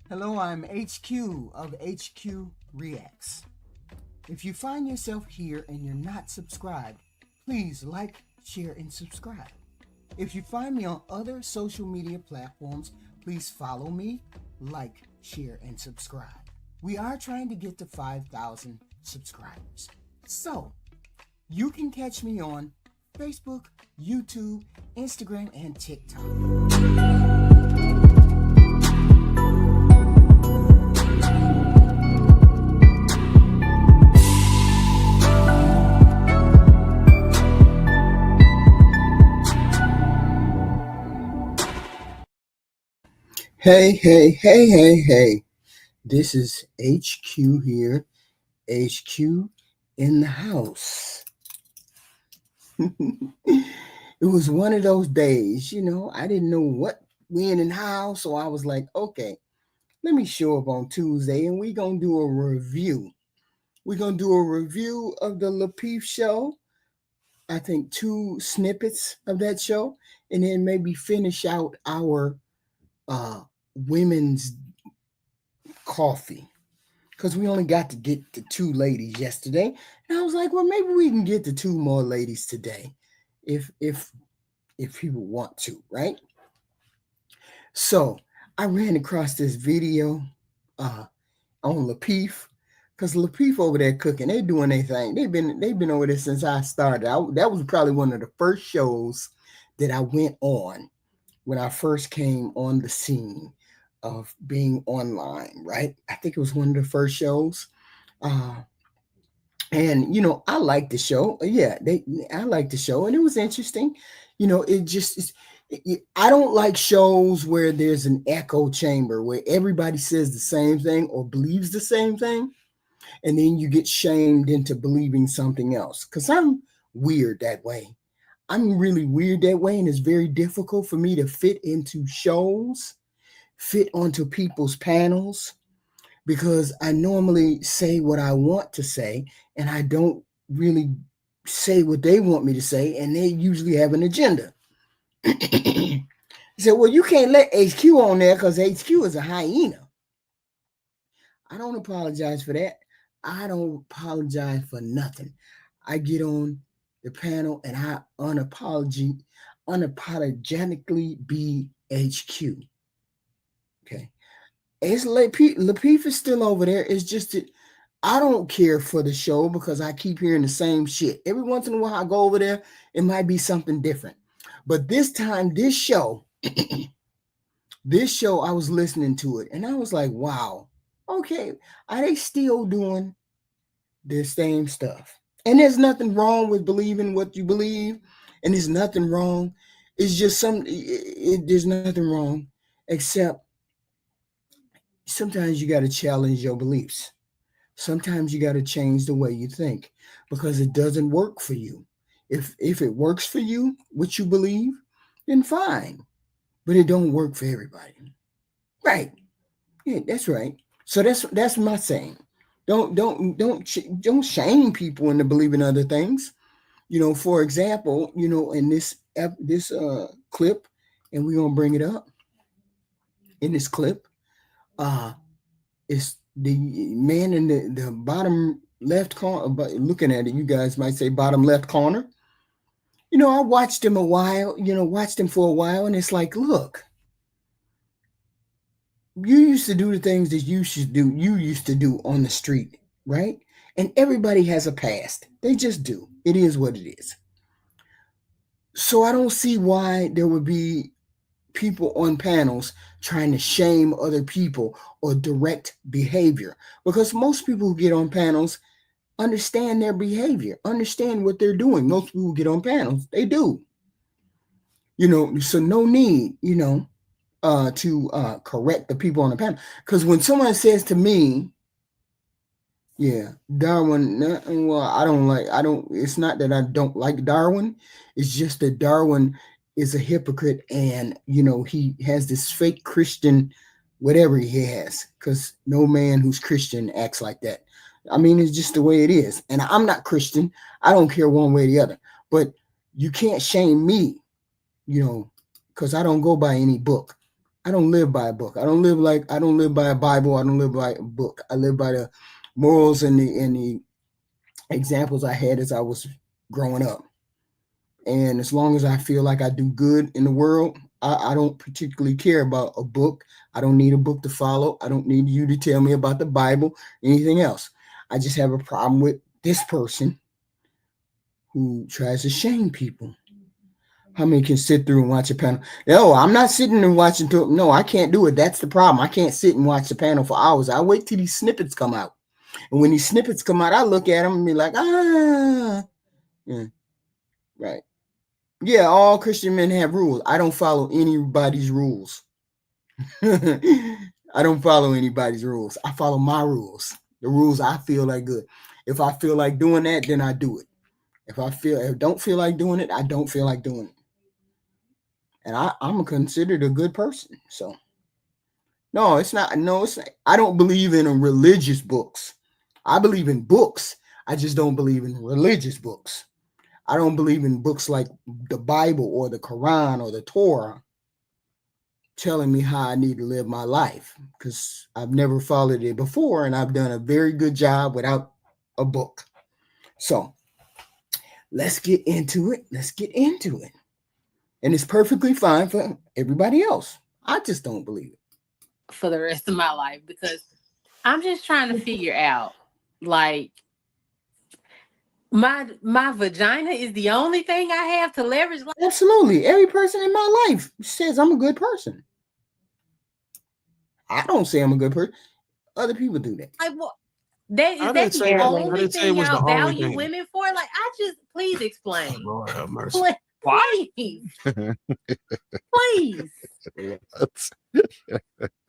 Hello, I'm HQ of HQ Reacts. If you find yourself here and you're not subscribed, please like, share, and subscribe. If you find me on other social media platforms, please follow me, like, share, and subscribe. We are trying to get to 5,000 subscribers. So, you can catch me on Facebook, YouTube, Instagram, and TikTok. Hey. This is HQ here. HQ in the house. It was one of those days, I didn't know what when and how, so I was like, okay, let me show up on Tuesday and we're going to do a review. We're going to do a review of the LApeef show. I think 2 snippets of that show, and then maybe finish out our women's coffee, because we only got to get the 2 ladies yesterday, and I was like, well, maybe we can get the 2 more ladies today, if people want to, right? So I ran across this video on LApeef, because LApeef over there cooking, they doing their thing. They've been over there since I started. That was probably one of the first shows that I went on when I first came on the scene of being online, right? I think it was one of the first shows. And I liked the show. Yeah, I liked the show, and it was interesting. It just I don't like shows where there's an echo chamber where everybody says the same thing or believes the same thing, and then you get shamed into believing something else. Because I'm weird that way. I'm really weird that way, and it's very difficult for me to fit into shows, fit onto people's panels, because I normally say what I want to say, and I don't really say what they want me to say, and they usually have an agenda. He said, well, you can't let HQ on there because HQ is a hyena. I don't apologize for that. I don't apologize for nothing. I get on the panel and I unapologetically be HQ. Okay. It's LApeef is still over there. It's just that I don't care for the show because I keep hearing the same shit. Every once in a while I go over there, it might be something different. But this time, this show, I was listening to it and I was like, wow, okay, are they still doing the same stuff? And there's nothing wrong with believing what you believe, and there's nothing wrong. It's just there's nothing wrong, except sometimes you got to challenge your beliefs. Sometimes you got to change the way you think because it doesn't work for you. If it works for you, what you believe, then fine. But it don't work for everybody. Right. Yeah, that's right. So that's my saying. Don't shame people into believing other things. For example, in this clip, and we're gonna bring it up. In this clip, it's the man in the bottom left corner. But looking at it, you guys might say bottom left corner. I watched him a while. Watched him for a while, and it's like, look, you used to do the things that you used to do on the street, right? And everybody has a past. They just do. It is what it is. So I don't see why there would be people on panels trying to shame other people or direct behavior, because most people who get on panels understand their behavior, understand what they're doing. Most people who get on panels, they do. So no need, to correct the people on the panel. Because when someone says to me, yeah, Darwin, well, it's not that I don't like Darwin. It's just that Darwin is a hypocrite, and, he has this fake Christian, whatever he has, because no man who's Christian acts like that. I mean, it's just the way it is. And I'm not Christian. I don't care one way or the other. But you can't shame me, because I don't go by any book. I don't live by a book. I don't live by a Bible. I don't live by a book. I live by the morals and the examples I had as I was growing up. And as long as I feel like I do good in the world, I don't particularly care about a book. I don't need a book to follow. I don't need you to tell me about the Bible, anything else. I just have a problem with this person who tries to shame people. How many can sit through and watch a panel? No, I'm not sitting and watching. No, I can't do it. That's the problem. I can't sit and watch the panel for hours. I wait till these snippets come out. And when these snippets come out, I look at them and be like, yeah, right. Yeah, all Christian men have rules. I don't follow anybody's rules. I don't follow anybody's rules. I follow my rules. The rules I feel like good. If I feel like doing that, then I do it. If I don't feel like doing it, I don't feel like doing it. And I'm considered a good person. So no, it's not. No, it's not. I don't believe in religious books. I believe in books. I just don't believe in religious books. I don't believe in books like the Bible or the Quran or the Torah telling me how I need to live my life, because I've never followed it before, and I've done a very good job without a book. So let's get into it. And it's perfectly fine for everybody else. I just don't believe it. For the rest of my life, because I'm just trying to figure out, like, my vagina is the only thing I have to leverage. Absolutely. Every person in my life says I'm a good person. I don't say I'm a good person. Other people do that. Like, what? Is that the only thing y'all value women for? Like, please explain. Lord have mercy. Please. Please.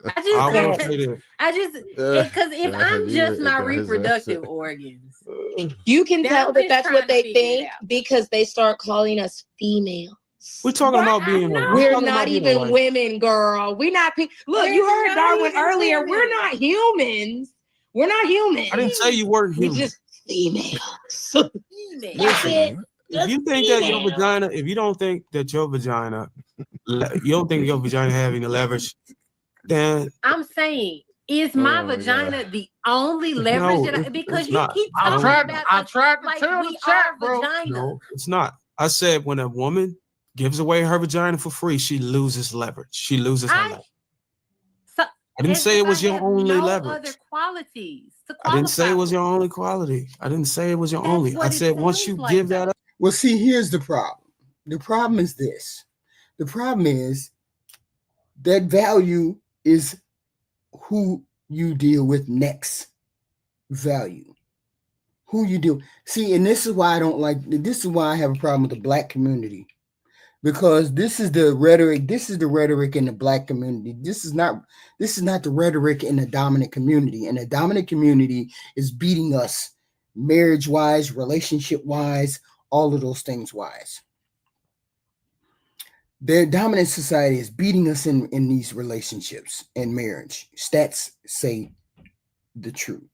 I just, because if I'm just my reproductive organs, you can tell that that's what they think because they start calling us female. We're talking about being. We're not even women, girl. We're not. Look, you heard Darwin earlier. Women. We're not humans. We're not humans. I didn't say you weren't human. We're just females. Listen, if you think that your vagina, if you don't think that your vagina, you don't think your vagina having the leverage, then I'm saying, is my vagina the only leverage? Because you keep talking about. I tried to tell the chat, bro. No, it's not. I said when a woman gives away her vagina for free, she loses leverage. She loses her leverage. I didn't say it was your only leverage. Other qualities. I didn't say it was your only quality. I didn't say it was your only. I said once you give that up. Well, see, here's the problem. The problem is this. The problem is that value is who you deal with next. Value. Who you deal. See, and this is why I don't like. This is why I have a problem with the Black community. Because this is the rhetoric. This is the rhetoric in the Black community. This is not the rhetoric in the dominant community. And the dominant community is beating us, marriage-wise, relationship-wise, all of those things wise. The dominant society is beating us in these relationships and marriage. Stats say the truth.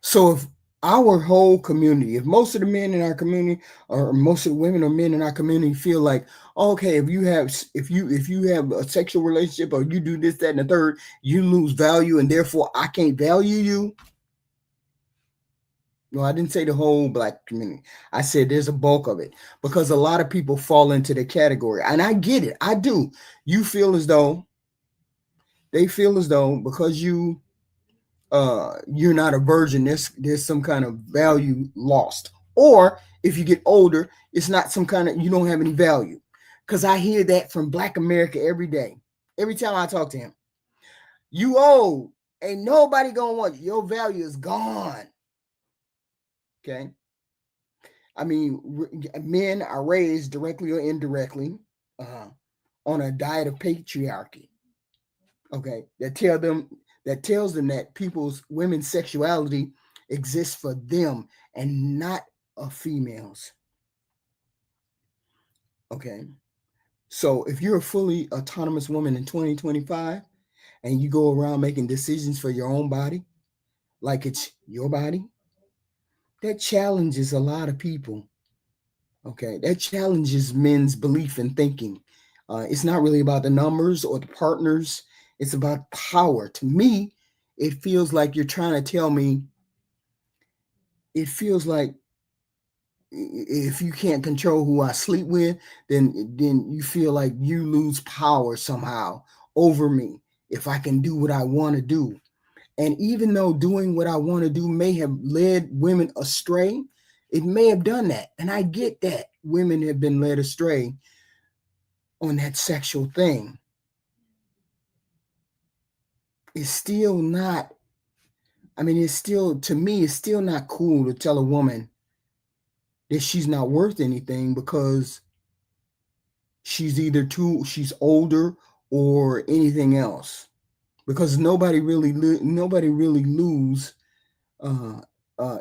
So if our whole community, if most of the men in our community or most of the women or men in our community feel like, okay, if you have a sexual relationship or you do this, that, and the third, you lose value and therefore I can't value you. No, I didn't say the whole Black community. I said there's a bulk of it because a lot of people fall into the category. And I get it. I do. You feel as though they feel as though because you're not a virgin, there's some kind of value lost. Or if you get older, it's not some kind of, you don't have any value. Because I hear that from Black America every day. Every time I talk to him. You old. Ain't nobody gonna want you. Your value is gone. Okay. I mean, men are raised directly or indirectly on a diet of patriarchy. Okay. That tells them that women's sexuality exists for them and not of females. Okay. So if you're a fully autonomous woman in 2025 and you go around making decisions for your own body, like it's your body, that challenges a lot of people. Okay, that challenges men's belief in thinking. It's not really about the numbers or the partners. It's about power. To me, it feels like you're trying to tell me. It feels like if you can't control who I sleep with, then you feel like you lose power somehow over me if I can do what I want to do. And even though doing what I want to do may have led women astray, it may have done that. And I get that women have been led astray on that sexual thing. It's still not, I mean, it's still, to me, it's still not cool to tell a woman that she's not worth anything because she's she's older or anything else. Because nobody really lose.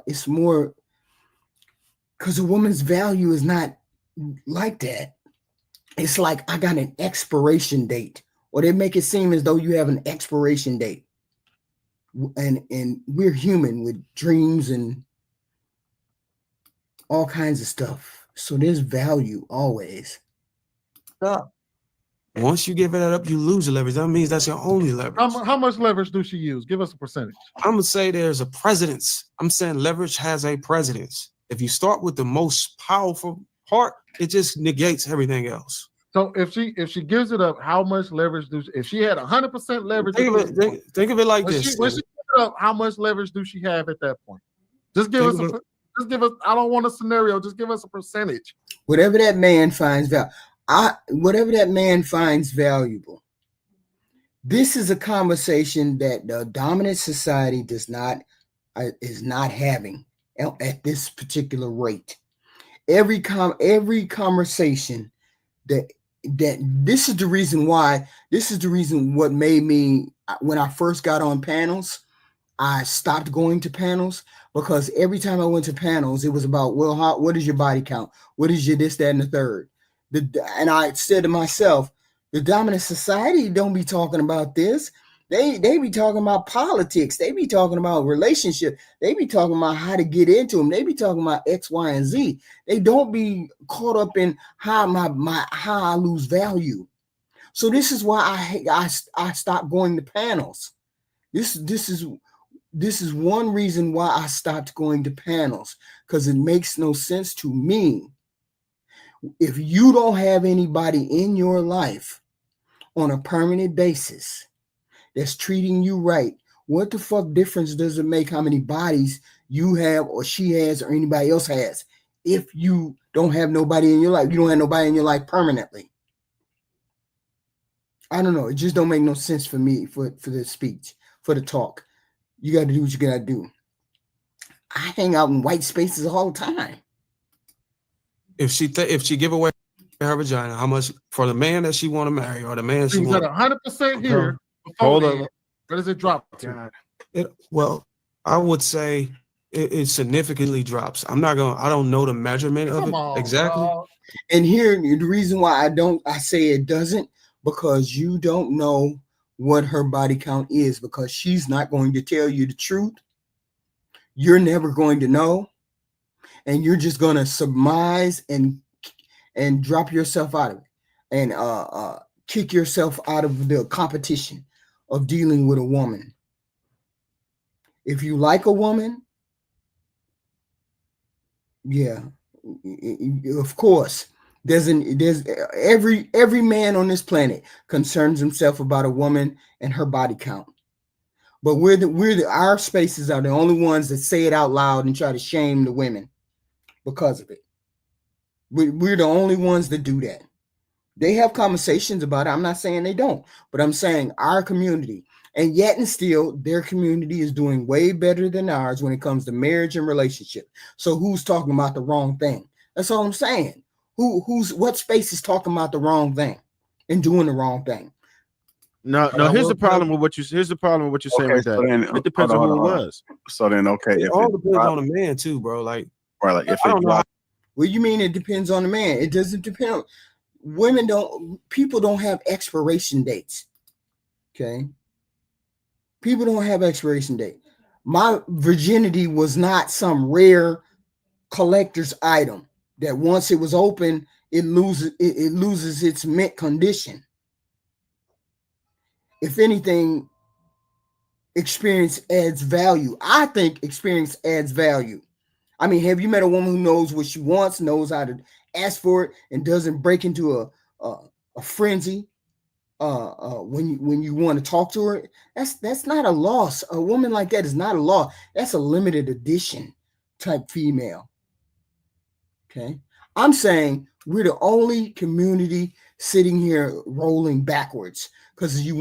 It's more because a woman's value is not like that. It's like I got an expiration date, or they make it seem as though you have an expiration date. And we're human with dreams and all kinds of stuff. So there's value always. Stop. Once you give it up, you lose your leverage. That means that's your only leverage. How much leverage do she use? Give us a percentage. I'm gonna say there's a precedence. I'm saying leverage has a precedence. If you start with the most powerful part, it just negates everything else. So if she gives it up, how much leverage if she had 100% leverage? Think of it like this. When she gives it up, how much leverage do she have at that point? Just give us. I don't want a scenario. Just give us a percentage. Whatever that man finds whatever that man finds valuable. This is a conversation that the dominant society is not having at this particular rate. Every conversation that this is the reason what made me, when I first got on panels, I stopped going to panels, because every time I went to panels, it was about, well, what is your body count? What is your this, that, and the third? And I said to myself, the dominant society don't be talking about this. They be talking about politics. They be talking about relationship. They be talking about how to get into them. They be talking about X, Y, and Z. They don't be caught up in how I lose value. So this is why I stopped going to panels. This is one reason why I stopped going to panels, because it makes no sense to me. If you don't have anybody in your life on a permanent basis that's treating you right, what the fuck difference does it make how many bodies you have or she has or anybody else has if you don't have nobody in your life? You don't have nobody in your life permanently. I don't know. It just don't make no sense for me for the speech, for the talk. You got to do what you got to do. I hang out in white spaces all the time. If she give away her vagina, how much for the man that she want to marry or the man she want? 100% here. Hold on. Where does it drop to? Well, I would say it significantly drops. I don't know the measurement of it exactly. And here, the reason why I say it doesn't, because you don't know what her body count is, because she's not going to tell you the truth. You're never going to know. And you're just going to surmise and drop yourself out of it and kick yourself out of the competition of dealing with a woman. If you like a woman, yeah, of course, there's every man on this planet concerns himself about a woman and her body count. But our spaces are the only ones that say it out loud and try to shame the women because of it. We're the only ones that do that. They have conversations about it. I'm not saying they don't, but I'm saying our community, and yet and still their community is doing way better than ours when it comes to marriage and relationship. So who's talking about the wrong thing? That's all I'm saying. What space is talking about the wrong thing and doing the wrong thing? No. Here's the problem with what you're saying with that. So then, it depends on who it was. So then, okay, it all depends on the man too, bro. Like if I don't know. What do you mean it depends on the man? It doesn't depend. People don't have expiration dates. Okay. People don't have expiration date. My virginity was not some rare collector's item that once it was open, it loses its mint condition. If anything, experience adds value. I think experience adds value. I mean, have you met a woman who knows what she wants, knows how to ask for it, and doesn't break into a frenzy when you want to talk to her? That's not a loss. A woman like that is not a loss. That's a limited edition type female. Okay, I'm saying we're the only community sitting here rolling backwards because they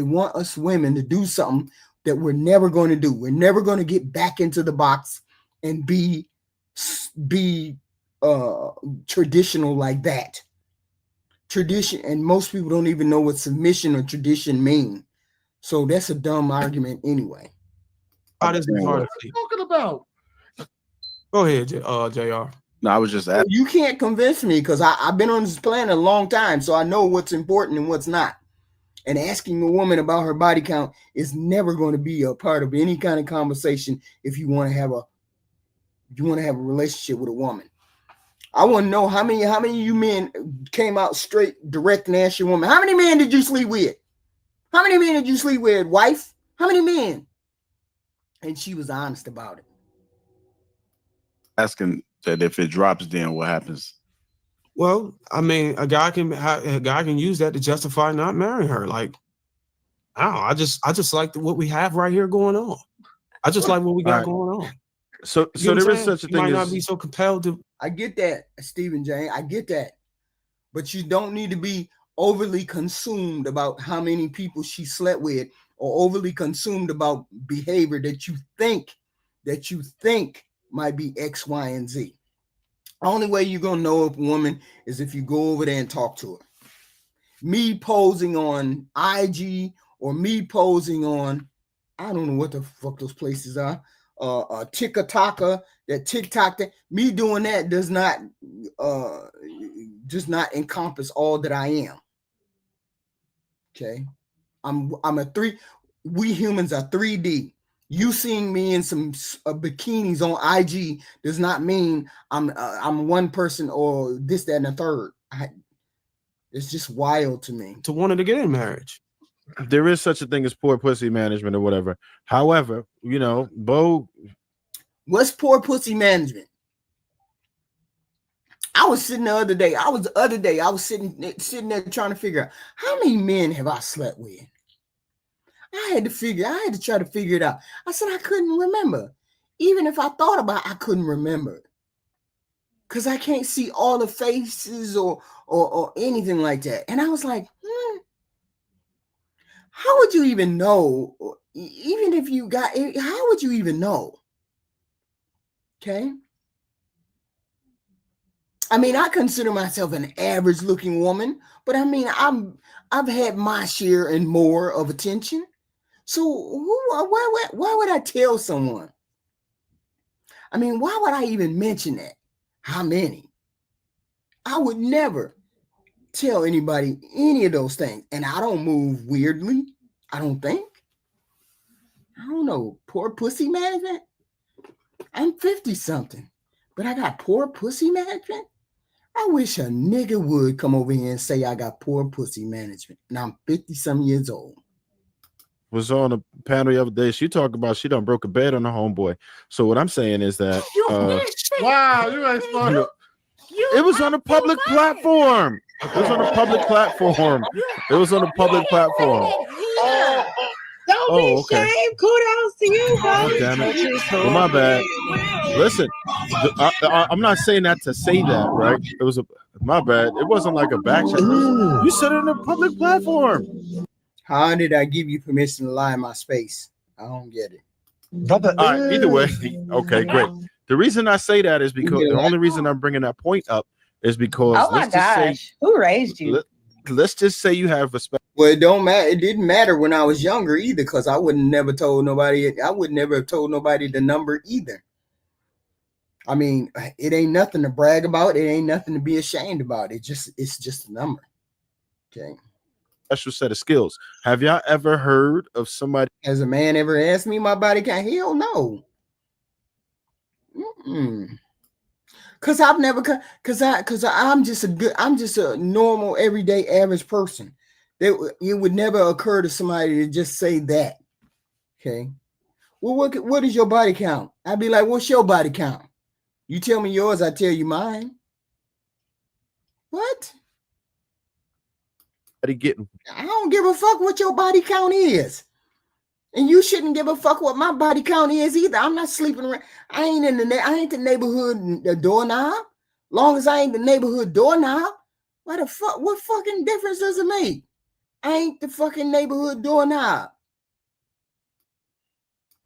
want us women to do something that we're never going to do. We're never going to get back into the box and be traditional like that. Tradition, and most people don't even know what submission or tradition mean. So that's a dumb argument anyway. What are you talking about? Go ahead, JR. No, I was just asking. You can't convince me because I've been on this planet a long time, so I know what's important and what's not. And asking a woman about her body count is never going to be a part of any kind of conversation if you want to have a relationship with a woman. I want to know how many of you men came out straight, direct, and asked your woman, how many men did you sleep with? How many men did you sleep with, wife? How many men? And she was honest about it. Asking that if it drops, then what happens? Well, I mean, a guy can use that to justify not marrying her. Like, I just like what we have right here going on. I just like what we got going on. So there is such a thing. Might not be so compelled to. I get that, Stephen J. I get that, but you don't need to be overly consumed about how many people she slept with, or overly consumed about behavior that you think might be X, Y, and Z. Only way you're gonna know if a woman is if you go over there and talk to her. Me posing on IG or me posing on, I don't know what the fuck those places are. TikTok, that me doing that does not encompass all that I am. Okay, we humans are 3D. You seeing me in some bikinis on IG does not mean I'm one person or this, that, and a third. It's just wild to me. To wanting to get in marriage. There is such a thing as poor pussy management or whatever. However, Bo. What's poor pussy management? I was sitting the other day. I was sitting there trying to figure out how many men have I slept with. I had to try to figure it out. I said I couldn't remember. Even if I thought about it, I couldn't remember. Because I can't see all the faces or anything like that. And I was like, how would you even know? Even if you got it, how would you even know? Okay. I mean, I consider myself an average looking woman, but I mean, I've had my share and more of attention. So why would I tell someone? I mean, why would I even mention that? How many? I would never tell anybody any of those things. And I don't move weirdly. I don't think. I don't know. Poor pussy management. I'm 50 something, but I got poor pussy management. I wish a nigga would come over here and say I got poor pussy management. And I'm 50 some years old. Was on a panel the other day. She talked about she done broke a bed on a homeboy. So what I'm saying is that wow, you ain't smart. It was on a public platform. It was on a public platform. It was on a public platform. Don't be ashamed. Kudos to you, bro. Oh, damn it. Well, my bad. Listen, I'm not saying that to say that, right? It was my bad. It wasn't like a back check. You said it on a public platform. How did I give you permission to lie in my space? I don't get it. All right, either way, okay, great. The reason I say that is because the only reason I'm bringing that point up is because oh my gosh, who raised you? Let's just say you have respect. Well, it don't matter. It didn't matter when I was younger either, because I would never have told nobody the number either. I mean, it ain't nothing to brag about. It ain't nothing to be ashamed about. It's just a number. Okay. Special set of skills. Have y'all ever heard of somebody? Has a man ever asked me my body count? Hell no. Cause I've never, cause I'm just a normal, everyday, average person. It would never occur to somebody to just say that. Okay. Well, what is your body count? I'd be like, what's your body count? You tell me yours, I tell you mine. What? I don't give a fuck what your body count is. And you shouldn't give a fuck what my body count is either. I'm not sleeping around. I ain't the neighborhood doorknob. Long as I ain't the neighborhood doorknob, what fucking difference does it make? I ain't the fucking neighborhood doorknob.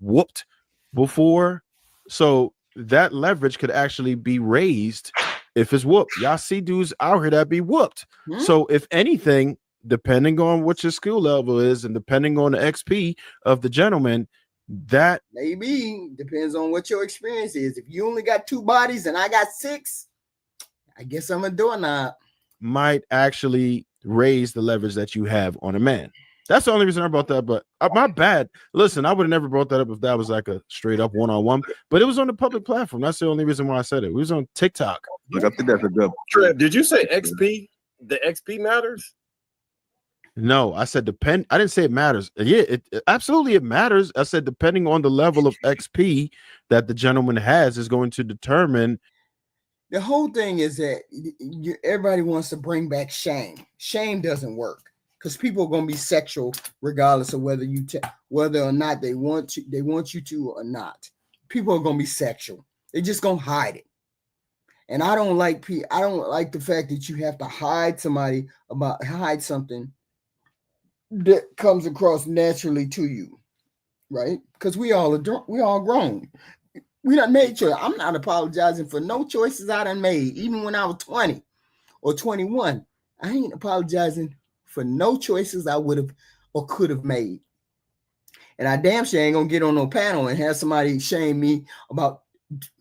Whooped before, so that leverage could actually be raised if it's whooped. Y'all see dudes out here that be whooped. So if anything, depending on what your skill level is and depending on the XP of the gentleman, that maybe depends on what your experience is. If you only got 2 bodies and I got 6, I guess I'm a doorknob. Might actually raise the leverage that you have on a man. That's the only reason I brought that, but my bad. Listen, I would have never brought that up if that was like a straight up one-on-one, but it was on the public platform. That's the only reason why I said it. We was on TikTok. Look, I think that's a good. Trev, did you say XP? The XP matters? No, I said depend. I didn't say it matters. Yeah, it absolutely it matters. I said depending on the level of XP that the gentleman has is going to determine. The whole thing is that everybody wants to bring back shame. Shame doesn't work because people are going to be sexual regardless of whether whether or not they want you to or not. People are going to be sexual. They're just going to hide it. And I don't like the fact that you have to hide something that comes across naturally to you, right? Because we all grown. We done made sure. I'm not apologizing for no choices I done made, even when I was 20 or 21. I ain't apologizing for no choices I would have or could have made. And I damn sure ain't gonna get on no panel and have somebody shame me about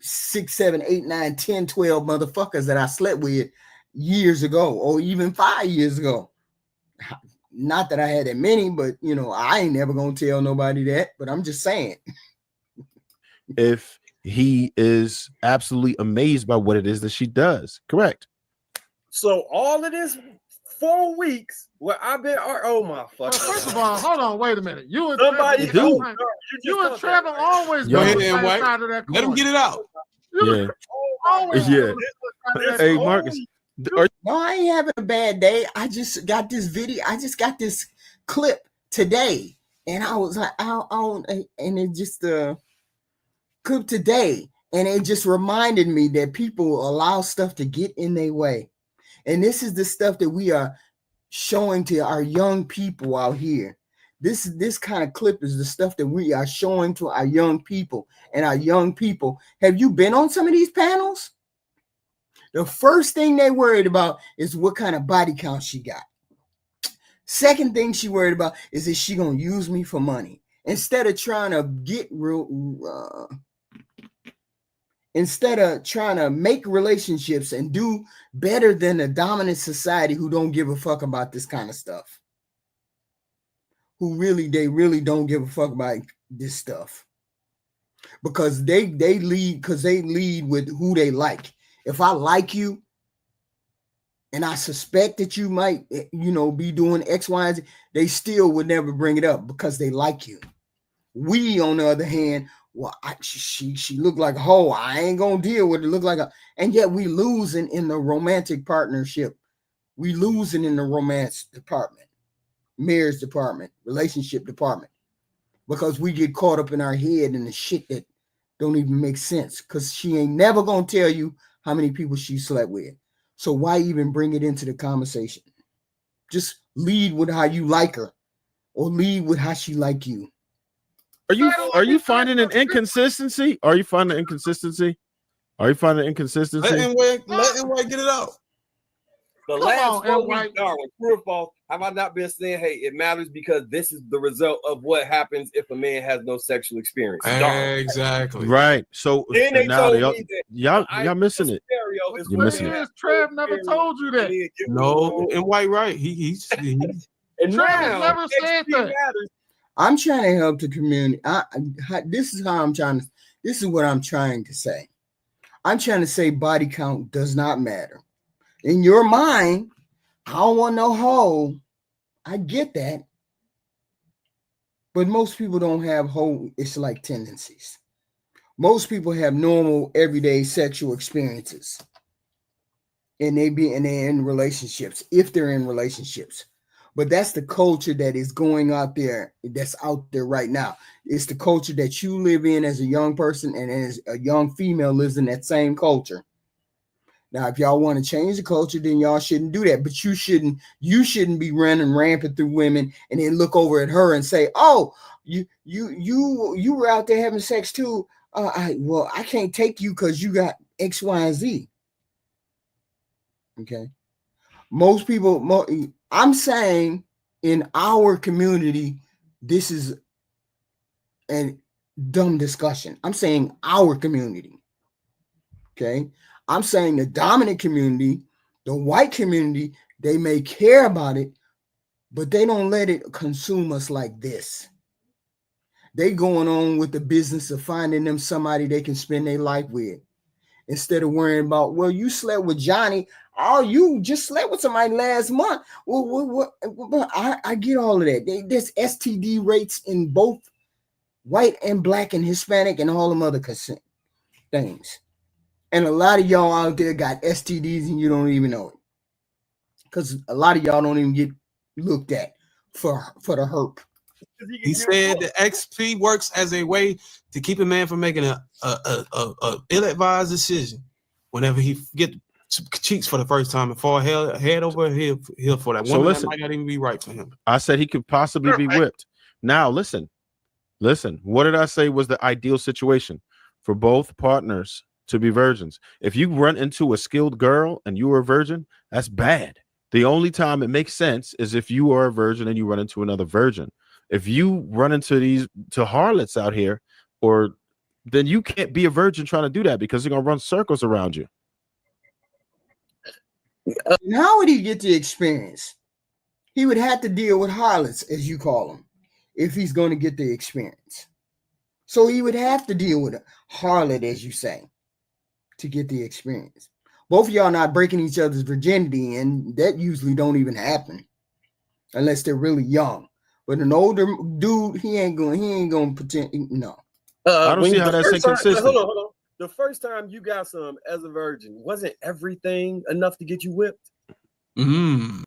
6, 7, 8, 9, 10, 12 motherfuckers that I slept with years ago or even 5 years ago. Not that I had that many, but I ain't never gonna tell nobody that. But I'm just saying. If he is absolutely amazed by what it is that she does, correct? So all of this 4 weeks where I've been, oh my fuck. First of all, hold on, wait a minute. You and Somebody Trevor, you and Trevor always Go on ahead, the same White. side of that coin. Let him get it out. Yeah. Always Yeah. on the side of that Hey, coin. Marcus. No, I ain't having a bad day. I just got this video. I just got this clip today, and I was like, and it just clip today, and it just reminded me that people allow stuff to get in their way, and this is the stuff that we are showing to our young people out here. This kind of clip is the stuff that we are showing to our young people, and our young people. Have you been on some of these panels? The first thing they worried about is what kind of body count she got. Second thing she worried about is she gonna use me for money instead of trying to get real. Instead of trying to make relationships and do better than the dominant society who don't give a fuck about this kind of stuff. They really don't give a fuck about this stuff. Because they lead with who they like. If I like you and I suspect that you might, be doing X, Y, and Z, they still would never bring it up because they like you. We, on the other hand, well, she looked like a hoe. I ain't gonna deal with it. Look like and yet we losing in the romantic partnership. We losing in the romance department, marriage department, relationship department, because we get caught up in our head in the shit that don't even make sense. Because she ain't never gonna tell you how many people she slept with. So why even bring it into the conversation? Just lead with how you like her, or lead with how she like you. Are you finding an inconsistency? Are you finding inconsistency? Let him get it out. The last 4 weeks, Darwin, true or false, have I not been saying, hey, it matters because this is the result of what happens if a man has no sexual experience. Exactly. Right. So then they now told me that y'all missing it. You're missing it. Trev never told you that. No, and White right. He's and Trev never said that. Matters. I'm trying to help the community. This is what I'm trying to say. I'm trying to say body count does not matter. In your mind, I don't want no hoe. I get that. But most people don't have hoe, it's like tendencies. Most people have normal, everyday sexual experiences. And they're in relationships, if they're in relationships. But that's the culture that is going out there, that's out there right now. It's the culture that you live in as a young person, and as a young female lives in that same culture. Now, if y'all want to change the culture, then y'all shouldn't do that. But you shouldn't be running rampant through women and then look over at her and say, "Oh, you were out there having sex too. I can't take you because you got X, Y, and Z." Okay. Most people, I'm saying in our community, this is a dumb discussion. I'm saying our community. Okay. I'm saying the dominant community, the white community, they may care about it, but they don't let it consume us like this. They going on with the business of finding them somebody they can spend their life with, instead of worrying about, well, you slept with Johnny. Oh, you just slept with somebody last month. Well, I get all of that. There's STD rates in both white and black and Hispanic and all them other things. And a lot of y'all out there got STDs and you don't even know it. Because a lot of y'all don't even get looked at for the herp. He said the XP works as a way to keep a man from making a ill-advised decision whenever he get cheeks for the first time and fall head over heel for that woman. That might not even be right for him. I said he could possibly be whipped. Now listen. What did I say was the ideal situation for both partners to be virgins? If you run into a skilled girl and you are a virgin, that's bad. The only time it makes sense is if you are a virgin and you run into another virgin. If you run into harlots out here, then you can't be a virgin trying to do that, because they're gonna run circles around you. And how would he get the experience? He would have to deal with harlots, as you call them, if he's going to get the experience. So he would have to deal with a harlot, as you say, to get the experience. Both of y'all not breaking each other's virginity, and that usually don't even happen unless they're really young. But an older dude, he ain't gonna pretend. No. I don't see how that's inconsistent. Hold on. The first time you got some as a virgin, wasn't everything enough to get you whipped? The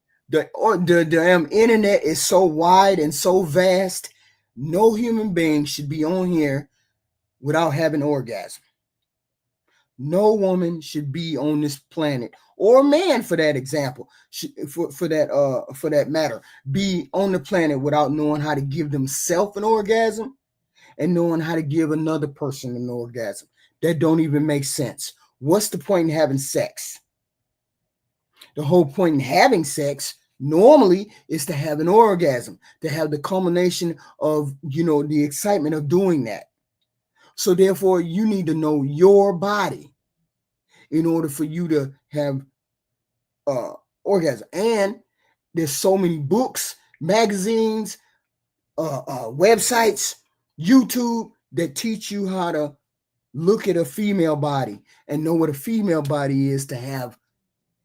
internet is so wide and so vast. No human being should be on here without having orgasm. No woman should be on this planet, or man, for that example, for that matter, be on the planet without knowing how to give themselves an orgasm and knowing how to give another person an orgasm. That don't even make sense. What's the point in having sex? The whole point in having sex normally is to have an orgasm, to have the culmination of, the excitement of doing that. So therefore, you need to know your body in order for you to have orgasm. And there's so many books, magazines, websites, YouTube that teach you how to look at a female body and know what a female body is to have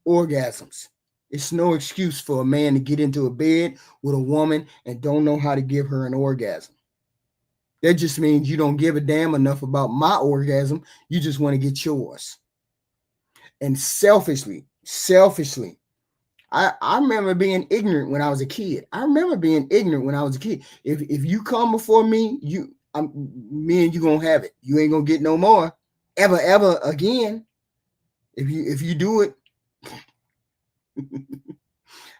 orgasms. It's no excuse for a man to get into a bed with a woman and don't know how to give her an orgasm. That just means you don't give a damn enough about my orgasm. You just want to get yours. And selfishly, I remember being ignorant when I was a kid. If you come before me, me and you gonna have it. You ain't gonna get no more ever again. If you do it,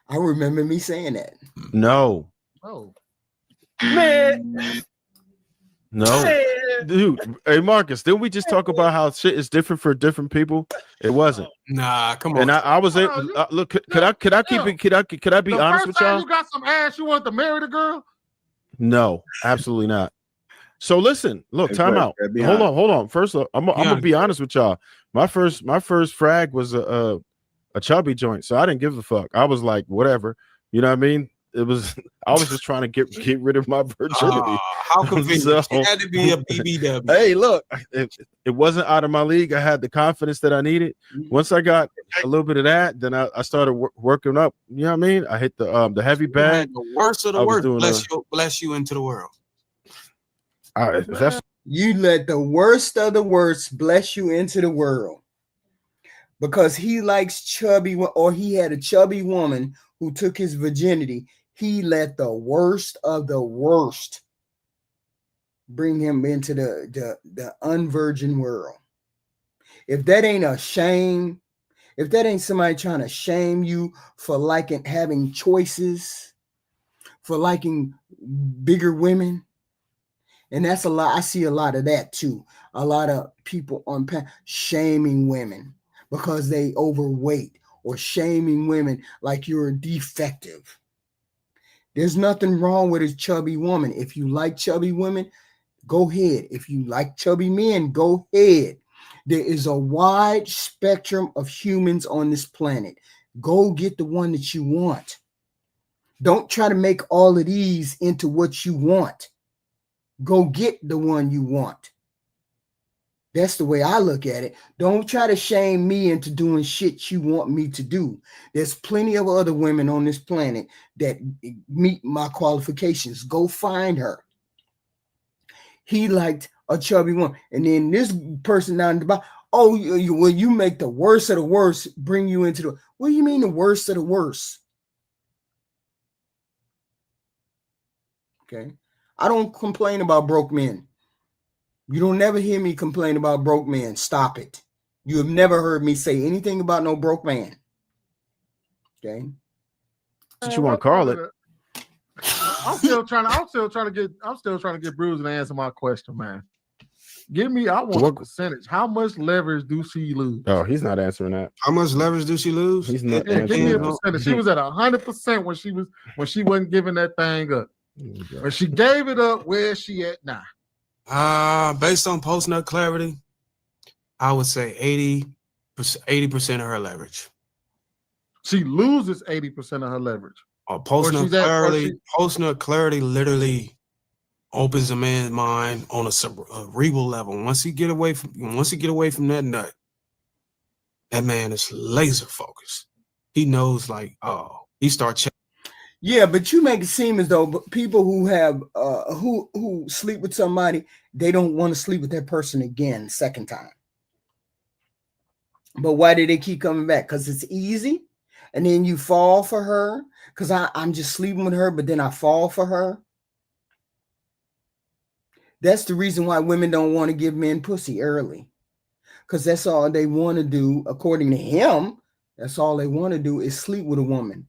I remember me saying that. No. Oh. Man. No. Dude, hey Marcus, didn't we just talk about how shit is different for different people? It wasn't. Nah, come on. And I was look. Could I keep it? Could I be honest with y'all? You got some ass. You want to marry the girl? No, absolutely not. So listen, look, time out. Hold on. First, I'm gonna be honest with y'all. My first frag was a chubby joint, so I didn't give a fuck. I was like, whatever, you know what I mean? I was just trying to get rid of my virginity. How convenient. So, It had to be a BBW. Hey, look, it wasn't out of my league. I had the confidence that I needed. Once I got a little bit of that, then I started working up. You know what I mean? I hit the heavy bag. The worst of the worst. Bless you into the world. You let the worst of the worst bless you into the world because he likes chubby, or he had a chubby woman who took his virginity. He let the worst of the worst bring him into the unvirgin world. If that ain't a shame, if that ain't somebody trying to shame you for liking having choices, for liking bigger women, and that's a lot. I see a lot of that too. A lot of people shaming women because they overweight, or shaming women like you're defective. There's nothing wrong with a chubby woman. If you like chubby women, go ahead. If you like chubby men, go ahead. There is a wide spectrum of humans on this planet. Go get the one that you want. Don't try to make all of these into what you want. Go get the one you want. That's the way I look at it. Don't try to shame me into doing shit you want me to do. There's plenty of other women on this planet that meet my qualifications. Go find her. He liked a chubby woman. And then this person down the bottom, well, you make the worst of the worst bring you into the, what do you mean the worst of the worst? Okay. I don't complain about broke men. You don't never hear me complain about broke men. Stop it. You have never heard me say anything about no broke man. Okay. What you want to call it? I'm still trying to get Bruce to answer my question, man. I want the percentage. How much leverage do she lose? Oh, he's not answering that. How much leverage do she lose? He's not give me a percentage. She was at 100% when she wasn't giving that thing up. When she gave it up, where is she at now? Based on post-nut clarity, I would say 80% of her leverage. She loses 80% of her leverage. Post-nut clarity literally opens a man's mind on a cerebral level. Once he get away from that nut, that man is laser focused. He knows, like, he starts checking. Yeah, but you make it seem as though people who have who sleep with somebody, they don't want to sleep with that person again second time. But why do they keep coming back? Because it's easy, and then you fall for her. Because I'm just sleeping with her, but then I fall for her. That's the reason why women don't want to give men pussy early. Because that's all they want to do, according to him. That's all they want to do is sleep with a woman.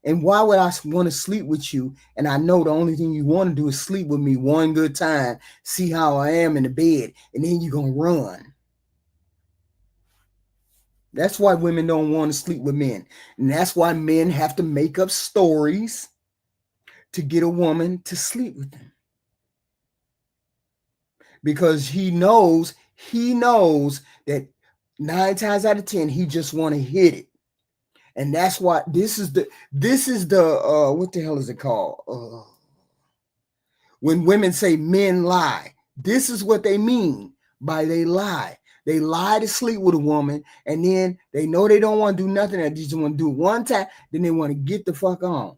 And why would I want to sleep with you? And I know the only thing you want to do is sleep with me one good time, see how I am in the bed, and then you're going to run. That's why women don't want to sleep with men. And that's why men have to make up stories to get a woman to sleep with them. Because he knows that 9 times out of 10, he just want to hit it. And that's why this is the what the hell is it called? When women say men lie, this is what they mean by they lie. They lie to sleep with a woman, and then they know they don't want to do nothing. They just want to do it one time, then they want to get the fuck on.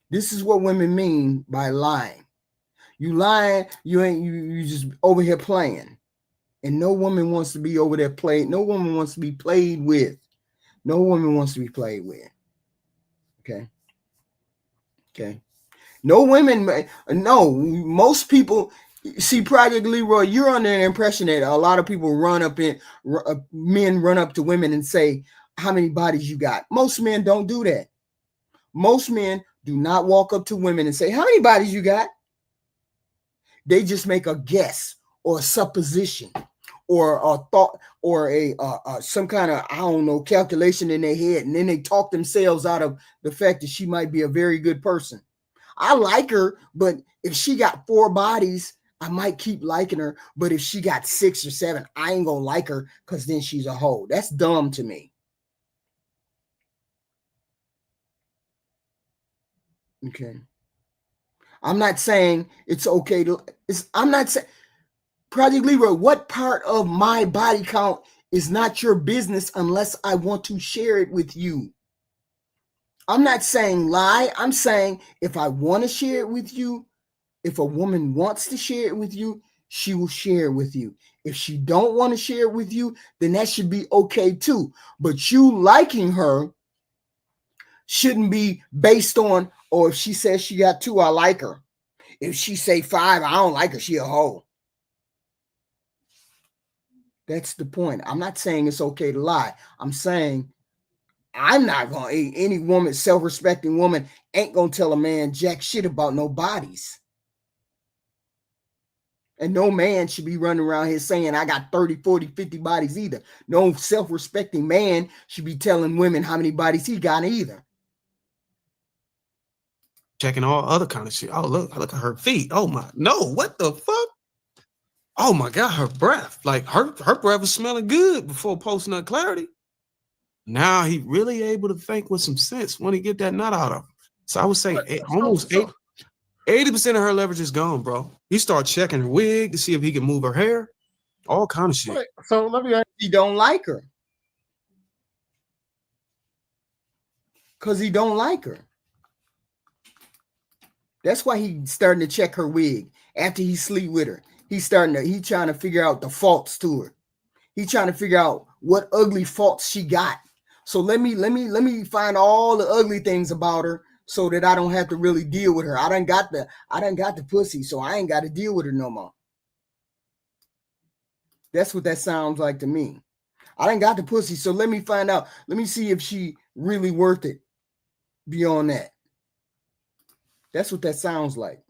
This is what women mean by lying. You lying, you just over here playing. And no woman wants to be over there playing. No woman wants to be played with. No woman wants to be played with. Okay. No women, no, most people see Project Leroy. You're under the impression that a lot of people men run up to women and say, how many bodies you got? Most men don't do that. Most men do not walk up to women and say, how many bodies you got? They just make a guess or a supposition or a thought or some kind of, I don't know, calculation in their head. And then they talk themselves out of the fact that she might be a very good person. I like her, but if she got 4 bodies, I might keep liking her. But if she got 6 or 7, I ain't gonna like her because then she's a hoe. That's dumb to me. Okay. I'm not saying it's okay to. I'm not saying, Project Leroy, what part of my body count is not your business unless I want to share it with you? I'm not saying lie. I'm saying if I want to share it with you, if a woman wants to share it with you, she will share it with you. If she don't want to share it with you, then that should be okay too. But you liking her shouldn't be based on, or if she says she got 2, I like her. If she say 5, I don't like her, she a hoe. That's the point. I'm not saying it's okay to lie. I'm saying I'm not going to, any woman, self-respecting woman ain't going to tell a man jack shit about no bodies. And no man should be running around here saying I got 30, 40, 50 bodies either. No self-respecting man should be telling women how many bodies he got either. Checking all other kind of shit. Oh, look at her feet. Oh my, no, what the fuck? Oh my God, her breath. Like her breath was smelling good before post-nut clarity. Now he really able to think with some sense when he get that nut out of him. So I would say almost 80% of her leverage is gone, bro. He start checking her wig to see if he can move her hair. All kind of shit. So let me ask you, he don't like her. Because he don't like her. That's why he's starting to check her wig after he sleep with her. He's trying to figure out the faults to her. He's trying to figure out what ugly faults she got. So let me find all the ugly things about her so that I don't have to really deal with her. I done got the pussy, so I ain't got to deal with her no more. That's what that sounds like to me. I done got the pussy, so let me find out. Let me see if she really worth it beyond that. That's what that sounds like.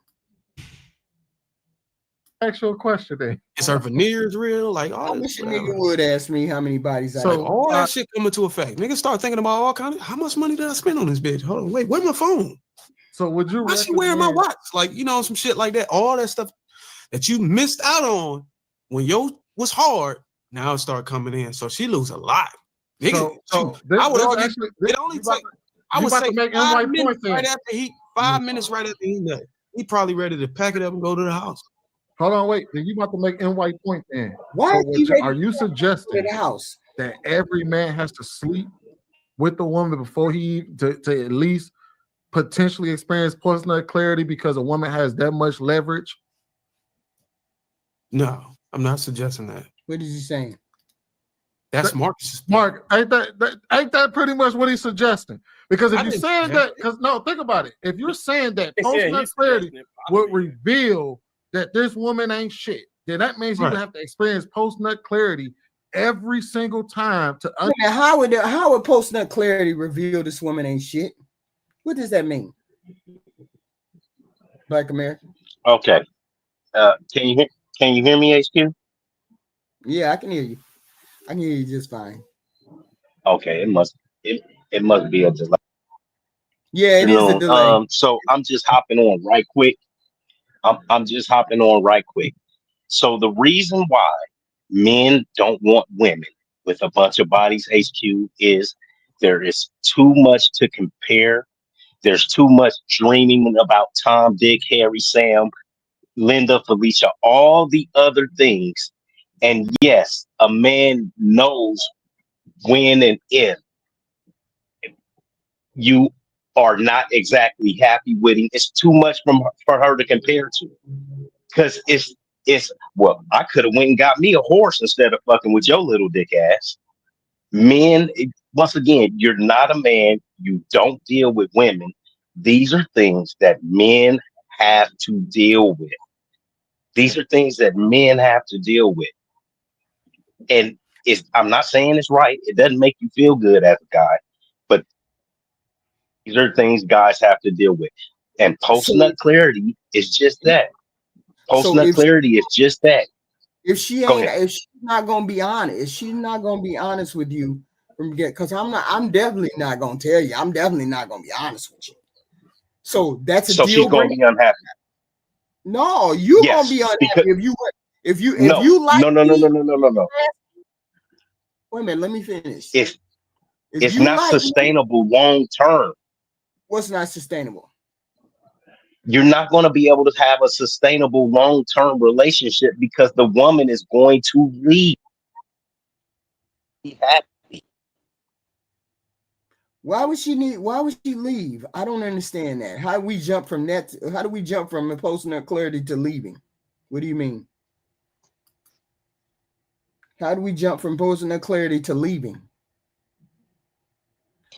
Actual question then. Is her veneers real? Like all I wish a nigga would ask me how many bodies I have. All that shit come into effect. Niggas start thinking about all kind of, how much money did I spend on this bitch? Hold on, wait, where's my phone? So would you why she wearing my watch? Like, you know, some shit like that. All that stuff that you missed out on when yo was hard, now it start coming in. So she lose a lot. Nigga, I would argue actually, it only take, I would say 5 minutes right after 5 minutes right after he nut. He probably ready to pack it up and go to the house. Hold on, wait. Then you about to make NY point then. Why are you suggesting the house that every man has to sleep with the woman before he to at least potentially experience post-nut clarity because a woman has that much leverage? No, I'm not suggesting that. What is he saying? That's Marcus. Mark, ain't that pretty much what he's suggesting? Because if you're saying that, because no, think about it. If you're saying that post-nut clarity would reveal that this woman ain't shit, then that means you would have to experience post-nut clarity every single time to how would post-nut clarity reveal this woman ain't shit? What does that mean? Black American. Okay. Can you hear me, HQ? Yeah, I can hear you. I can hear you just fine. Okay, it must be a delay. Yeah, it is a delay. So I'm just hopping on right quick. I'm just hopping on right quick. So the reason why men don't want women with a bunch of bodies, HQ, is there is too much to compare. There's too much dreaming about Tom, Dick, Harry, Sam, Linda, Felicia, all the other things. And yes, a man knows when and if you are not exactly happy with him. It's too much for her to compare to. Because it's well, I could have went and got me a horse instead of fucking with your little dick ass. Men, once again, you're not a man. You don't deal with women. These are things that men have to deal with. These are things that men have to deal with. And I'm not saying it's right. It doesn't make you feel good as a guy, but these are things guys have to deal with. And post-nut clarity is just that. Post-nut clarity is just that. If she's not gonna be honest with you from because I'm definitely not gonna tell you. I'm definitely not gonna be honest with you. So that's a deal. So she's gonna be unhappy. No, you're gonna be unhappy if you like. No. Wait a minute, let me finish. It's not sustainable long term. What's not sustainable? you're not going to be able to have a sustainable long-term relationship because the woman is going to leave. Be happy. Why would she leave? I don't understand that. How do we jump from that? How do we jump from post-nut clarity to leaving? What do you mean? How do we jump from post-nut clarity to leaving?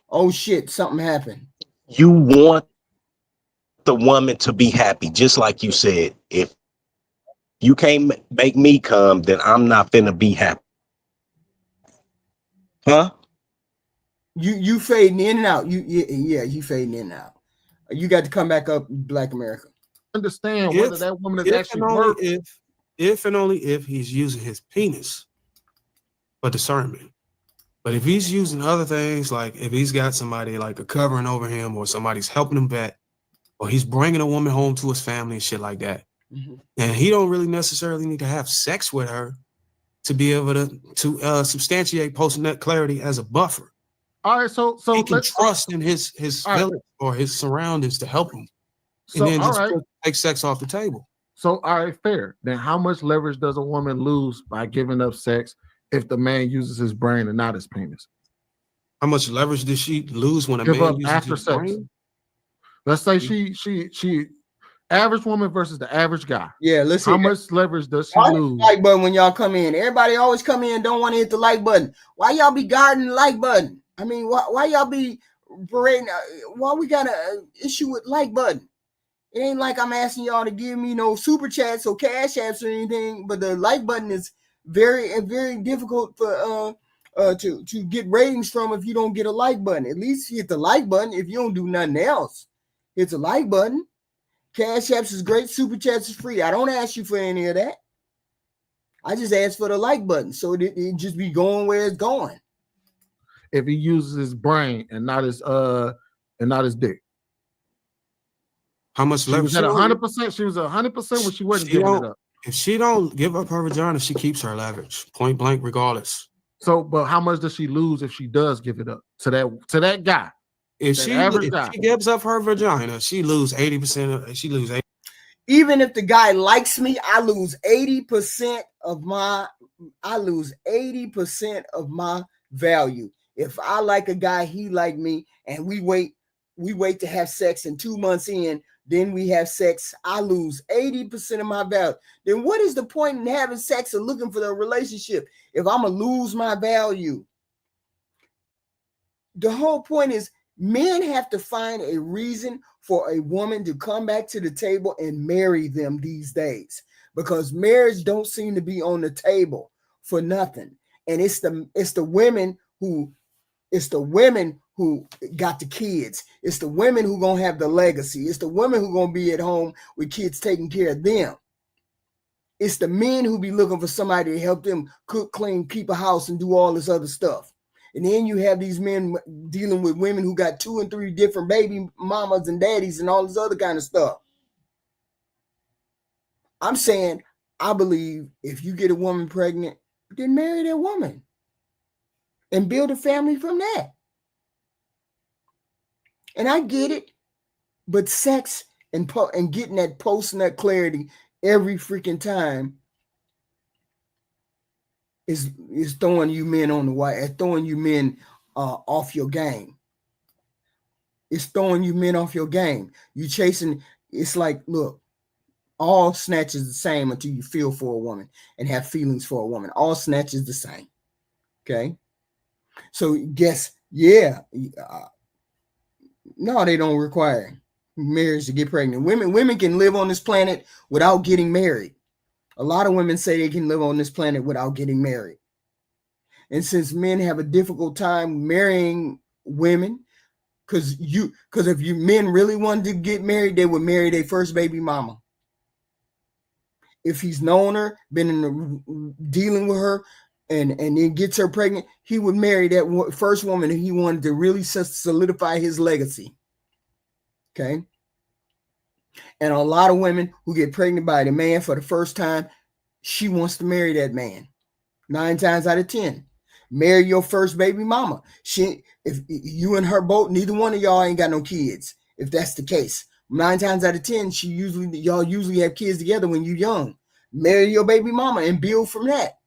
Oh shit, something happened. You want the woman to be happy, just like you said. If you can't make me come, then I'm not finna be happy. Huh? You fading in and out. You fading in and out. You got to come back up, Black America. Understand whether that woman is actually worth. If and only if he's using his penis for discernment. But if he's using other things, like if he's got somebody like a covering over him, or somebody's helping him vet, or he's bringing a woman home to his family and shit like that, and he don't really necessarily need to have sex with her to be able to substantiate post-nut clarity as a buffer. All right, so he can trust in his village or his surroundings to help him, and then just take sex off the table. So, all right, fair. Then how much leverage does a woman lose by giving up sex if the man uses his brain and not his penis? How much leverage does she lose when a man uses his brain? Let's say she average woman versus the average guy. Yeah, let's see. How much leverage does she lose? Like button when y'all come in. Everybody always come in, don't want to hit the like button. Why y'all be guarding the like button? I mean, why y'all be parading? Why we got an issue with like button? It ain't like I'm asking y'all to give me no super chats or cash apps or anything, but the like button is very, very difficult for to get ratings from if you don't get a like button. At least hit the like button if you don't do nothing else. Hit the like button. Cash apps is great. Super chats is free. I don't ask you for any of that. I just ask for the like button, so it just be going where it's going. If he uses his brain and not his dick. How much leverage? She was at 100%. She was 100% when she wasn't giving it up. If she don't give up her vagina, she keeps her leverage, point blank, regardless. So, but how much does she lose if she does give it up to that guy? If she gives up her vagina, she lose 80%. She lose 80%. Even if the guy likes me, I lose 80% of my value. If I like a guy, he like me, and we wait to have sex, and 2 months in, then we have sex, I lose 80% of my value. Then what is the point in having sex and looking for the relationship if I'm gonna lose my value? The whole point is men have to find a reason for a woman to come back to the table and marry them these days, because marriage don't seem to be on the table for nothing. And it's the women who got the kids. It's the women who gonna have the legacy. It's the women who gonna be at home with kids taking care of them. It's the men who be looking for somebody to help them cook, clean, keep a house, and do all this other stuff. And then you have these men dealing with women who got 2 and 3 different baby mamas and daddies and all this other kind of stuff. I'm saying, I believe if you get a woman pregnant, then marry that woman and build a family from that. And I get it, but sex and getting that post-nut clarity every freaking time is throwing you men on the wire, throwing you men off your game. It's throwing you men off your game. You chasing, it's like, look, all snatch is the same until you feel for a woman and have feelings for a woman. All snatch is the same. Okay? So guess, no, they don't require marriage to get pregnant. Women can live on this planet without getting married. A lot of women say they can live on this planet without getting married. And since men have a difficult time marrying women, because if you men really wanted to get married, they would marry their first baby mama. If he's known her, been dealing with her, and then gets her pregnant, he would marry that first woman if he wanted to really solidify his legacy. Okay? And a lot of women who get pregnant by the man for the first time, she wants to marry that man. 9 times out of 10. Marry your first baby mama. If you and her both, neither one of y'all ain't got no kids, if that's the case. 9 times out of 10, y'all usually have kids together when you're young. Marry your baby mama and build from that.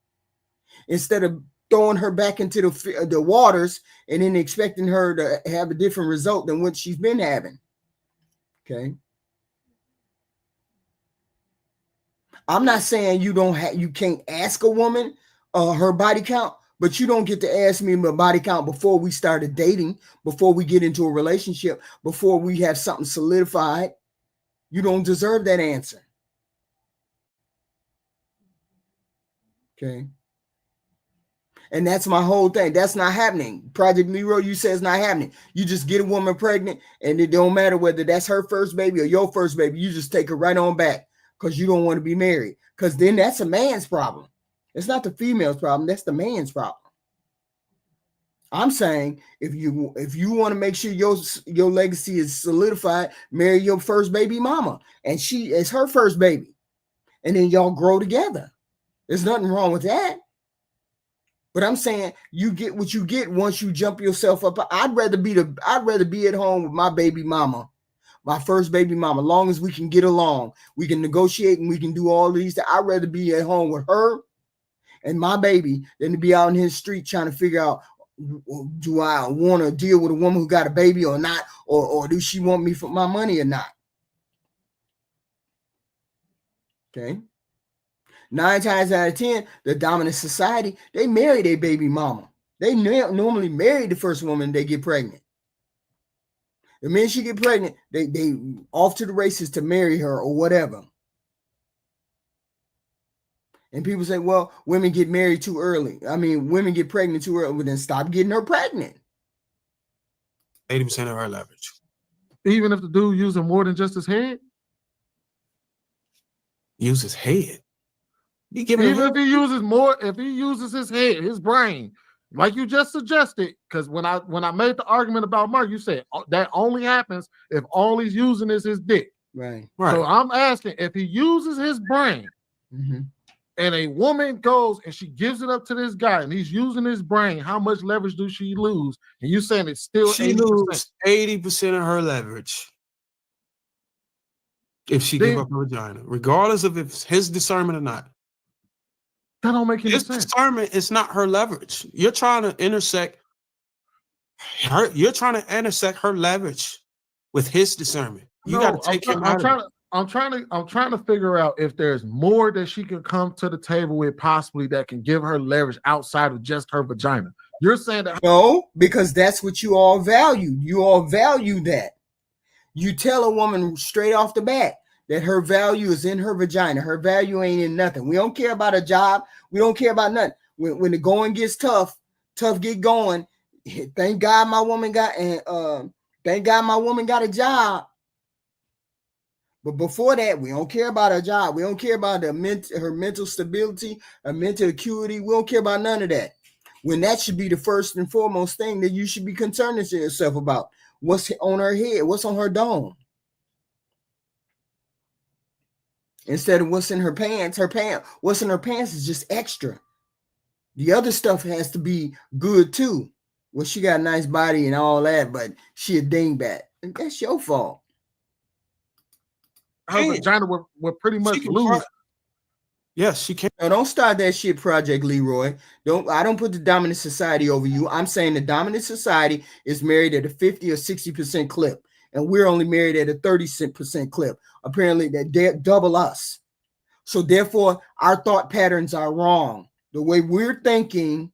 Instead of throwing her back into the waters and then expecting her to have a different result than what she's been having. Okay. I'm not saying you can't ask a woman her body count, but you don't get to ask me my body count before we started dating, before we get into a relationship, before we have something solidified. You don't deserve that answer. Okay. And that's my whole thing. That's not happening. Project Leroy, you say it's not happening. You just get a woman pregnant, and it don't matter whether that's her first baby or your first baby. You just take her right on back because you don't want to be married. Because then that's a man's problem. It's not the female's problem. That's the man's problem. I'm saying if you want to make sure your legacy is solidified, marry your first baby mama, and she is her first baby, and then y'all grow together. There's nothing wrong with that. But I'm saying you get what you get once you jump yourself up. I'd rather be at home with my baby mama, my first baby mama. As long as we can get along, we can negotiate and we can do all these things. I'd rather be at home with her and my baby than to be out in his street trying to figure out, do I want to deal with a woman who got a baby or not, or do she want me for my money or not? Okay. 9 times out of 10, the dominant society, they marry their baby mama. They normally marry the first woman they get pregnant. The minute she get pregnant, they off to the races to marry her or whatever. And people say, well, women get married too early. I mean, women get pregnant too early. Well, then stop getting her pregnant. 80% of her leverage. Even if the dude using more than just his head? Use his head. Even if he uses more, if he uses his head, his brain, like you just suggested, because when I made the argument about Mark, you said that only happens if all he's using is his dick. Right. So I'm asking if he uses his brain, and a woman goes and she gives it up to this guy, and he's using his brain, how much leverage do she lose? And you saying it's still she 80%. loses 80% of her leverage if she give up her vagina, regardless of if it's his discernment or not. That don't make any sense. His discernment is not her leverage. You're trying to intersect her. You're trying to intersect her leverage with his discernment. You got to take him out of it. I'm trying to figure out if there's more that she can come to the table with possibly that can give her leverage outside of just her vagina. You're saying that no, because that's what you all value. You all value that. You tell a woman straight off the bat that her value is in her vagina. Her value ain't in nothing. We don't care about a job. We don't care about nothing. When the going gets tough get going. Thank God my woman got a job. But before that, we don't care about her job. We don't care about her mental stability, her mental acuity. We don't care about none of that. When that should be the first and foremost thing that you should be concerning yourself about. What's on her head? What's on her dome? Instead of what's in her pants. What's in her pants is just extra. The other stuff has to be good too. Well, she got a nice body and all that, but she a dingbat. And that's your fault. Her vagina would pretty much lose. Yes, she can. No, don't start that shit, Project Leroy. I don't put the dominant society over you. I'm saying the dominant society is married at a 50 or 60% clip, and we're only married at a 30% clip. Apparently, that double us. So therefore, our thought patterns are wrong. The way we're thinking,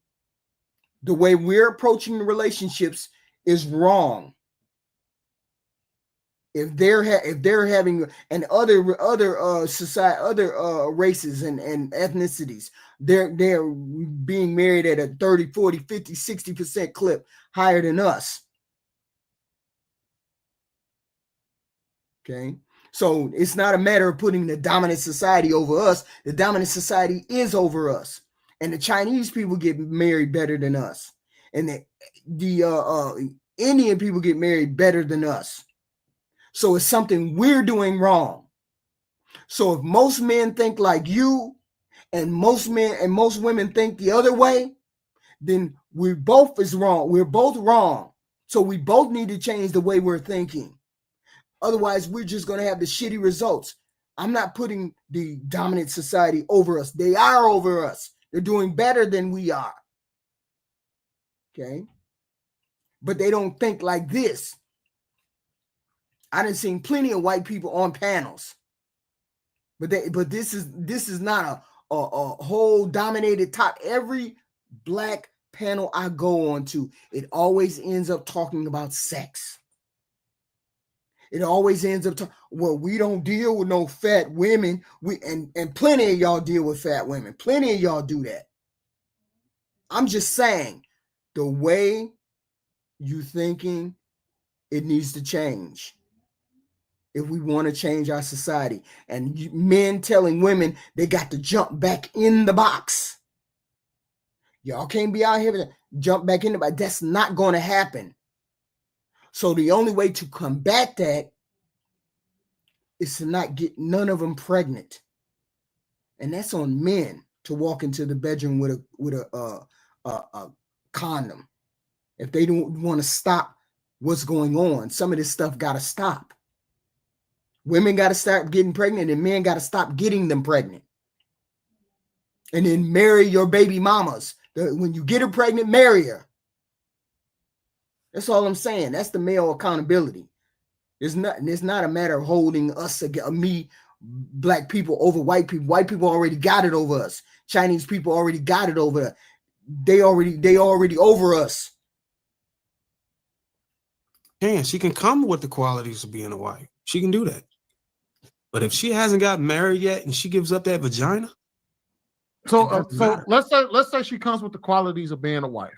the way we're approaching the relationships is wrong. If they're having and other society, other races and ethnicities, they're being married at a 30, 40, 50, 60% clip higher than us. Okay. So it's not a matter of putting the dominant society over us. The dominant society is over us. And the Chinese people get married better than us. And the Indian people get married better than us. So it's something we're doing wrong. So if most men think like you and most men and most women think the other way, then we're both wrong. So we both need to change the way we're thinking. Otherwise, we're just going to have the shitty results. I'm not putting the dominant society over us. They are over us. They're doing better than we are. Okay? But they don't think like this. I done seen plenty of white people on panels. But this is not a whole dominated top. Every black panel I go on to, it always ends up talking about sex. It always ends up well, we don't deal with no fat women. And plenty of y'all deal with fat women. Plenty of y'all do that. I'm just saying, the way you thinking, it needs to change. If we want to change our society, and men telling women they got to jump back in the box. Y'all can't be out here to jump back in the box. That's not going to happen. So the only way to combat that is to not get none of them pregnant. And that's on men to walk into the bedroom with a condom. If they don't want to stop what's going on, some of this stuff got to stop. Women got to start getting pregnant, and men got to stop getting them pregnant. And then marry your baby mamas. When you get her pregnant, marry her. That's all I'm saying. That's the male accountability. It's not a matter of holding us, me, black people over white people. White people already got it over us. Chinese people already got it over us. They already over us. She can come with the qualities of being a wife. She can do that. But if she hasn't got married yet and she gives up that vagina, so let's say she comes with the qualities of being a wife,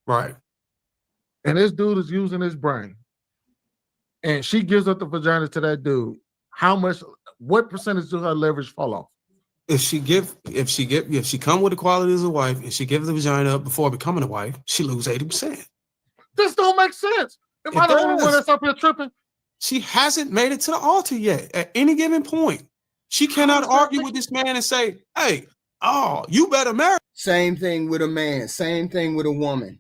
right? And this dude is using his brain, and she gives up the vagina to that dude. What percentage does her leverage fall off? If she come with the qualities of a wife and she gives the vagina up before becoming a wife, she lose 80%. This don't make sense. Am I the only one that's up here tripping? She hasn't made it to the altar yet. At any given point, she cannot argue with this man and say, "Hey, you better marry." Same thing with a man. Same thing with a woman.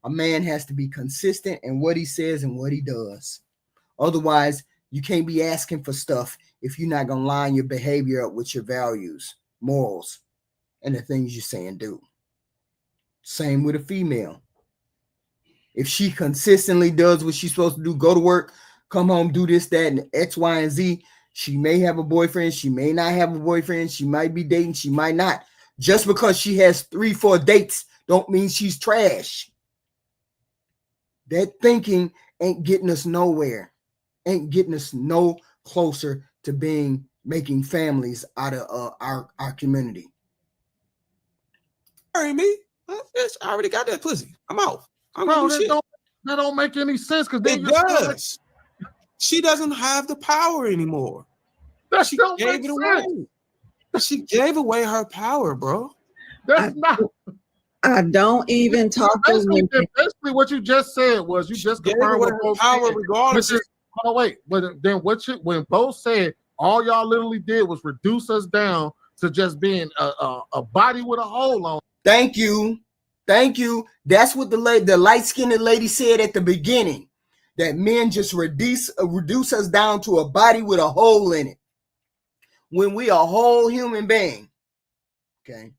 A man has to be consistent in what he says and what he does. Otherwise, you can't be asking for stuff if you're not going to line your behavior up with your values, morals, and the things you say and do. Same with a female. If she consistently does what she's supposed to do, go to work, come home, do this, that, and X, Y, and Z, she may have a boyfriend. She may not have a boyfriend. She might be dating. She might not. Just because she has 3-4 dates don't mean she's trash. That thinking ain't getting us nowhere. Ain't getting us no closer to making families out of our community. Marry me? I already got that pussy. I'm out. Bro, that don't make any sense, because it does. She doesn't have the power anymore. She gave it away. She gave away her power, bro. That's not. I don't even talk to women. Basically, what you just said was you just confirmed what both power regardless. Oh wait, but then when both said all y'all literally did was reduce us down to just being a body with a hole on. Thank you. That's what the light-skinned lady said at the beginning. That men just reduce us down to a body with a hole in it. When we a whole human being, okay.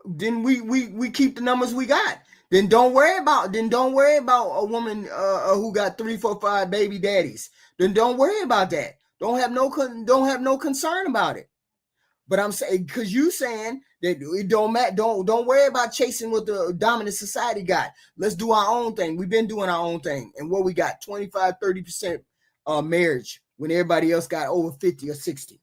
Then we keep the numbers we got. Then don't worry about a woman who got 3, 4, 5 baby daddies. Then don't worry about that. Don't have no concern about it. But I'm saying, because you saying that it don't matter. Don't worry about chasing what the dominant society got. Let's do our own thing. We've been doing our own thing, and what we got 25-30% marriage when everybody else got over 50 or 60.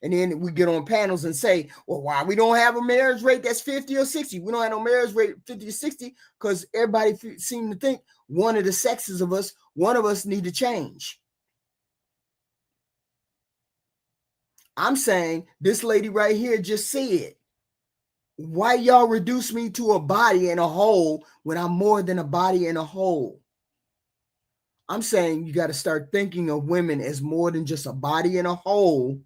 And then we get on panels and say, well, why we don't have a marriage rate that's 50 or 60? We don't have no marriage rate 50 or 60 because everybody seem to think one of the sexes of us, one of us need to change. I'm saying this lady right here just said, why y'all reduce me to a body and a whole when I'm more than a body and a whole? I'm saying you got to start thinking of women as more than just a body and a whole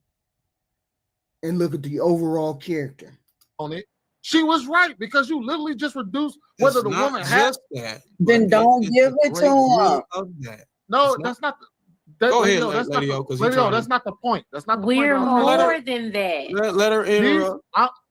and look at the overall character. On it. She was right because you literally just reduced whether the woman has that. Then don't give it to him. No, that's not. Go ahead, that's Lady not O, Lady O, that's not the point. That's not the point. We're more than that. Let her interrupt.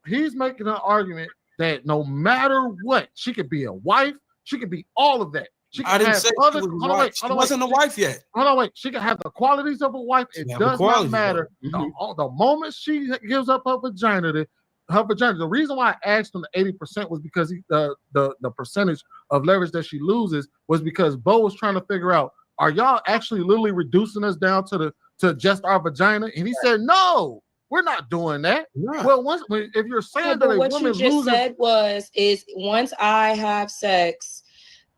He's making an argument that no matter what, she could be a wife, she could be all of that. She I didn't say other, she wasn't a wife yet. Hold on, wait. She can have the qualities of a wife. It does not matter. The moment she gives up her vagina, the reason why I asked him the 80% was because the percentage of leverage that she loses was because Bo was trying to figure out, are y'all actually literally reducing us down to just our vagina? And he said, no, we're not doing that. Yeah. Well, if you're saying that what you just said is once I have sex,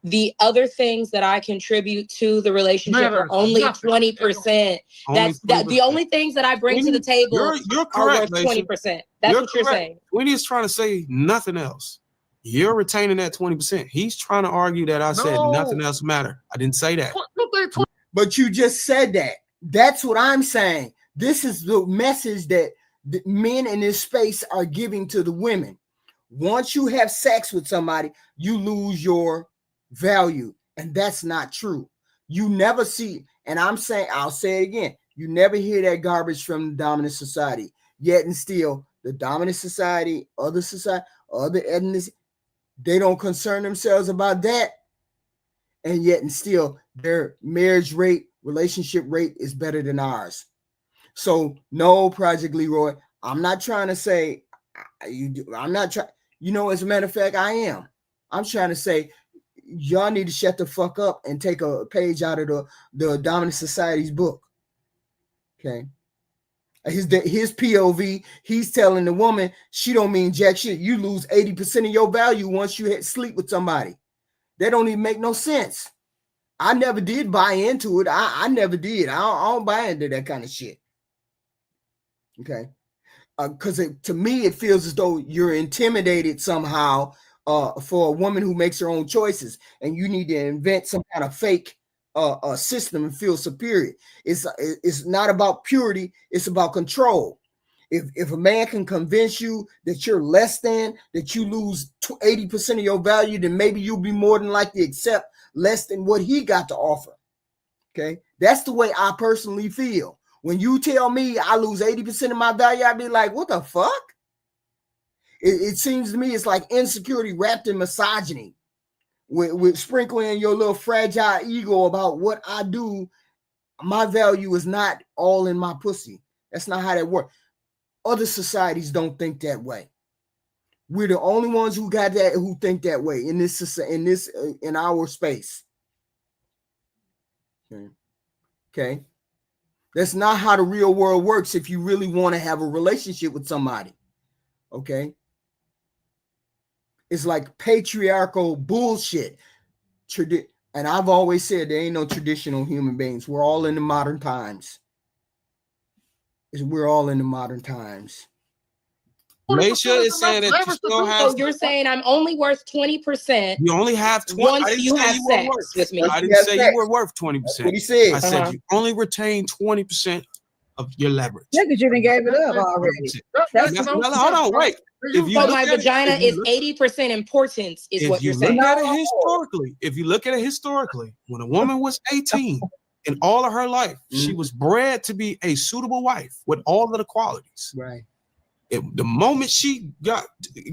the other things that I contribute to the relationship are only 20%. That's the only things that I bring to the table you're correct, are worth 20%. That's what you're saying. Winnie's trying to say nothing else. You're retaining that 20%. He's trying to argue that I said nothing else matter. I didn't say that. But you just said that. That's what I'm saying. This is the message that the men in this space are giving to the women. Once you have sex with somebody, you lose your value, and that's not true. You never see, and I'll say it again, you never hear that garbage from the dominant society. Yet and still, the dominant society, other ethnicities, they don't concern themselves about that. And yet and still, their marriage rate, relationship rate is better than ours. So no, Project Leroy, I'm not trying to say I'm not trying, as a matter of fact, I am. I'm trying to say y'all need to shut the fuck up and take a page out of the dominant society's book. Okay. His POV, he's telling the woman she don't mean jack shit. You lose 80% of your value once you sleep with somebody. That don't even make no sense. I never did buy into it. I never did. I don't buy into that kind of shit. Okay. Because to me, it feels as though you're intimidated somehow for a woman who makes her own choices, and you need to invent some kind of fake system and feel superior. It's not about purity. It's about control. If a man can convince you that you're less than, that you lose 80% of your value, then maybe you'll be more than likely to accept less than what he got to offer. Okay. That's the way I personally feel. When you tell me I lose 80% of my value, I'd be like, what the fuck? It seems to me it's like insecurity wrapped in misogyny, with sprinkling your little fragile ego about what I do. My value is not all in my pussy. That's not how that works. Other societies don't think that way. We're the only ones who think that way in our space. Okay. That's not how the real world works if you really want to have a relationship with somebody. Okay. It's like patriarchal bullshit. And I've always said there ain't no traditional human beings. We're all in the modern times. We're all in the modern times. Maisha is saying that you still have. So you're saying I'm only worth 20%. You only have 20%. Once you have sex with me. I didn't say you were worth 20%. That's what he said. I said you only retain 20% of your leverage. Yeah, because you didn't gave it up already. Hold on, wait. So my vagina is 80% importance, is what you're saying. If you look at it historically, when a woman was 18, in all of her life, she was bred to be a suitable wife with all of the qualities. Right. The moment she got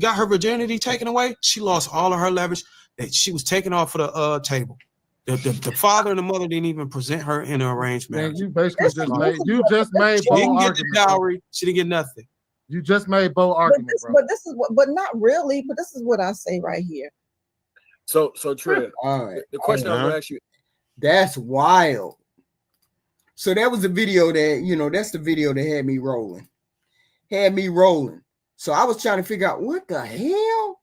her virginity taken away, she lost all of her leverage. That she was taken off of the table. The father and the mother didn't even present her in an arranged marriage. Man, you basically just made she didn't get the dowry. She didn't get nothing. You just made both arguments, but not really. But this is what I say right here. So Trent, the question I'm gonna ask you. That's wild. So that was the video that, that's the video that had me rolling. So I was trying to figure out what the hell?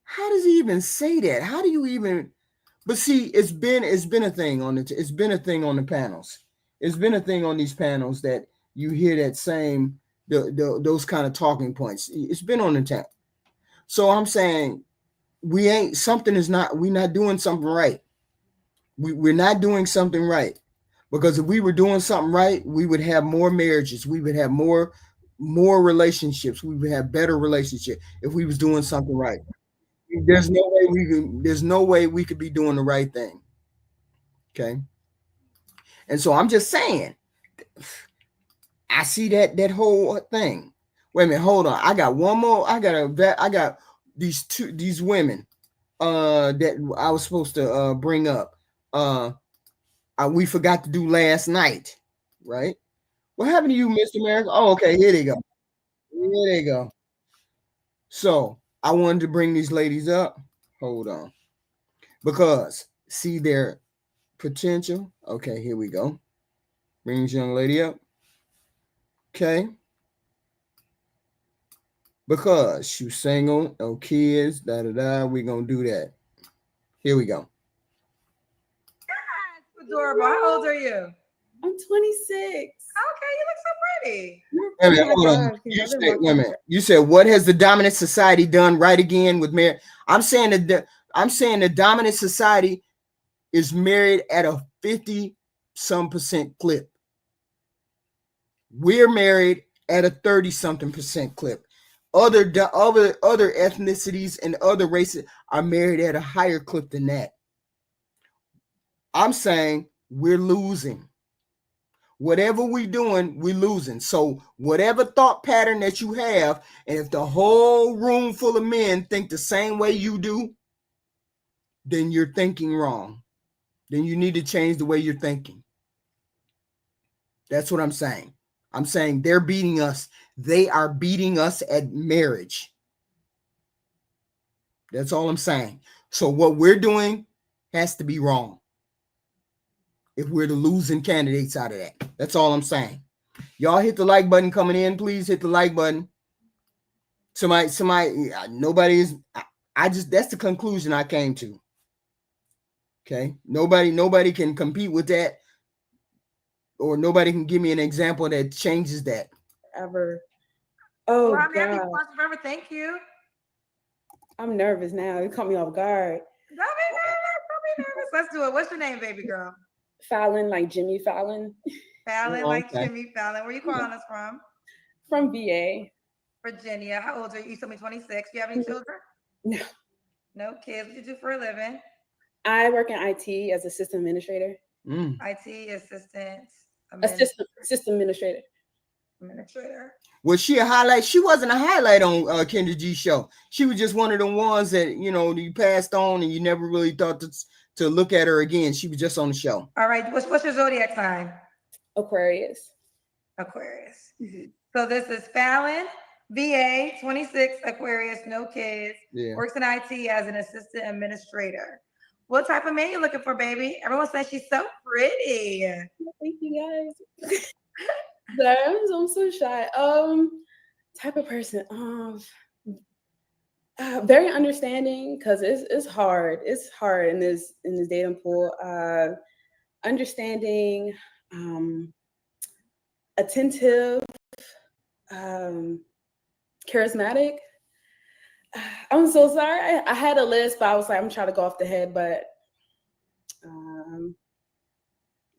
How does he even say that? How do you even? But see, it's been a thing on the panels. It's been a thing on these panels that you hear that same those kind of talking points. It's been on the tap. So I'm saying we're not doing something right. We're not doing something right, because if we were doing something right, we would have more marriages. We would have more more relationships. We would have better relationship if we was doing something right. There's no way we can. There's no way we could be doing the right thing. Okay. And so I'm just saying, I see that whole thing. Wait a minute, hold on. I got one more. I got these women that I was supposed to bring up. We forgot to do last night, right? What happened to you, Mr. America? Oh, okay, here they go. Here they go. So I wanted to bring these ladies up. Hold on. Because see their potential. Okay, here we go. Bring this young lady up. Okay. Because she was single, no kids, we're gonna do that. Here we go. Adorable. How old are you? I'm 26. Okay, you look so pretty. Wait a minute, hold on. Wait a minute. You said what has the dominant society done right again with marriage? I'm saying the dominant society is married at a 50-some% clip. We're married at a 30-something% clip. Other ethnicities and other races are married at a higher clip than that. I'm saying we're losing. Whatever we're doing, we're losing. So whatever thought pattern that you have, and if the whole room full of men think the same way you do, then you're thinking wrong. Then you need to change the way you're thinking. That's what I'm saying. I'm saying they're beating us. They are beating us at marriage. That's all I'm saying. So what we're doing has to be wrong if we're the losing candidates out of that. That's all I'm saying. Y'all hit the like button coming in. Please hit the like button. Nobody is. That's the conclusion I came to. Okay. Nobody can compete with that, or nobody can give me an example that changes that. Ever. Oh, well, God. Forever. Thank you. I'm nervous now. You caught me off guard. Don't be nervous. Let's do it. What's your name, baby girl? Fallon, like Jimmy Fallon. Fallon, like Jimmy Fallon. Where you calling us from? From VA. Virginia. How old are you? You told me 26. Do you have any children? No. No kids. What do you do for a living? I work in IT as a system administrator. IT assistant. System administrator. Was she a highlight? She wasn't a highlight on Kendra G's show. She was just one of the ones that, you passed on and you never really thought to look at her again. She was just on the show. All right. What's your zodiac sign? Aquarius. Mm-hmm. So this is Fallon, VA, 26, Aquarius, no kids, works in IT as an assistant administrator. What type of man you looking for, baby? Everyone says she's so pretty. Thank you, guys. I'm so shy. Type of person. Very understanding, because it's hard. It's hard in this dating pool. Understanding, attentive, charismatic. I'm so sorry. I had a list, but I was like, I'm trying to go off the head, but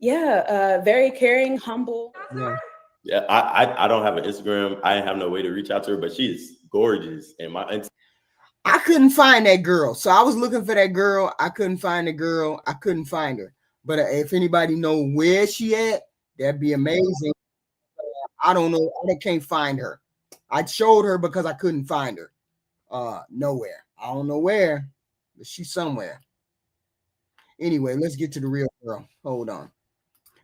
very caring, humble. Yeah, I don't have an Instagram. I have no way to reach out to her, but she's gorgeous. And I couldn't find that girl. So I was looking for that girl. I couldn't find the girl. I couldn't find her. But if anybody know where she at, that'd be amazing. I don't know. I can't find her. I showed her because I couldn't find her. Nowhere. I don't know where, but she's somewhere. Anyway, let's get to the real girl. Hold on.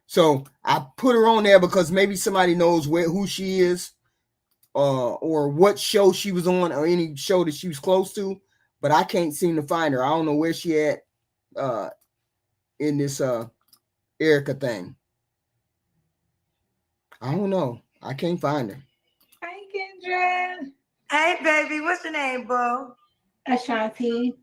So I put her on there because maybe somebody knows who she is, or what show she was on, or any show that she was close to, but I can't seem to find her. I don't know where she at in this Erica thing. I don't know. I can't find her. Hi, Kendra. Hey, baby. What's your name, boo? Ashanti.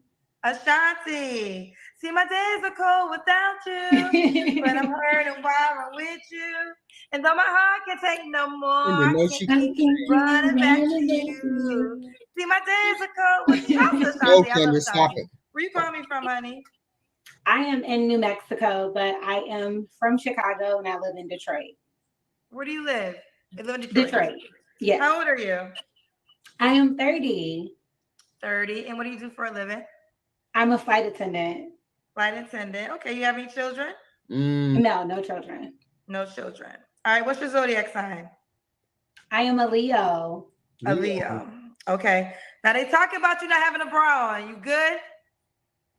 See, my days are cold without you, but I'm hurting while I'm with you. And though my heart can't take no more, I can't keep running back to you. See, my days are cold without you. No, Kendra, stop it. Where you calling me from, honey? I am in New Mexico, but I am from Chicago and I live in Detroit. Where do you live? I live in Detroit. Yes. How old are you? I am 30. 30. And what do you do for a living? I'm a flight attendant. Flight attendant. Okay. You have any children? No, no children. No children. All right. What's your zodiac sign? I am a Leo. A Leo. Okay. Now they talk about you not having a bra on. You good?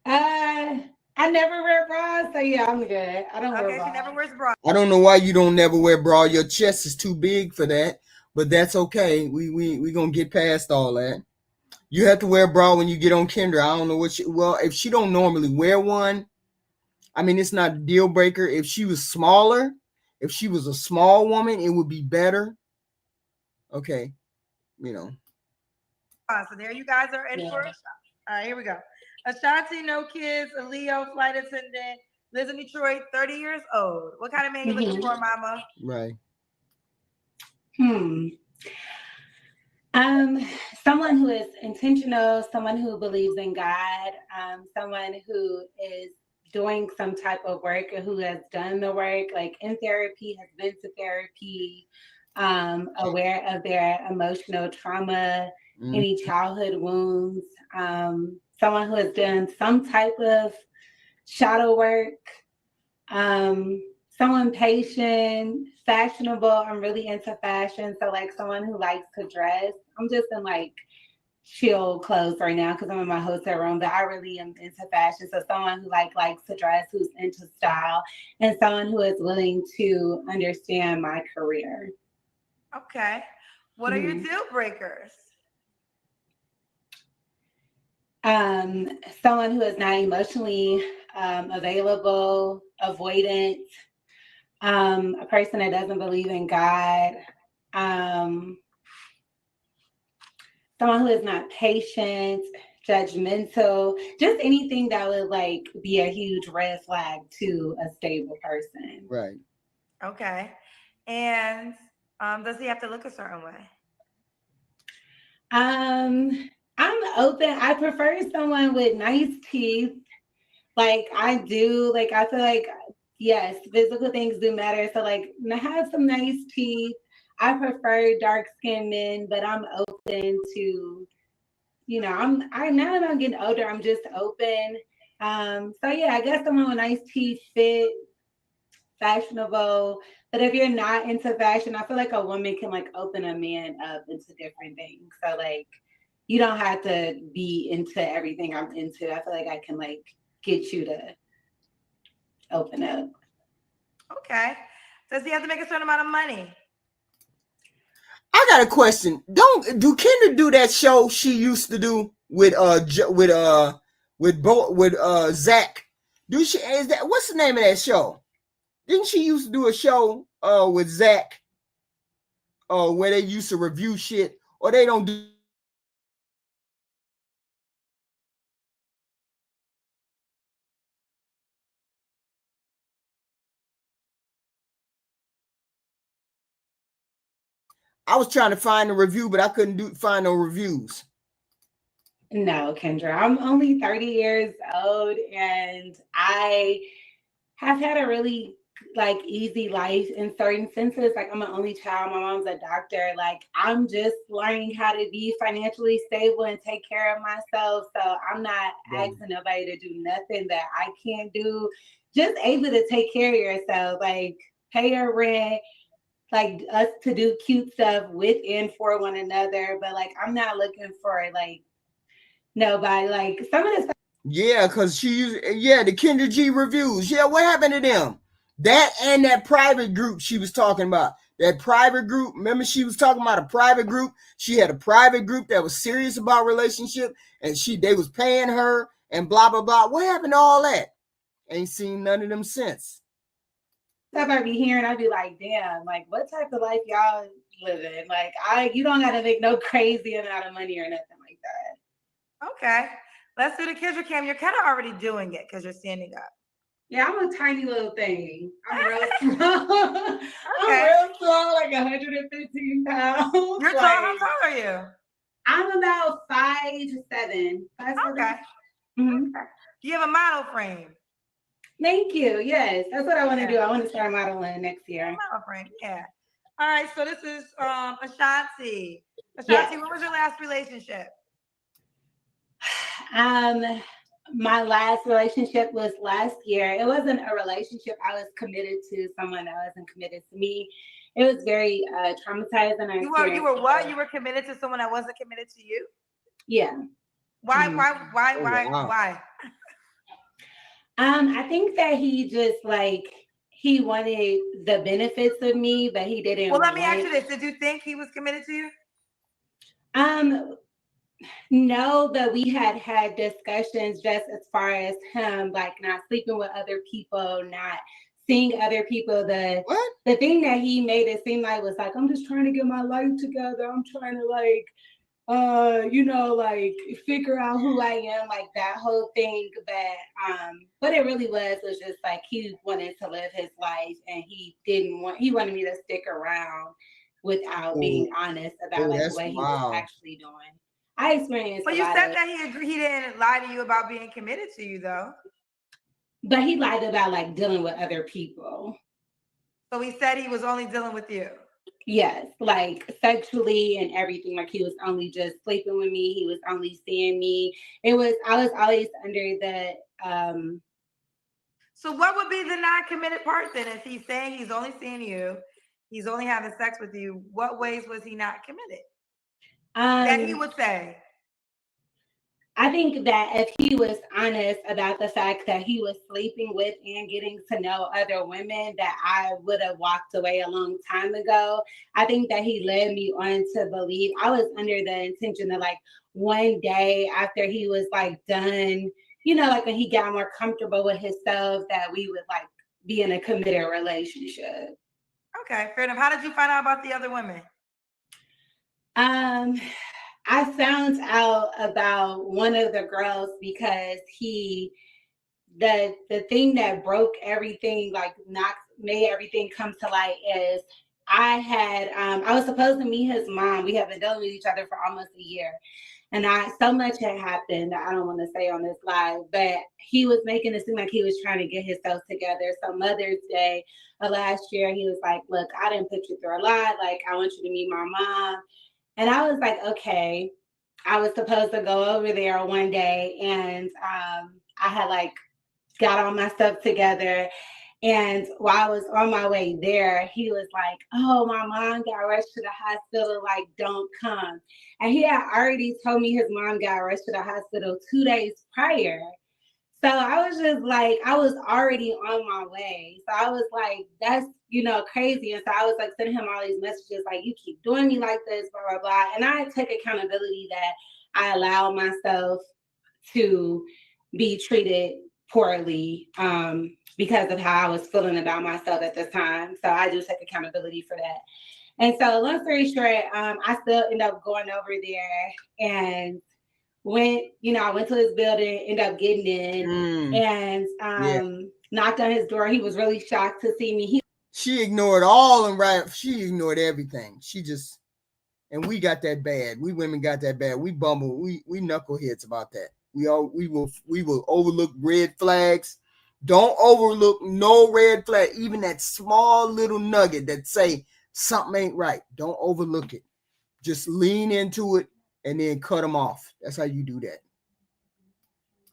I never wear bras, so yeah, I'm good. I don't wear bras. She never wears bra. I don't know why you don't never wear bra. Your chest is too big for that, but that's okay. We gonna get past all that. You have to wear a bra when you get on Kendra. I don't know what if she don't normally wear one, I mean, it's not a deal breaker. If she was smaller, if she was a small woman, it would be better. Okay, you know. So there you guys are in for a shot. All right, here we go. Ashanti, no kids, a Leo, flight attendant, lives in Detroit, 30 years old. What kind of man you looking for, mama? Right. Someone who is intentional, someone who believes in God, someone who is doing some type of work or who has done the work, like in therapy, has been to therapy, aware of their emotional trauma, any childhood wounds, someone who has done some type of shadow work, someone patient, fashionable. I'm really into fashion. So like someone who likes to dress. I'm just in like chill clothes right now because I'm in my hotel room, but I really am into fashion. So someone who likes to dress, who's into style, and someone who is willing to understand my career. Okay. What are your deal breakers? Someone who is not emotionally available, avoidant, a person that doesn't believe in God, someone who is not patient, judgmental, just anything that would like be a huge red flag to a stable person. Right. Okay. And does he have to look a certain way? I'm open. I prefer someone with nice teeth. Like I do. Like I feel like yes, physical things do matter. So like have some nice teeth. I prefer dark-skinned men, but I'm open to, you know, I now that I'm getting older, I'm just open. So yeah, I guess someone with nice teeth, fit, fashionable. But if you're not into fashion, I feel like a woman can like open a man up into different things. So like you don't have to be into everything I'm into. I feel like I can like get you to open up. Okay. Does he have to make a certain amount of money? I got a question. Do Kendra do that show she used to do with Zach? Do she? Is that what's the name of that show? Didn't she used to do a show with Zach? Where they used to review shit, or they don't do. I was trying to find a review, but I couldn't find no reviews. No, Kendra, I'm only 30 years old and I have had a really like easy life in certain senses. Like I'm an only child, my mom's a doctor. Like I'm just learning how to be financially stable and take care of myself. So I'm not asking nobody to do nothing that I can't do. Just able to take care of yourself, like pay your rent, like us to do cute stuff with and for one another. But like I'm not looking for like nobody. Like some of the stuff. Yeah, because she used the Kendra G reviews. Yeah, what happened to them? That and that private group she was talking about. That private group. Remember, she was talking about a private group. She had a private group that was serious about relationship, and they was paying her and blah blah blah. What happened to all that? Ain't seen none of them since. Stuff I be hearing, I'd be like, damn, like what type of life y'all living? Like you don't gotta make no crazy amount of money or nothing like that. Okay. Let's do the Kendra cam. You're kind of already doing it because you're standing up. Yeah, I'm a tiny little thing. I'm real small. Okay. I'm real small, like 115 pounds. You're tall. How tall are you? I'm about 5'7". 5'7". Okay. Mm-hmm. Do you have a model frame? Thank you. Yes, that's what I want to do. I want to start modeling next year. Model frame, yeah. All right, so this is Ashanti. Ashanti, Yes. what was your last relationship? My last relationship was last year. It wasn't a relationship. I was committed to someone that wasn't committed to me. It was very traumatizing. You were what? You were committed to someone that wasn't committed to you? Yeah. Why? Wow. Why? I think that he just he wanted the benefits of me, but he didn't. Well, let me ask you this: did you think he was committed to you? No, but we had discussions just as far as him not sleeping with other people, not seeing other people. The thing that he made it seem like was I'm just trying to get my life together. I'm trying to figure out who I am, that whole thing. But what it really was just he wanted to live his life, and he wanted me to stick around without being honest about what he was actually doing. I experienced. But you said that he didn't lie to you about being committed to you, though. But he lied about dealing with other people. So he said he was only dealing with you. Yes, sexually and everything. He was only just sleeping with me. He was only seeing me. I was always under the. So what would be the non-committed part then? If he's saying he's only seeing you, he's only having sex with you, what ways was he not committed? That he would say. I think that if he was honest about the fact that he was sleeping with and getting to know other women, that I would have walked away a long time ago. I think that he led me on to believe. I was under the intention that one day after he was done, when he got more comfortable with himself, that we would be in a committed relationship. Okay, fair enough. How did you find out about the other women? I found out about one of the girls because the thing that broke everything, made everything come to light is I was supposed to meet his mom. We have been dealing with each other for almost a year. And so much had happened that I don't want to say on this live, but he was making it seem like he was trying to get himself together. So Mother's Day of last year, he was like, look, I didn't put you through a lot. I want you to meet my mom. And I was like, okay. I was supposed to go over there one day, and I had got all my stuff together. And while I was on my way there, he was like, oh, my mom got rushed to the hospital, don't come. And he had already told me his mom got rushed to the hospital 2 days prior. So I was just I was already on my way. So I was that's, crazy. And so I was sending him all these messages you keep doing me like this, blah, blah, blah. And I take accountability that I allow myself to be treated poorly because of how I was feeling about myself at this time. So I do take accountability for that. And so long story short, I still end up going over there and I went to his building, ended up getting in and knocked on his door. He was really shocked to see me. She ignored all and she ignored everything. And we got that bad. We women got that bad. We bumble. We knuckleheads about that. We will overlook red flags. Don't overlook no red flag, even that small little nugget that say something ain't right. Don't overlook it. Just lean into it and then cut them off. That's how you do that.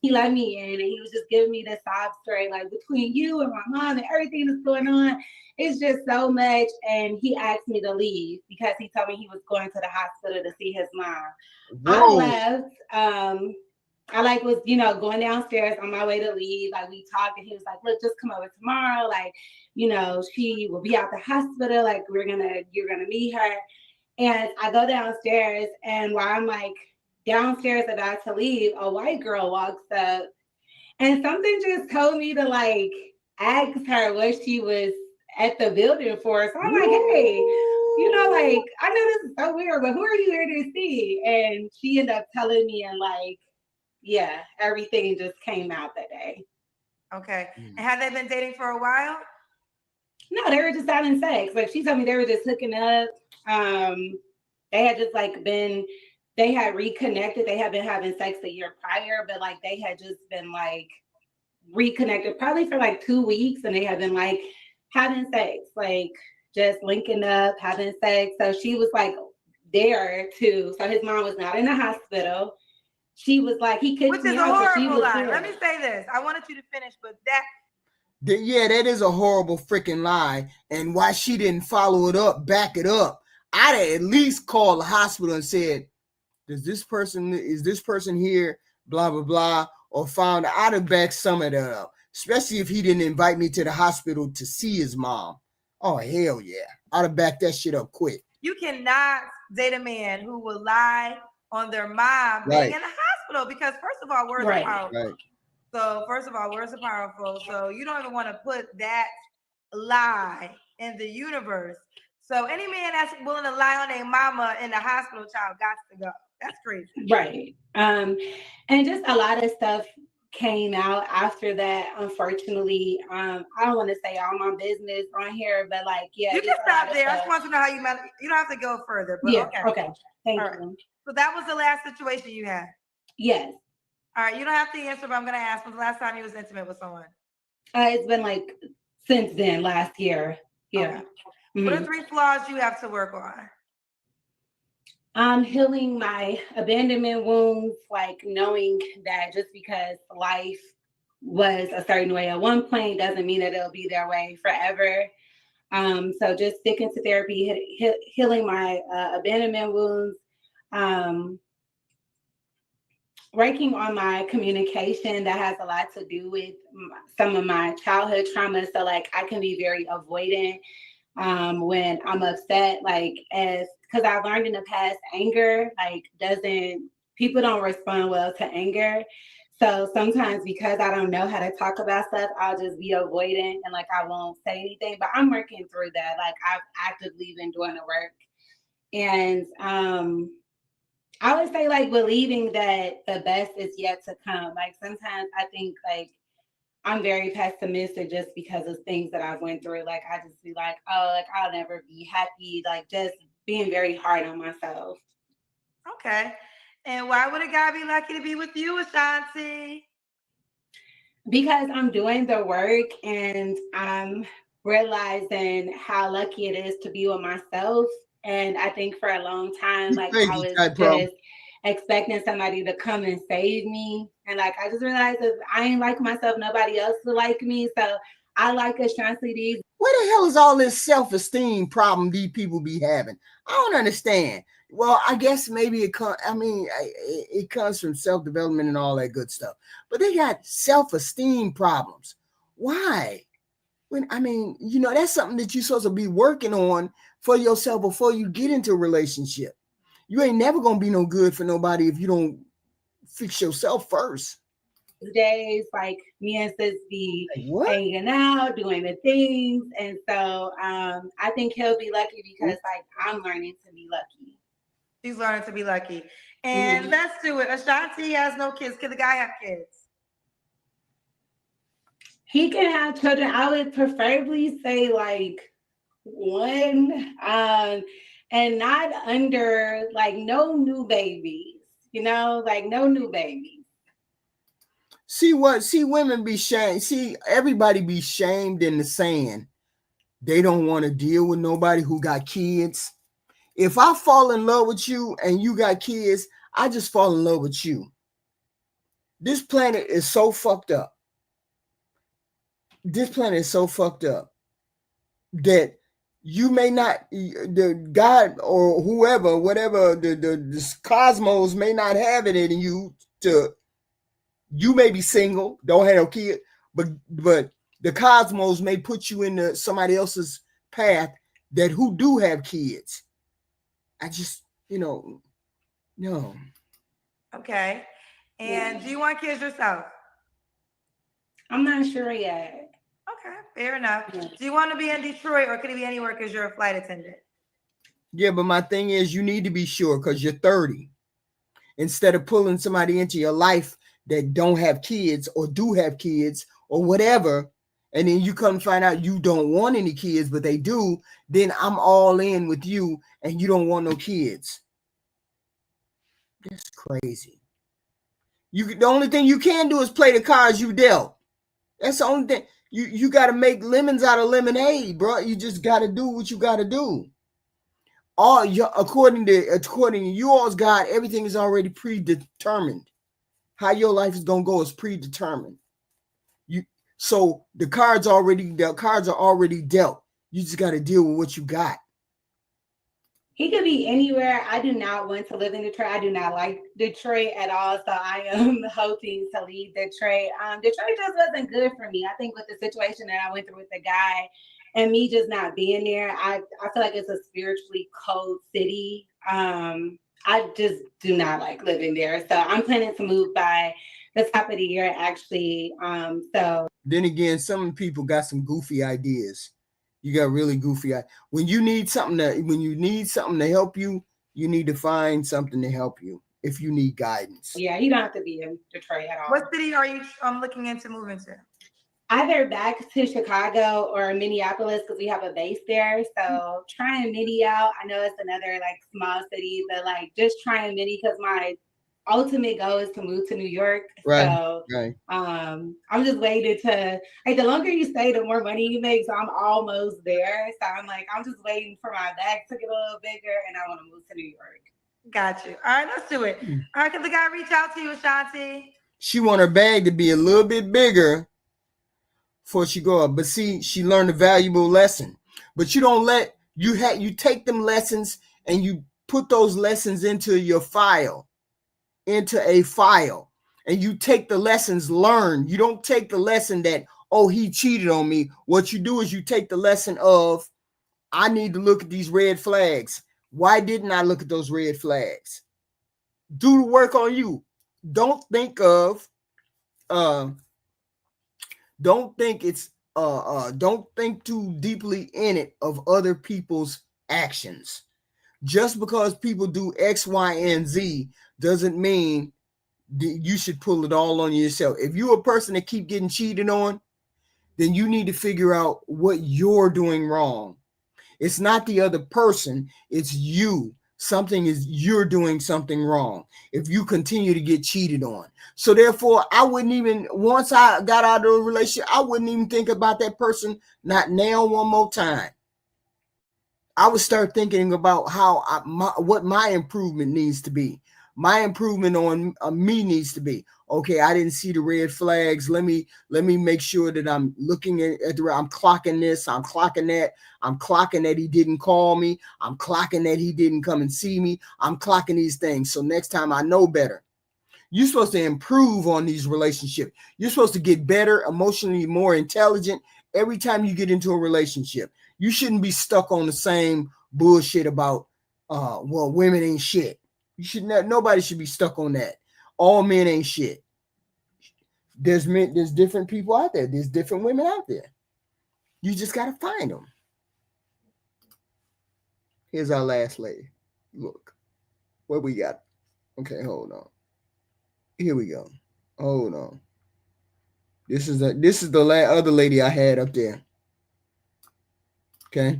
He let me in, and he was just giving me the sob story, between you and my mom and everything that's going on, it's just so much. And he asked me to leave because he told me he was going to the hospital to see his mom. Whoa. I left. I was, going downstairs on my way to leave. We talked, and he was like, look, just come over tomorrow. She will be out the hospital. You're gonna meet her. And I go downstairs, and while I'm downstairs about to leave, a white girl walks up, and something just told me to ask her what she was at the building for. So I'm hey, I know this is so weird, but who are you here to see? And she ended up telling me, and everything just came out that day. Okay. And have they been dating for a while? No, they were just having sex. She told me they were just hooking up. They had just they had reconnected. They had been having sex a year prior, but they had just been reconnected probably for 2 weeks, and they had been having sex, just linking up, having sex. So she was like there too. So his mom was not in the hospital. She was like, he kicked me out. Which is a horrible lie. Let me say this. I wanted you to finish, but yeah, that is a horrible freaking lie. And why she didn't follow it up, back it up. I'd at least call the hospital and said, is this person here, blah, blah, blah, or found I'd have backed some of that up, especially if he didn't invite me to the hospital to see his mom. Oh, hell yeah. I'd have backed that shit up quick. You cannot date a man who will lie on their mom being in the hospital because, first of all, words are powerful. Right. So, first of all, words are powerful. So, you don't even want to put that lie in the universe. So, any man that's willing to lie on their mama in the hospital, child, got to go. That's crazy. Right. And just a lot of stuff came out after that, unfortunately. I don't want to say all my business on here, but like, yeah. You can stop there. I just want to know how you manage. You don't have to go further, but okay. Thank you. So that was the last situation you had? Yes. All right. You don't have to answer, but I'm going to ask, when's the last time you was intimate with someone? It's been like since then, last year. Yeah. Okay. What are 3 flaws you have to work on? Healing my abandonment wounds, like knowing that just because life was a certain way at one point doesn't mean that it'll be their way forever. So just sticking to therapy, healing my abandonment wounds, working on my communication. That has a lot to do with some of my childhood trauma. So like I can be very avoidant when I'm upset, because I've learned in the past, anger, people don't respond well to anger. So sometimes because I don't know how to talk about stuff, I'll just be avoidant and I won't say anything, but I'm working through that. I've actively been doing the work. And I would say believing that the best is yet to come. Sometimes I think I'm very pessimistic just because of things that I've went through. I just be I'll never be happy. Just being very hard on myself. Okay. And why would a guy be lucky to be with you, Ashanti? Because I'm doing the work and I'm realizing how lucky it is to be with myself. And I think for a long time, I was just expecting somebody to come and save me. And I just realized if I ain't like myself, nobody else will like me. So I like Ashanti. Where the hell is all this self-esteem problem these people be having? I don't understand. Well, I guess maybe it comes from self-development and all that good stuff. But they got self-esteem problems. Why? That's something that you're supposed to be working on for yourself before you get into a relationship. You ain't never gonna be no good for nobody if you don't fix yourself first. Days me and sis be hanging out, doing the things, and so I think he'll be lucky because I'm learning to be lucky. She's learning to be lucky, and let's do it. Ashanti has no kids. Can the guy have kids? He can have children. I would preferably say one, and not under no new babies. No new babies. See women be shamed. See, everybody be shamed in the saying they don't want to deal with nobody who got kids. If I fall in love with you and you got kids, I just fall in love with you. This planet is so fucked up. This planet is so fucked up that you may not, the God or whoever, whatever, the cosmos may not have it in you to. You may be single, don't have no kid, but the cosmos may put you into somebody else's path that who do have kids. I just, no. Okay. And do you want kids yourself? I'm not sure yet. Okay, fair enough. Yeah. Do you want to be in Detroit or could it be anywhere because you're a flight attendant? Yeah, but my thing is you need to be sure because you're 30. Instead of pulling somebody into your life that don't have kids or do have kids or whatever, and then you come find out you don't want any kids, but they do, then I'm all in with you and you don't want no kids. That's crazy. The only thing you can do is play the cards you dealt. That's the only thing. You got to make lemons out of lemonade, bro. You just got to do what you got to do. According to you all's God, everything is already predetermined. How your life is gonna go is predetermined. So the cards are already dealt. You just got to deal with what you got. He could be anywhere. I do not want to live in Detroit. I do not like Detroit at all. So I am hoping to leave Detroit. Detroit just wasn't good for me. I think with the situation that I went through with the guy and me just not being there, I feel like it's a spiritually cold city. I just do not like living there. So I'm planning to move by the top of the year, actually. So then again, some people got some goofy ideas. You got really goofy. When you need something to help you, you need to find something to help you. If you need guidance, yeah, you don't have to be in Detroit at all. What city are you looking into moving to? Either back to Chicago or Minneapolis because we have a base there. So trying Minnie out. I know it's another like small city, but like just trying Minnie because my ultimate goal is to move to New York. Right. So I'm just waiting to like the longer you stay, the more money you make. So I'm almost there. So I'm just waiting for my bag to get a little bigger and I want to move to New York. Got you. All right, let's do it. All right, can the guy reach out to you, Ashanti? She want her bag to be a little bit bigger before she go up. But see, she learned a valuable lesson. But you don't you take them lessons and you put those lessons into a file, and you take the lessons learned. You don't take the lesson that, oh, he cheated on me. What you do is you take the lesson of, I need to look at these red flags. Why didn't I look at those red flags? Do the work on you. Don't think too deeply in it of other people's actions. Just because people do X, Y, and Z doesn't mean you should pull it all on yourself. If you're a person that keep getting cheated on, then you need to figure out what you're doing wrong. It's not the other person, it's you. You're doing something wrong if you continue to get cheated on. So therefore, I wouldn't even, once I got out of a relationship, I wouldn't even think about that person, not now one more time. I would start thinking about what my improvement needs to be. My improvement on me needs to be, okay, I didn't see the red flags. Let me make sure that I'm looking at I'm clocking this, I'm clocking that. I'm clocking that he didn't call me. I'm clocking that he didn't come and see me. I'm clocking these things. So next time I know better. You're supposed to improve on these relationships. You're supposed to get better, emotionally more intelligent every time you get into a relationship. You shouldn't be stuck on the same bullshit about, well, women ain't shit. Nobody should be stuck on that. All men ain't shit. There's different people out there. There's different women out there. You just got to find them. Here's our last lady. Look, what we got? Okay, hold on. Here we go. Hold on. This is the other lady I had up there. Okay.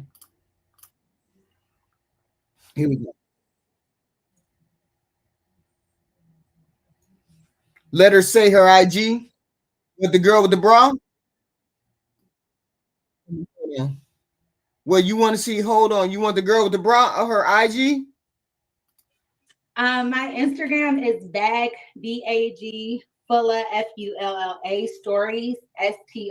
Here we go. Let her say her IG with the girl with the bra. Yeah. Well, you want to see? Hold on. You want the girl with the bra or her IG? My Instagram is bag BAG Fulla FULLA stories STORIES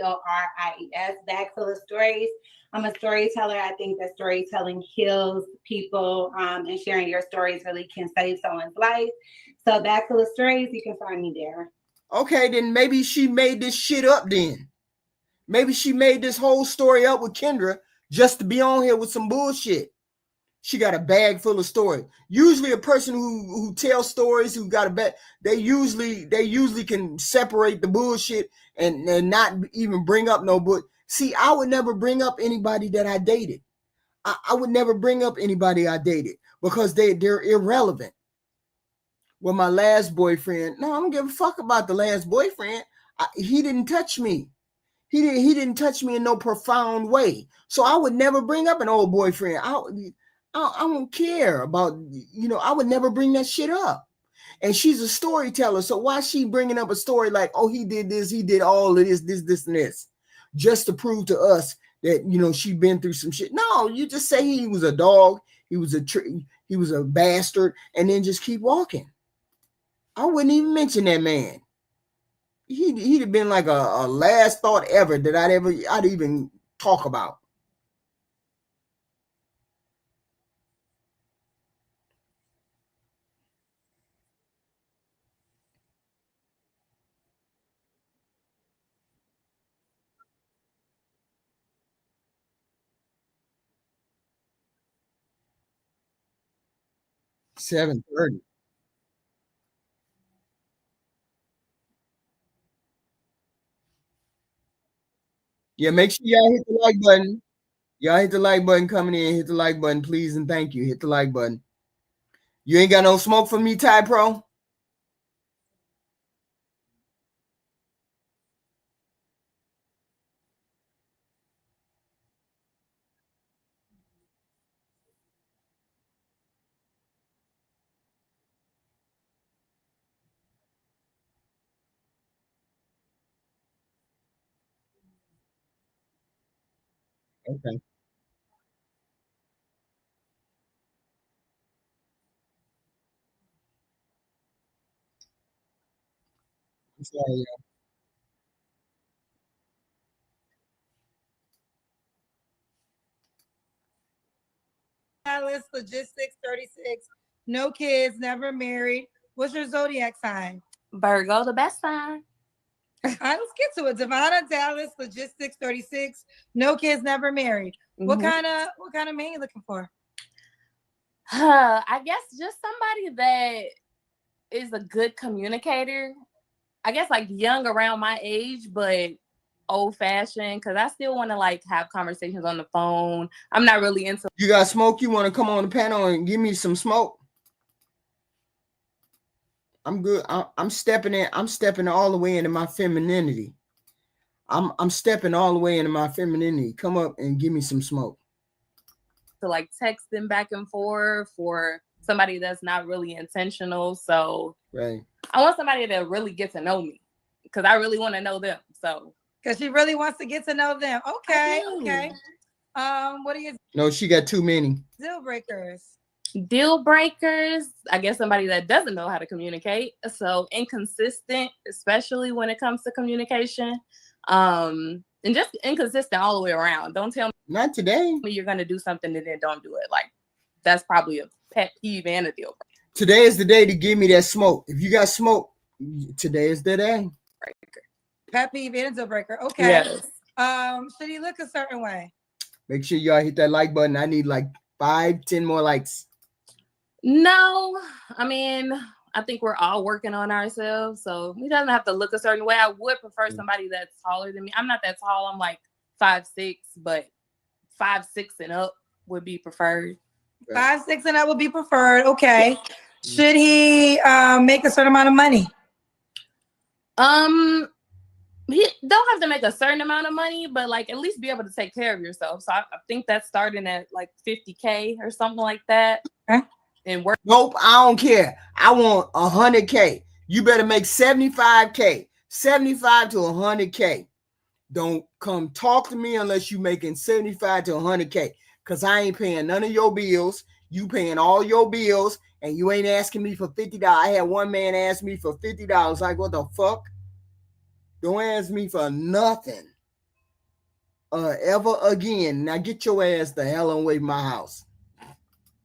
bag full of stories. I'm a storyteller. I think that storytelling heals people, and sharing your stories really can save someone's life. So bag full of stories, you can find me there. Okay, then maybe she made this shit up then. Maybe she made this whole story up with Kendra just to be on here with some bullshit. She got a bag full of stories. Usually a person who tells stories, who got a bag, they usually can separate the bullshit and not even bring up no bullshit. See, I would never bring up anybody that I dated. I would never bring up anybody I dated because they're irrelevant. Well, my last boyfriend, no, I don't give a fuck about the last boyfriend. He didn't touch me. He didn't touch me in no profound way. So I would never bring up an old boyfriend. I don't care about, I would never bring that shit up. And she's a storyteller. So why is she bringing up a story like, oh, he did this, he did all of this, and this? just to prove to us that, you know, she been through some shit. No, you just say he was a dog, he was a bastard, and then just keep walking. I wouldn't even mention that man. He'd have been like a last thought ever that I'd even talk about. $7.30. Yeah, make sure y'all hit the like button. Y'all hit the like button coming in. Hit the like button, please, and thank you. Hit the like button. You ain't got no smoke for me, Ty Pro? Okay. I'm sorry, y'all. Dallas Logistics 36. No kids, never married. What's your zodiac sign? Virgo, the best sign. All right, let's get to it. Devonna Dallas Logistics 36. No kids, never married. What kind of man you looking for? I guess just somebody that is a good communicator. I guess like young around my age, but old fashioned, because I still want to like have conversations on the phone. I'm not really into. You got smoke? You want to come on the panel and give me some smoke? I'm good. I'm stepping in. I'm stepping all the way into my femininity. I'm stepping all the way into my femininity. Come up and give me some smoke. To like texting back and forth for somebody that's not really intentional. So right. I want somebody that really get to know me because I really want to know them. So because she really wants to get to know them. Okay. Okay. What are you? No, she got too many deal breakers. Deal breakers. I guess somebody that doesn't know how to communicate. So inconsistent, especially when it comes to communication. And just inconsistent all the way around. Don't tell me not today you're gonna do something and then don't do it. Like that's probably a pet peeve and a deal breaker. Today is the day to give me that smoke. If you got smoke, today is the day. Pet peeve and a deal breaker. Okay. Yes. Should he look a certain way? Make sure y'all hit that like button. I need like 5-10 more likes. No, I mean, I think we're all working on ourselves, so he doesn't have to look a certain way. I would prefer somebody that's taller than me. I'm not that tall. I'm like 5'6", but 5'6" and up would be preferred. 5'6" and up would be preferred. Okay. Should he make a certain amount of money? He don't have to make a certain amount of money, but like at least be able to take care of yourself. So I think that's starting at like 50K or something like that. Okay. And work. Nope, I don't care. I want 100K. You better make 75K, 75 to 100K. Don't come talk to me unless you making 75 to 100K, because I ain't paying none of your bills. You paying all your bills, and you ain't asking me for $50. I had one man ask me for $50. Like, what the fuck? Don't ask me for nothing ever again. Now get your ass the hell away from my house.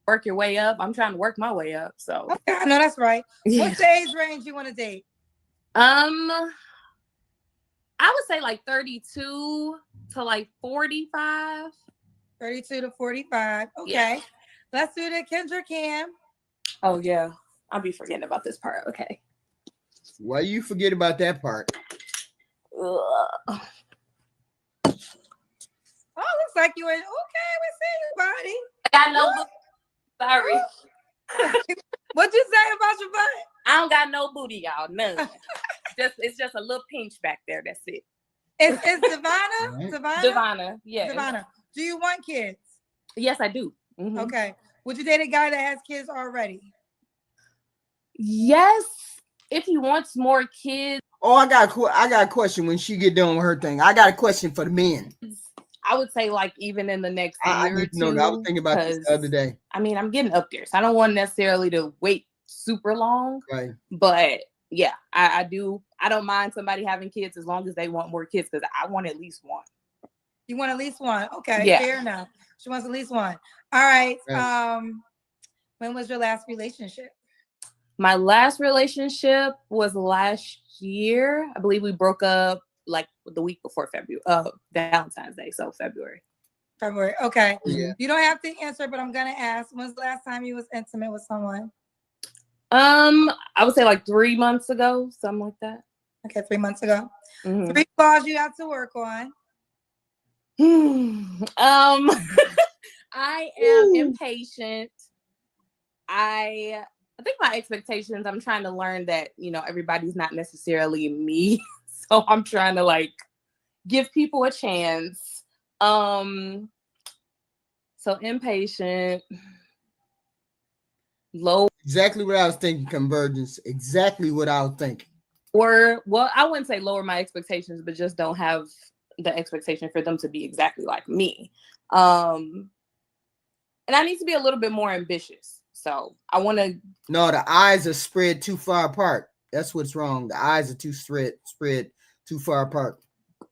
Work your way up. I'm trying to work my way up. So okay, I know that's right. Yeah. What's the age range you want to date? I would say like 32 to like 45. 32 to 45. Okay. Yeah. Let's do the Kendra Cam. Oh yeah. I'll be forgetting about this part. Okay. Why you forget about that part? Oh, looks like you in. Okay, we see you, buddy. I got no booty. Sorry. What'd you say about your butt? I don't got no booty, y'all. None. It's just a little pinch back there. That's it. It's Devonna? Devonna, yes. Devonna, do you want kids? Yes, I do. Mm-hmm. Okay. Would you date a guy that has kids already? Yes. If he wants more kids, Oh, I got a question when she get done with her thing. I got a question for the men. I would say like even in the next year or two. I was thinking about this the other day. I mean, I'm getting up there, so I don't want necessarily to wait super long. Right. But yeah, I do. I don't mind somebody having kids as long as they want more kids because I want at least one. You want at least one? Okay, yeah. Fair enough. She wants at least one. All right. When was your last relationship? My last relationship was last year. I believe we broke up like the week before Valentine's Day, so February. Okay. Yeah. You don't have to answer, but I'm gonna ask. When's the last time you was intimate with someone? I would say like 3 months ago, something like that. Okay, 3 months ago. Mm-hmm. 3 flaws you have to work on. I am impatient. I think my expectations, I'm trying to learn that, everybody's not necessarily me. So I'm trying to like give people a chance. So impatient, low. Exactly what I was thinking, convergence. Exactly what I was thinking. Or, well, I wouldn't say lower my expectations, but just don't have the expectation for them to be exactly like me. And I need to be a little bit more ambitious. So I want to. No, the eyes are spread too far apart. That's what's wrong. The eyes are too spread too far apart.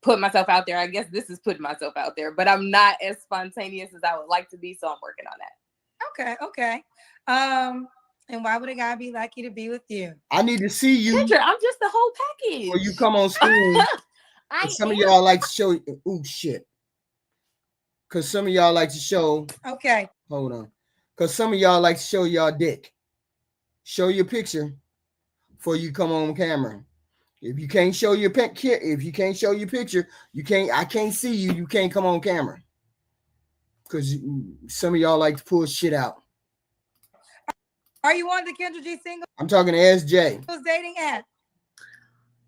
Put myself out there. I guess this is putting myself out there, but I'm not as spontaneous as I would like to be. So I'm working on that. Okay. And why would a guy be lucky to be with you? I need to see you. Kendra, I'm just the whole package. Or you come on screen. Some of y'all like to show. Oh shit. Because some of y'all like to show. Okay. Hold on. Because some of y'all like to show y'all dick. Show your picture before you come on camera. If you can't show your picture, I can't see you. You can't come on camera. Because some of y'all like to pull shit out. Are you on the Kendra G single? I'm talking to SJ. Dating app.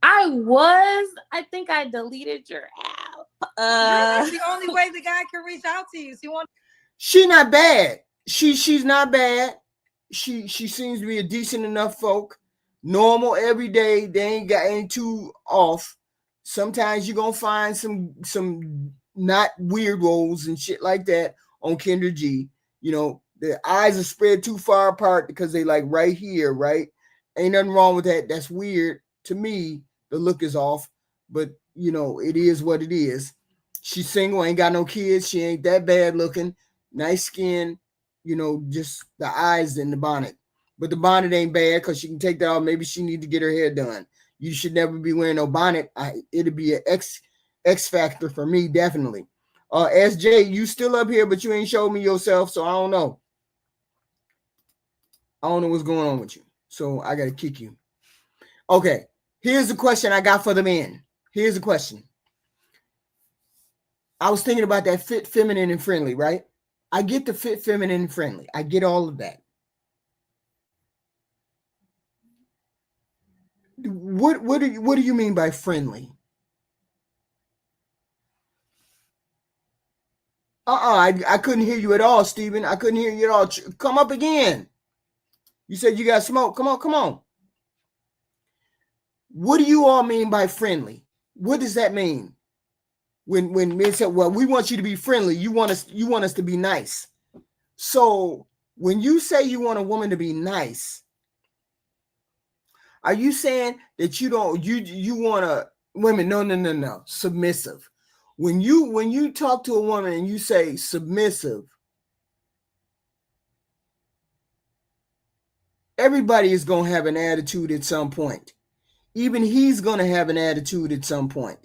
I think I deleted your app. That's the only way the guy can reach out to you. So She's not bad. She's not bad. She seems to be a decent enough folk. Normal every day. They ain't too off. Sometimes you're gonna find some not weirdos and shit like that on Kendra G. The eyes are spread too far apart because they like right here, right? Ain't nothing wrong with that. That's weird. To me, the look is off, but it is what it is. She's single, ain't got no kids. She ain't that bad looking. Nice skin, just the eyes and the bonnet. But the bonnet ain't bad because she can take that off. Maybe she need to get her hair done. You should never be wearing no bonnet. It'll be an X factor for me, definitely. SJ, you still up here, but you ain't showed me yourself, so I don't know. I don't know what's going on with you. So I got to kick you. Okay. Here's the question I got for the men. Here's the question. I was thinking about that fit, feminine, and friendly, right? I get the fit, feminine, and friendly. I get all of that. What do you mean by friendly? I couldn't hear you at all, Steven. I couldn't hear you at all. Come up again. You said you got smoke. Come on. What do you all mean by friendly? What does that mean? When men say, well, we want you to be friendly, you want us to be nice. So when you say you want a woman to be nice, are you saying that you want a women? No. Submissive. When you talk to a woman and you say submissive, everybody is going to have an attitude at some point. Even he's going to have an attitude at some point.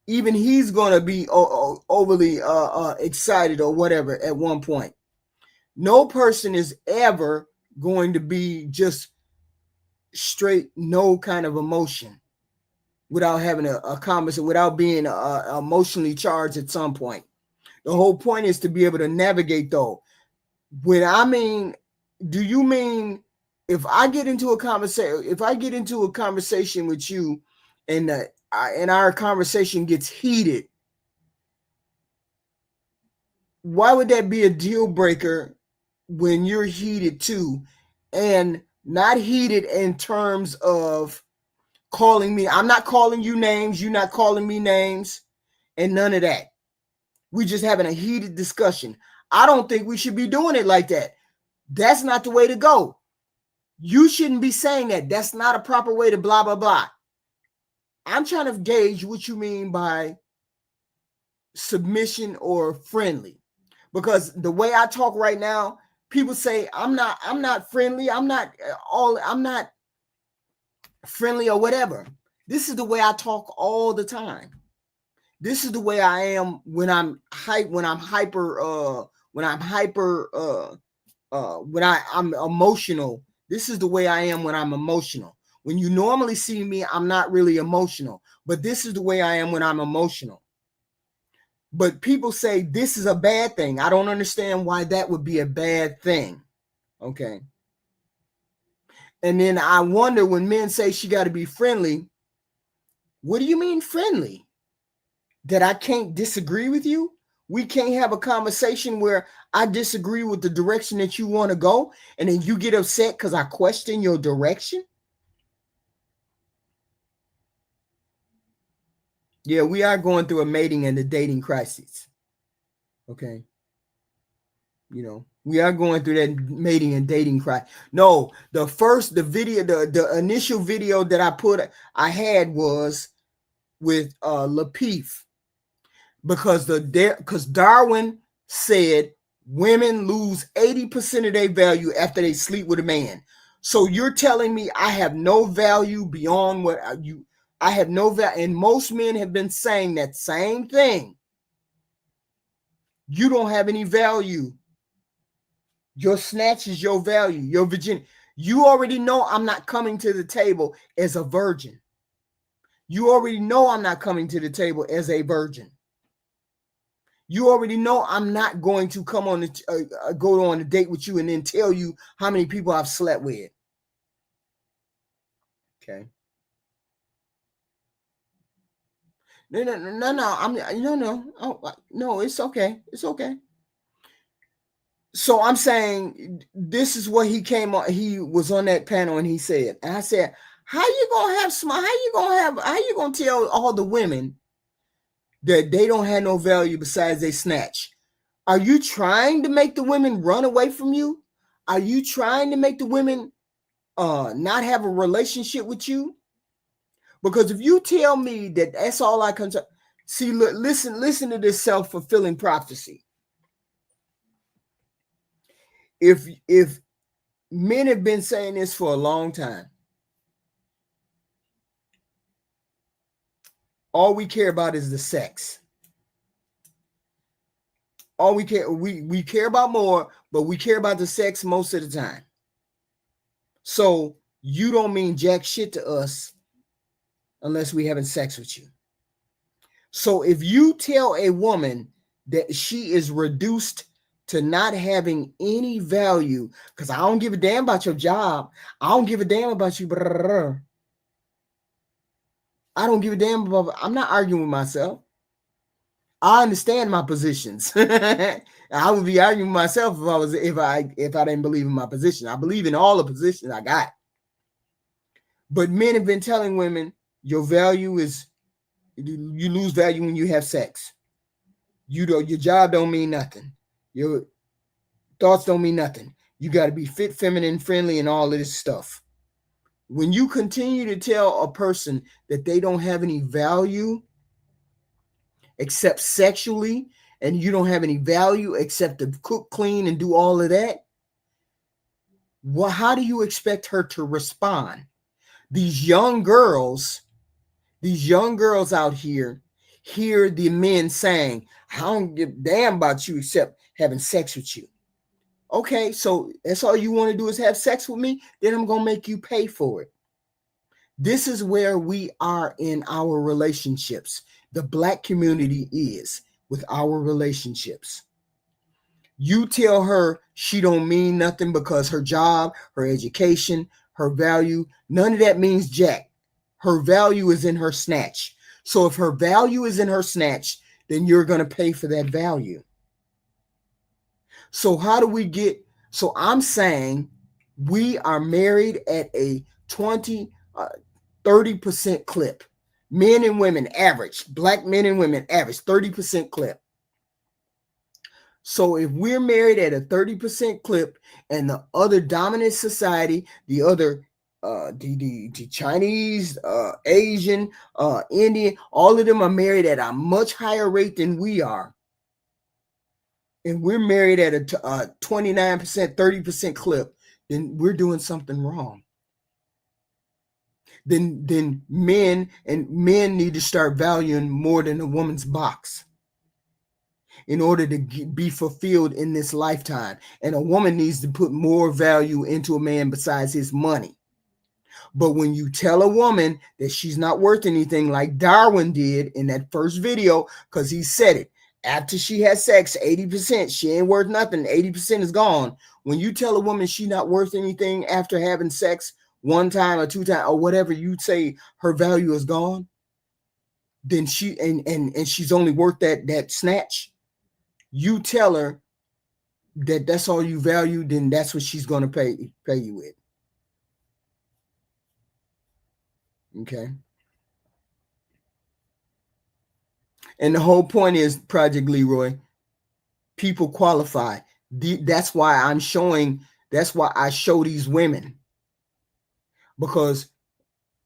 Even he's going to be overly excited or whatever at one point. No person is ever going to be just straight, no kind of emotion without having a conversation, without being emotionally charged at some point. The whole point is to be able to navigate though. Do you mean if I get into a conversation with you and our conversation gets heated, why would that be a deal breaker when you're heated too, and not heated in terms of calling me. I'm not calling you names. You're not calling me names, and none of that. We just having a heated discussion. I don't think we should be doing it like that. That's not the way to go. You shouldn't be saying that. That's not a proper way to blah, blah, blah. I'm trying to gauge what you mean by submission or friendly. Because the way I talk right now, people say I'm not friendly. I'm not friendly or whatever. This is the way I talk all the time. This is the way I am when I'm emotional. This is the way I am when I'm emotional. When you normally see me, I'm not really emotional, but this is the way I am when I'm emotional. But people say this is a bad thing. I don't understand why that would be a bad thing. Okay. And then I wonder when men say she got to be friendly, what do you mean friendly? That I can't disagree with you? We can't have a conversation where I disagree with the direction that you want to go, and then you get upset because I question your direction? Yeah, we are going through a mating and a dating crisis. Okay. You know, we are going through that mating and dating crisis. No, the initial video that I had was with LApeef, because Darwin said women lose 80% of their value after they sleep with a man. So you're telling me I have no value beyond I have no value, and most men have been saying that same thing. You don't have any value. Your snatch is your value, your virginity. You already know I'm not coming to the table as a virgin. You already know I'm not coming to the table as a virgin. You already know I'm not going to come on go on a date with you and then tell you how many people I've slept with. Okay. No, it's okay. It's okay. So I'm saying this is what he came on. He was on that panel and he said, and I said, how you gonna tell all the women that they don't have no value besides they snatch? Are you trying to make the women run away from you? Are you trying to make the women not have a relationship with you? Because if you tell me that that's all I can see, look, listen to this self-fulfilling prophecy. If men have been saying this for a long time, all we care about is the sex. All we care about more, but we care about the sex most of the time. So you don't mean jack shit to us unless we having sex with you. So if you tell a woman that she is reduced to not having any value, because I don't give a damn about your job, I don't give a damn about you, I don't give a damn about, I'm not arguing with myself. I understand my positions. I would be arguing with myself if I didn't believe in my position. I believe in all the positions I got. But men have been telling women your value is, you lose value when you have sex. Your job don't mean nothing. Your thoughts don't mean nothing. You got to be fit, feminine, friendly, and all of this stuff. When you continue to tell a person that they don't have any value except sexually, and you don't have any value except to cook, clean, and do all of that, well, how do you expect her to respond? These young girls out here hear the men saying, I don't give a damn about you except having sex with you. Okay, so that's all you want to do is have sex with me? Then I'm going to make you pay for it. This is where we are in our relationships. The Black community is with our relationships. You tell her she don't mean nothing because her job, her education, her value, none of that means jack. Her value is in her snatch. So if her value is in her snatch, then you're going to pay for that value. So how do we get, so I'm saying we are married at a 30% clip. Men and women average, black men and women average 30% clip. So if we're married at a 30% clip and the other dominant society, the other the Chinese, Asian, Indian, all of them are married at a much higher rate than we are. And we're married at a 29%, 30% clip, then we're doing something wrong. Then men need to start valuing more than a woman's box in order to be fulfilled in this lifetime. And a woman needs to put more value into a man besides his money. But when you tell a woman that she's not worth anything, like Darwin did in that first video, because he said it, after she has sex, 80%, she ain't worth nothing, 80% is gone. When you tell a woman she's not worth anything after having sex one time or two times or whatever, you say her value is gone, then she and she's only worth that snatch. You tell her that that's all you value, then that's what she's going to pay you with. Okay. And the whole point is, Project Leroy, people qualify. That's why I show these women. Because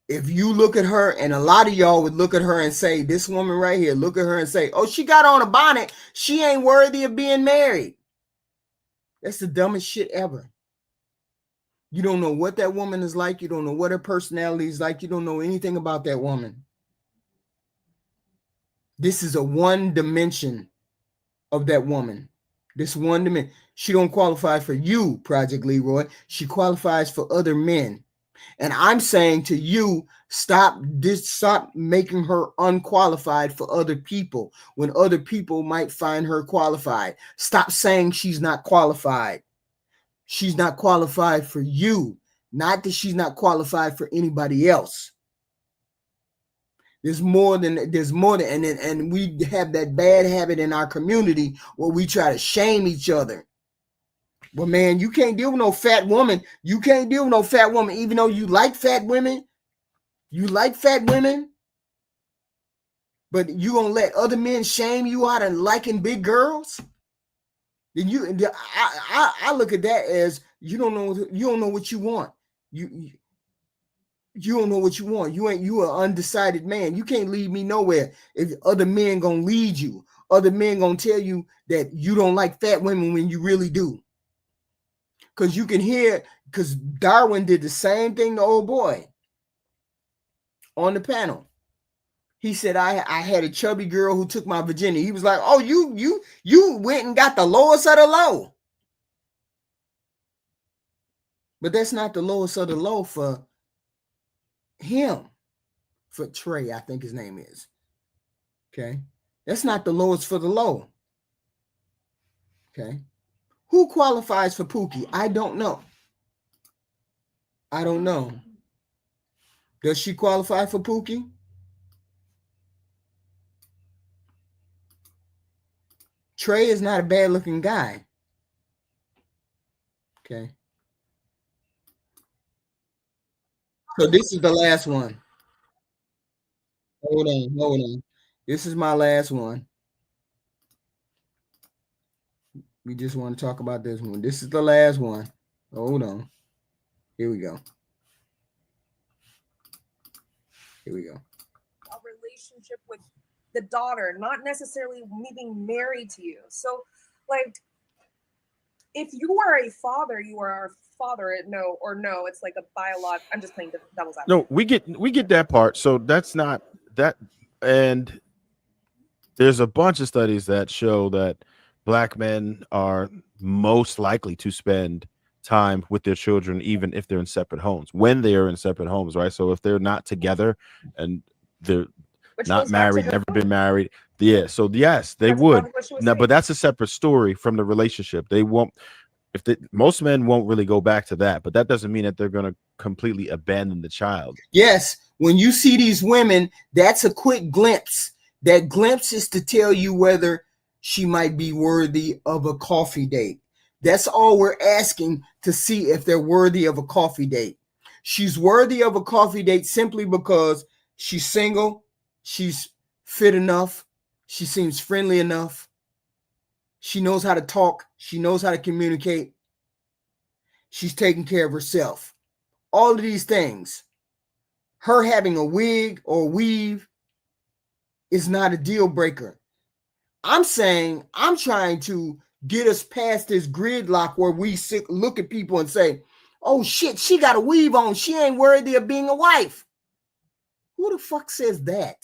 if you look at her, and a lot of y'all would look at her and say, this woman right here, look at her and say, oh, she got on a bonnet, she ain't worthy of being married. That's the dumbest shit ever. You don't know what that woman is like. You don't know what her personality is like. You don't know anything about that woman. This is a one dimension of that woman. This one dimension. She don't qualify for you, Project Leroy. She qualifies for other men. And I'm saying to you, stop making her unqualified for other people when other people might find her qualified. Stop saying she's not qualified. She's not qualified for you, not that she's not qualified for anybody else. There's more than, and we have that bad habit in our community where we try to shame each other. Well, man, you can't deal with no fat woman. You can't deal with no fat woman, even though you like fat women. You like fat women, but you gonna let other men shame you out of liking big girls? Then I look at that as you don't know what you want. You don't know what you want. You an undecided man. You can't lead me nowhere if other men gonna lead you. Other men gonna tell you that you don't like fat women when you really do. Because you can hear, because Darwin did the same thing to old boy on the panel. He said, I had a chubby girl who took my virginity. He was like, oh, you went and got the lowest of the low. But that's not the lowest of the low for him. For Trey, I think his name is. Okay. That's not the lowest for the low. Okay. Who qualifies for Pookie? I don't know. I don't know. Does she qualify for Pookie? Trey is not a bad looking guy. Okay. So this is the last one. Hold on. This is my last one. We just want to talk about this one. This is the last one. Hold on. Here we go. Here we go. A relationship with the daughter, not necessarily me being married to you. So, like, if you are a father, you are our father. No, it's like a biological. I'm just playing devil's advocate. No, we get that part. So that's not that. And there's a bunch of studies that show that Black men are most likely to spend time with their children, even if they're in separate homes, when they are in separate homes, right? So if they're not together and they're not married, never been married, yeah. So yes, they would. Now, but that's a separate story from the relationship. They won't. Most men won't really go back to that, but that doesn't mean that they're going to completely abandon the child. Yes, when you see these women, that's a quick glimpse. That glimpse is to tell you whether she might be worthy of a coffee date. That's all we're asking, to see if they're worthy of a coffee date. She's worthy of a coffee date simply because she's single, she's fit enough, she seems friendly enough, she knows how to talk, she knows how to communicate, she's taking care of herself. All of these things. Her having a wig or weave is not a deal breaker. I'm saying I'm trying to get us past this gridlock where we look at people and say, oh shit, she got a weave on. She ain't worthy of being a wife. Who the fuck says that?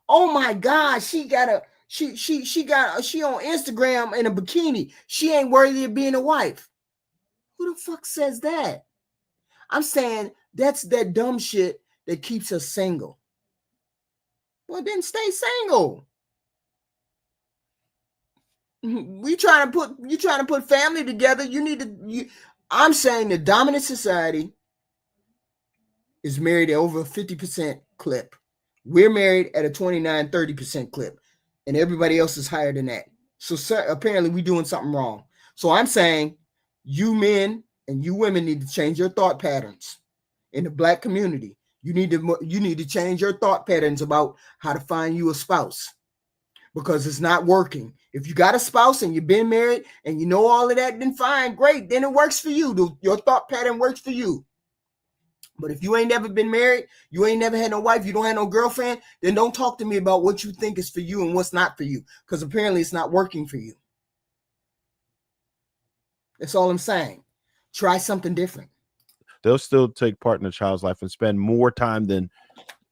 Oh my God, she on Instagram in a bikini. She ain't worthy of being a wife. Who the fuck says that? I'm saying that's that dumb shit that keeps us single. Well, then stay single. You trying to put family together. I'm saying the dominant society is married at over a 50% clip. We're married at a 29-30% clip, and everybody else is higher than that. So apparently we're doing something wrong. So I'm saying you men and you women need to change your thought patterns. In the Black community, you need to change your thought patterns about how to find you a spouse, because it's not working. If you got a spouse and you've been married and you know all of that, then fine, great. Then it works for you. Your thought pattern works for you. But if you ain't never been married, you ain't never had no wife, you don't have no girlfriend, then don't talk to me about what you think is for you and what's not for you, because apparently it's not working for you. That's all I'm saying. Try something different. They'll still take part in a child's life and spend more time than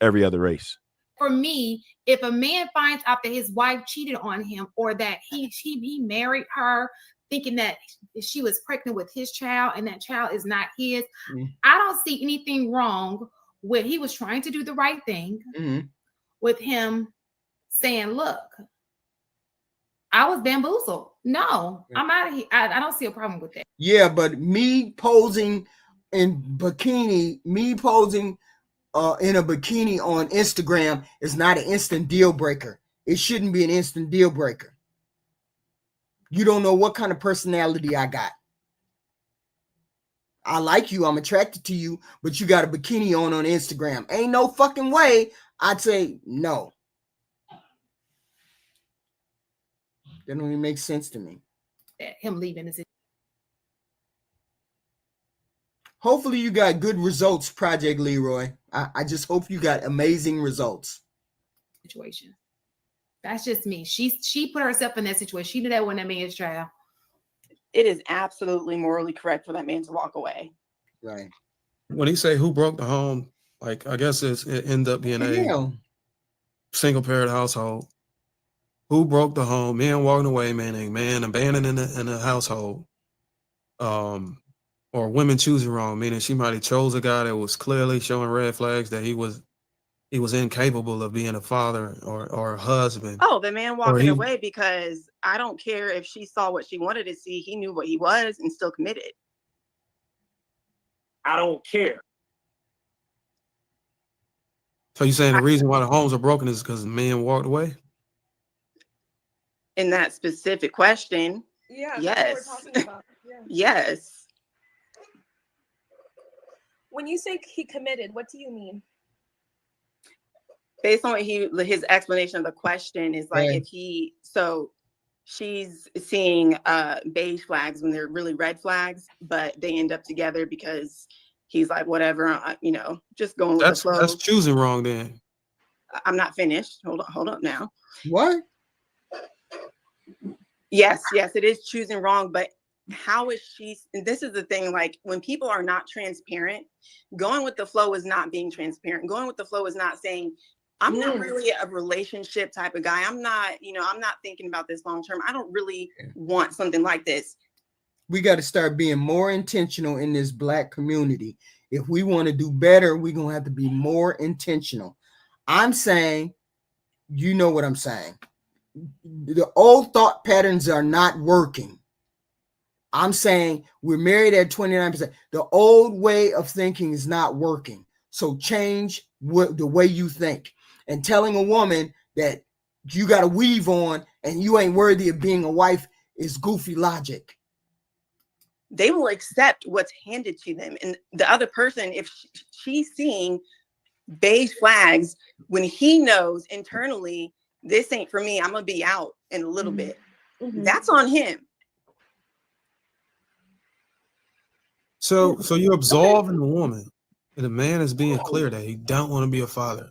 every other race. For me, if a man finds out that his wife cheated on him, or that he married her thinking that she was pregnant with his child and that child is not his, I don't see anything wrong with, he was trying to do the right thing, with him saying, look, I was bamboozled. No, I'm out of here. I don't see a problem with that. Yeah, but me posing in bikini, in a bikini on Instagram is not an instant deal breaker. It shouldn't be an instant deal breaker. You don't know what kind of personality I got. I like you, I'm attracted to you, but you got a bikini on Instagram. Ain't no fucking way I'd say no. That don't even make sense to me. Him leaving is. Hopefully you got good results, Project Leroy. I just hope you got amazing results. Situation. That's just me. She put herself in that situation. She knew that wasn't that man's child. It is absolutely morally correct for that man to walk away. Right. When he say who broke the home, like I guess it ended up being a single parent household. Who broke the home? Man walking away, man abandoning in the household. Or women choosing wrong, meaning she might have chose a guy that was clearly showing red flags that he was incapable of being a father or a husband. Oh, the man walking away because I don't care if she saw what she wanted to see. He knew what he was and still committed. I don't care. So you saying the reason why the homes are broken is because the man walked away? In that specific question, yeah, yes. That's what we're talking about. Yeah. Yes. When you say he committed, what do you mean? Based on what his explanation of the question is like, if she's seeing beige flags when they're really red flags, but they end up together because he's like, whatever, just going with the flow. That's choosing wrong then. I'm not finished. Hold up now. What? Yes, it is choosing wrong, but how is she? And this is the thing, like when people are not transparent, going with the flow is not being transparent. Going with the flow is not saying, I'm not really a relationship type of guy. I'm not thinking about this long term. I don't really want something like this. We got to start being more intentional in this Black community. If we want to do better, we're going to have to be more intentional. I'm saying, you know what I'm saying. The old thought patterns are not working. I'm saying we're married at 29%. The old way of thinking is not working. So change the way you think. And telling a woman that you got a weave on and you ain't worthy of being a wife is goofy logic. they will accept what's handed to them. And the other person, if she's seeing beige flags, when he knows internally, this ain't for me, I'm gonna be out in a little bit. That's on him. So you're absolving the woman, and the man is being clear that he don't want to be a father.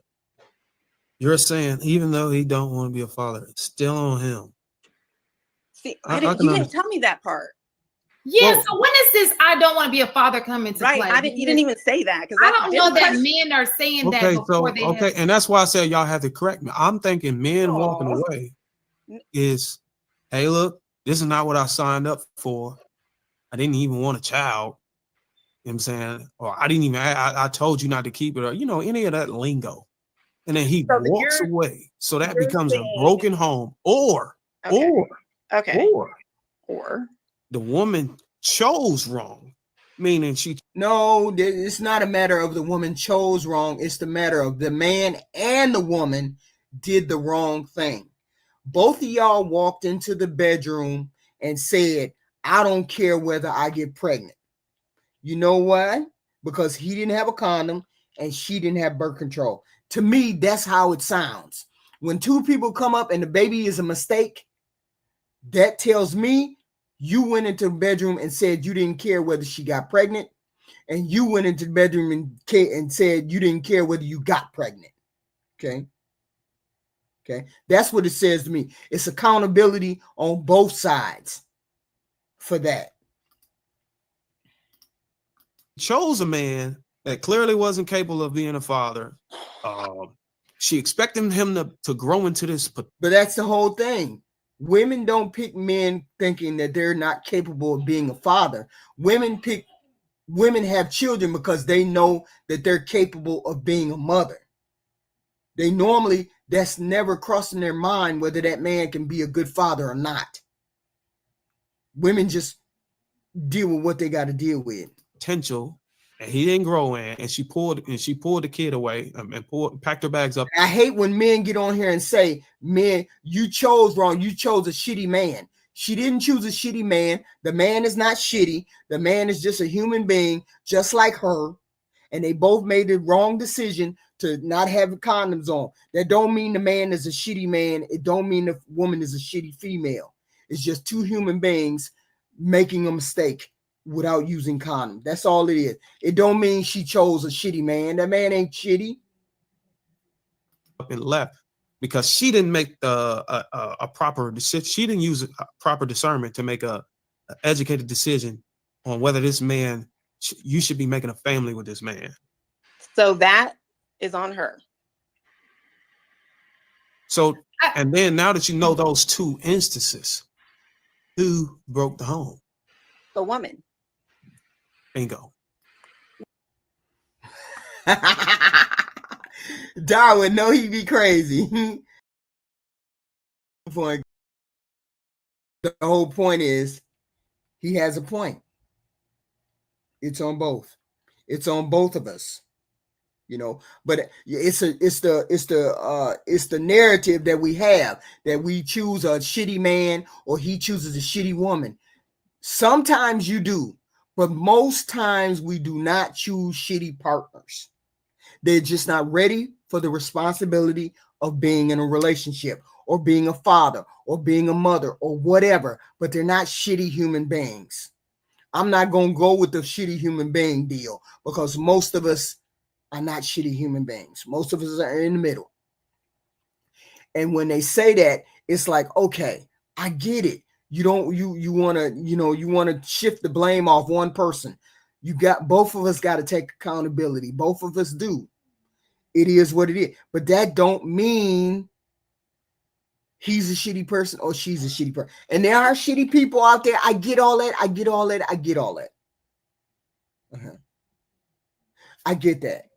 You're saying even though he don't want to be a father, it's still on him. See, you didn't tell me that part. Yeah, so when is this I don't want to be a father come into play? You didn't even say that, because I don't know that men are saying that before they have. And that's why I said y'all have to correct me. I'm thinking men walking away is, hey, look, this is not what I signed up for. I didn't even want a child. You know what I'm saying? Or I didn't even, I told you not to keep it, or, you know, any of that lingo. And then he walks away. So that becomes a broken home. Or the woman chose wrong, meaning she. No, it's not a matter of the woman chose wrong. It's the matter of the man and the woman did the wrong thing. Both of y'all walked into the bedroom and said, I don't care whether I get pregnant. You know why? Because he didn't have a condom and she didn't have birth control. To me, that's how it sounds. When two people come up and the baby is a mistake, that tells me you went into the bedroom and said you didn't care whether she got pregnant, and you went into the bedroom and said you didn't care whether you got pregnant. Okay. That's what it says to me. It's accountability on both sides for that. Chose a man that clearly wasn't capable of being a father. She expected him to grow into this. But that's the whole thing. Women don't pick men thinking that they're not capable of being a father. Women have children because they know that they're capable of being a mother. They normally, that's never crossing their mind whether that man can be a good father or not. Women just deal with what they got to deal with. Potential, and he didn't grow in, and she pulled the kid away and packed her bags up. I hate when men get on here and say, "Man, you chose wrong. You chose a shitty man." She didn't choose a shitty man. The man is not shitty. The man is just a human being, just like her. And they both made the wrong decision to not have condoms on. That don't mean the man is a shitty man. It don't mean the woman is a shitty female. It's just two human beings making a mistake without using condoms. That's all it is. It don't mean she chose a shitty man. That man ain't shitty. Up and left because she didn't make a proper decision. She didn't use a proper discernment to make a educated decision on whether this man, you should be making a family with this man. So that is on her. So, and then now that you know those two instances, who broke the home? The woman. Bingo. Darwin, no, he'd be crazy. The whole point is he has a point. It's on both. It's on both of us. You know, but it's the narrative that we have, that we choose a shitty man or he chooses a shitty woman. Sometimes you do, but most times we do not choose shitty partners. They're just not ready for the responsibility of being in a relationship or being a father or being a mother or whatever, but they're not shitty human beings. I'm not going to go with the shitty human being deal because most of us are not shitty human beings. Most of us are in the middle. And when they say that, it's like, okay, I get it. You want to shift the blame off one person. Both of us got to take accountability. Both of us do. It is what it is. But that don't mean he's a shitty person or she's a shitty person. And there are shitty people out there. I get all that. I get that. I get that.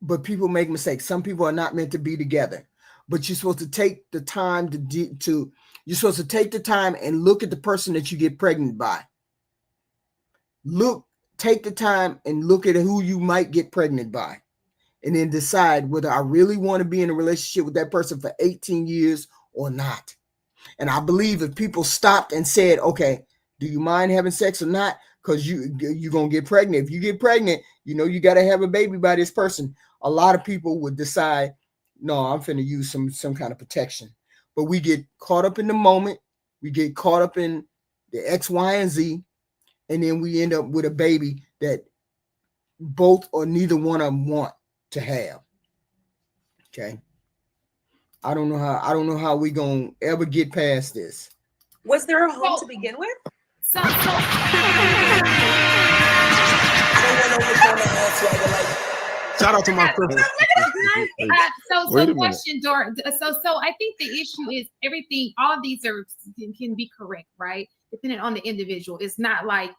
But people make mistakes. Some people are not meant to be together. But you're supposed to take the time you're supposed to take the time and look at the person that you get pregnant by. Take the time and look at who you might get pregnant by. And then decide whether I really want to be in a relationship with that person for 18 years or not. And I believe if people stopped and said, okay, Do you mind having sex or not? Because you're going to get pregnant. If you get pregnant, you know you got to have a baby by this person. A lot of people would decide, no, I'm finna use some kind of protection. But we get caught up in the moment. We get caught up in the X, Y, and Z. And then we end up with a baby that both or neither one of them want to have. Okay. I don't know how we gonna ever get past this. Was there a home to begin with? Shout out to my sister. So question, Dor. So I think the issue is everything. All of these can be correct, right? Depending on the individual. It's not like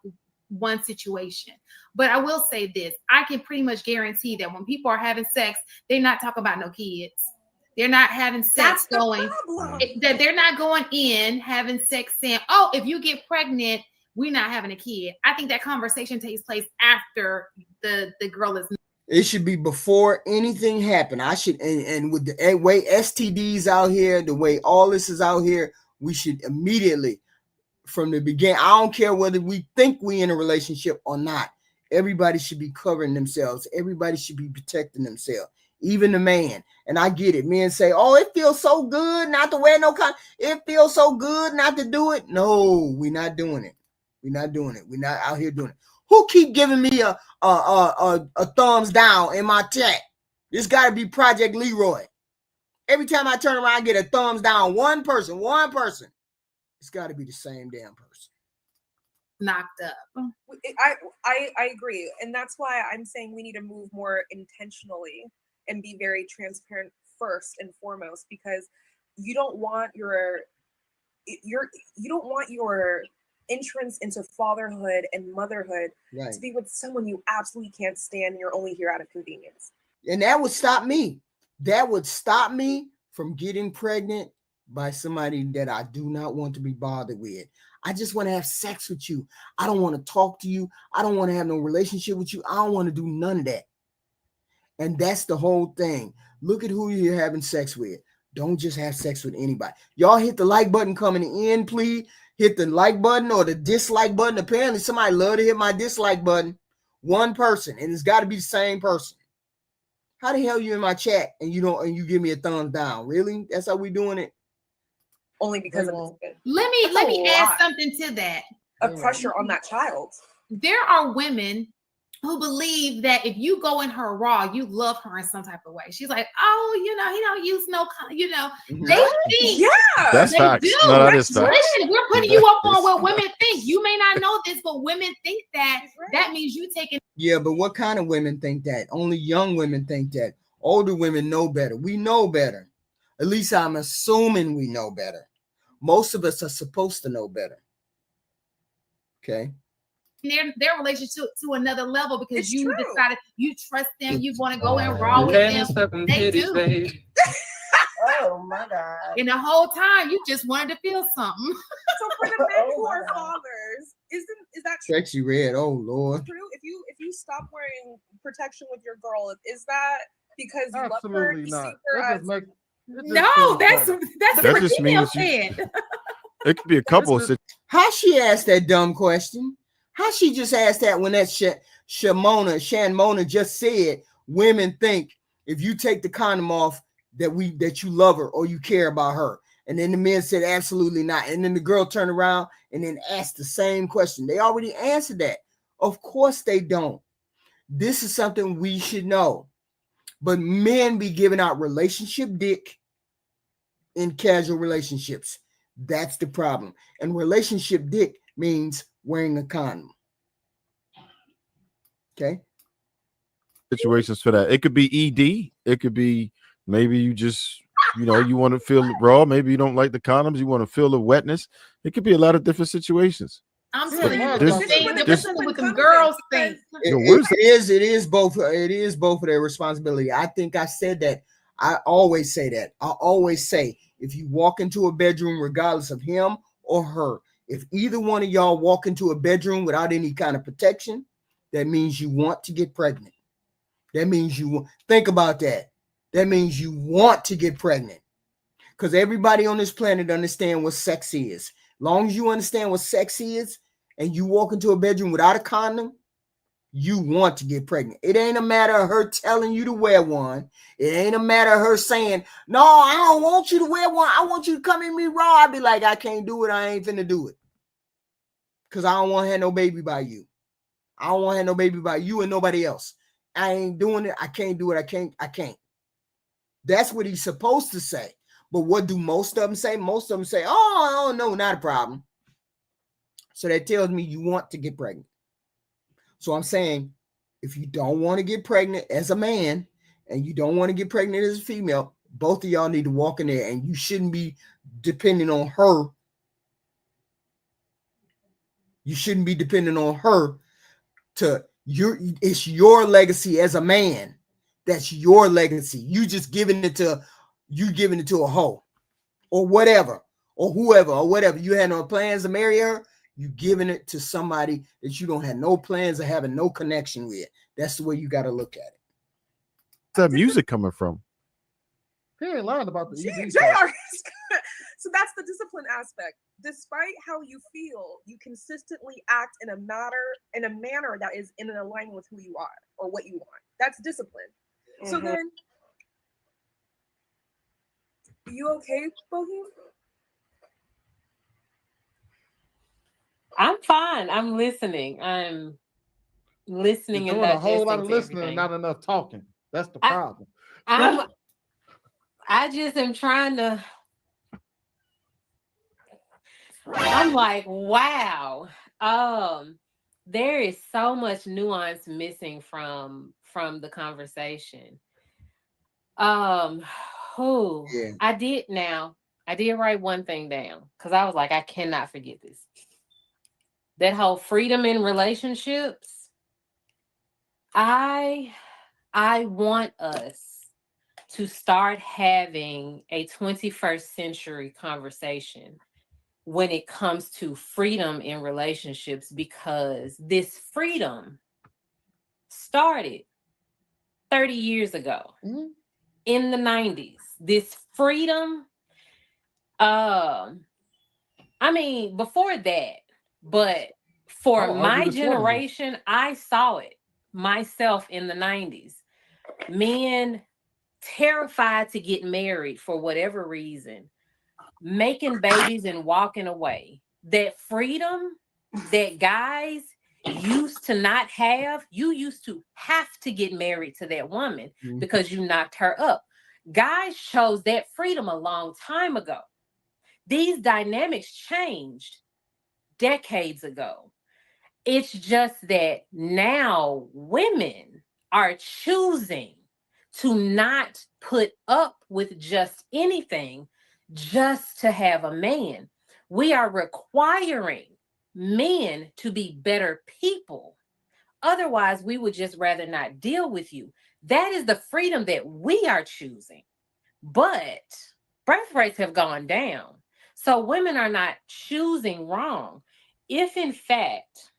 one situation. But I will say this: I can pretty much guarantee that when people are having sex, they're not talking about no kids. They're not having sex that they're not going in having sex saying, "Oh, if you get pregnant, we're not having a kid." I think that conversation takes place after the girl is. It should be before anything happened. I should, and with the way STDs out here, the way all this is out here, we should immediately, from the beginning, I don't care whether we think we in a relationship or not. Everybody should be covering themselves. Everybody should be protecting themselves, even the man. And I get it. Men say, "Oh, it feels so good not to wear no condom. It feels so good not to do it." No, we're not doing it. We're not doing it. We're not out here doing it. Who keep giving me a thumbs down in my chat? This got to be Project Leroy. Every time I turn around, I get a thumbs down. One person. It's got to be the same damn person. Knocked up. I agree. And that's why I'm saying we need to move more intentionally and be very transparent first and foremost, because you don't want your entrance into fatherhood and motherhood to be with someone you absolutely can't stand and you're only here out of convenience. And that would stop me. That would stop me from getting pregnant by somebody that I do not want to be bothered with. I just want to have sex with you. I don't want to talk to you. I don't want to have no relationship with you. I don't want to do none of that. And that's the whole thing. Look at who you're having sex with. Don't just have sex with anybody. Y'all hit the like button coming in, please. Hit the like button or the dislike button. Apparently somebody love to hit my dislike button. One person, and it's got to be the same person. How the hell you in my chat and you give me a thumbs down? Really? That's how we doing it? Only because of Let me add something to that. A pressure on that child. There are women who believe that if you go in her raw, you love her in some type of way. She's like, "Oh, he don't use no, They think, that's they facts. do. No, that is facts. Listen, we're putting you up on what women think. You may not know this, but women think that means you taking. Yeah, but what kind of women think that? Only young women think that. Older women know better. We know better. At least I'm assuming we know better. Most of us are supposed to know better. Okay. Their relationship to another level because decided you trust them, you want to go in raw with them. They do. Oh my God. And the whole time you just wanted to feel something. So for the men who are fathers, is that true? Sexy red, oh Lord. True? If you stop wearing protection with your girl, is that because you Absolutely love her? not. No, that's that what just female means said. It could be a couple of How she asked that dumb question? How she just asked that when that Shanmona just said women think if you take the condom off that you love her or you care about her. And then the men said absolutely not. And then the girl turned around and then asked the same question. They already answered that. Of course they don't. This is something we should know. But men be giving out relationship dick in casual relationships. That's the problem. And relationship dick means wearing a condom. Okay. situations for that. It could be ED. It could be maybe you just, you want to feel raw. Maybe you don't like the condoms. You want to feel the wetness. It could be a lot of different situations. I'm telling you, this what the girls think. It is both. It is both of their responsibility. I think I said that. I always say that. I always say if you walk into a bedroom, regardless of him or her, if either one of y'all walk into a bedroom without any kind of protection, that means you want to get pregnant. That means you think about that. That means you want to get pregnant. Because everybody on this planet understand what sex is. Long as you understand what sex is, and you walk into a bedroom without a condom, you want to get pregnant. It ain't a matter of her telling you to wear one. It ain't a matter of her saying, no, I don't want you to wear one. I want you to come in me raw. I'd be like, I can't do it. I ain't finna do it. Because I don't want to have no baby by you. I don't want to have no baby by you and nobody else. I ain't doing it. I can't do it. I can't. That's what he's supposed to say. But what do most of them say? Most of them say, oh no, not a problem. So that tells me you want to get pregnant. So I'm saying, if you don't want to get pregnant as a man and you don't want to get pregnant as a female, both of y'all need to walk in there, and you shouldn't be depending on her. You shouldn't be depending on her it's your legacy as a man. That's your legacy. You just giving it to a hoe or whatever, or whoever, or whatever. You had no plans to marry her. You giving it to somebody that you don't have no plans of having no connection with. That's the way you got to look at it. Where's that music coming from? He ain't lying about the JR. So that's the discipline aspect. Despite how you feel, you consistently act in a manner that is in alignment with who you are or what you want. That's discipline. Mm-hmm. So then, you okay, Bohemian? I'm fine. I'm listening. I'm listening and digesting. A whole lot of listening and not enough talking. That's the problem. I just am trying to. I'm like, wow. There is so much nuance missing from the conversation. I did write one thing down because I was like, I cannot forget this. That whole freedom in relationships. I want us to start having a 21st century conversation when it comes to freedom in relationships, because this freedom started 30 years ago in the 90s. This freedom, before that, but for my generation, I saw it myself in the 90s. Men terrified to get married for whatever reason, making babies and walking away. That freedom that guys used to not have, you used to have to get married to that woman because you knocked her up. Guys chose that freedom a long time ago. These dynamics changed decades ago. It's just that now women are choosing to not put up with just anything just to have a man. We are requiring men to be better people. Otherwise, we would just rather not deal with you. That is the freedom that we are choosing. But birth rates have gone down. So women are not choosing wrong. If in fact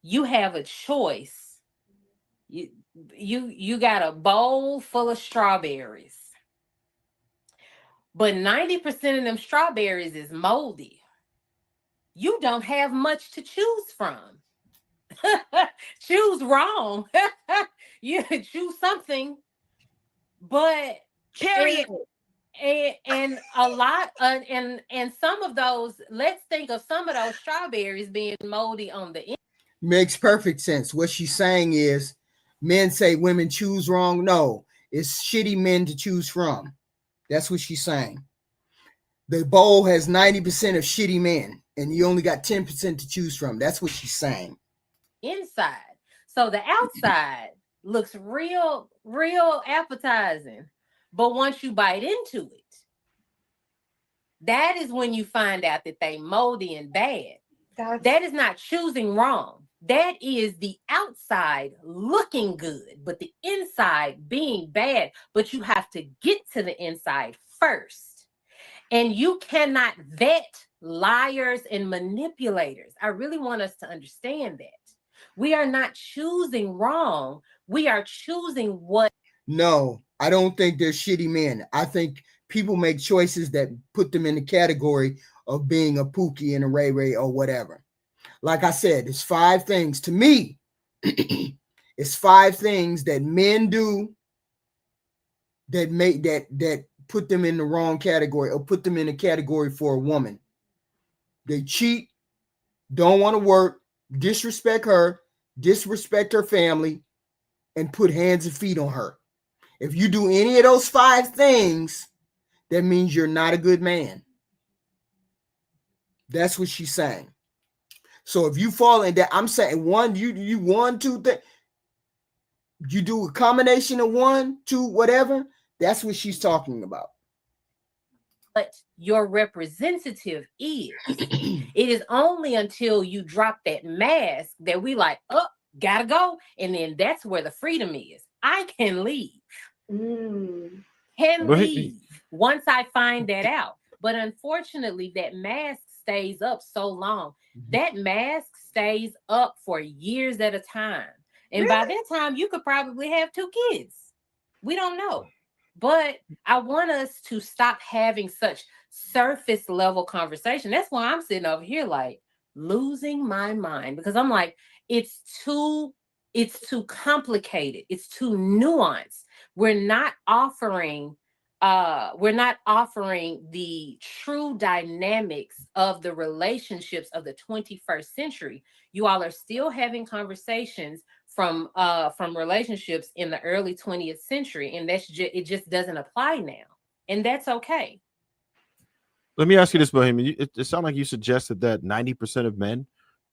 you have a choice, you got a bowl full of strawberries, but 90% of them strawberries is moldy. You don't have much to choose from. Choose wrong. You choose something, but carry it. And a lot and some of those, let's think of some of those strawberries being moldy on the end. Makes perfect sense. What she's saying is men say women choose wrong. No, it's shitty men to choose from. That's what she's saying. The bowl has 90% of shitty men, and you only got 10% to choose from. That's what she's saying. Inside. So the outside looks real appetizing. But once you bite into it, that is when you find out that they moldy and bad. That is not choosing wrong. That is the outside looking good, but the inside being bad. But you have to get to the inside first. And you cannot vet liars and manipulators. I really want us to understand that. We are not choosing wrong. We are choosing what. No, I don't think they're shitty men. I think people make choices that put them in the category of being a Pookie and a Ray Ray or whatever. Like I said, it's 5 things to me. It's 5 things that men do that make that put them in the wrong category or put them in a category for a woman. They cheat, don't want to work, disrespect her family, and put hands and feet on her. If you do any of those 5 things, that means you're not a good man. That's what she's saying. So if you fall in that, I'm saying you 1, 2 things. You do a combination of 1, 2, whatever. That's what she's talking about. But your representative is. It is only until you drop that mask that we like, oh, gotta go. And then that's where the freedom is. I can leave. Can leave once I find that out. But unfortunately, that mask stays up so long. That mask stays up for years at a time. And by that time, you could probably have 2 kids. We don't know. But I want us to stop having such surface level conversation. That's why I'm sitting over here like losing my mind, because I'm like, it's too complicated. It's too nuanced. We're not offering the true dynamics of the relationships of the 21st century. You all are still having conversations from relationships in the early 20th century, and it just doesn't apply now, and that's okay. Let me ask you this, Bohemian. It sounded like you suggested that 90% of men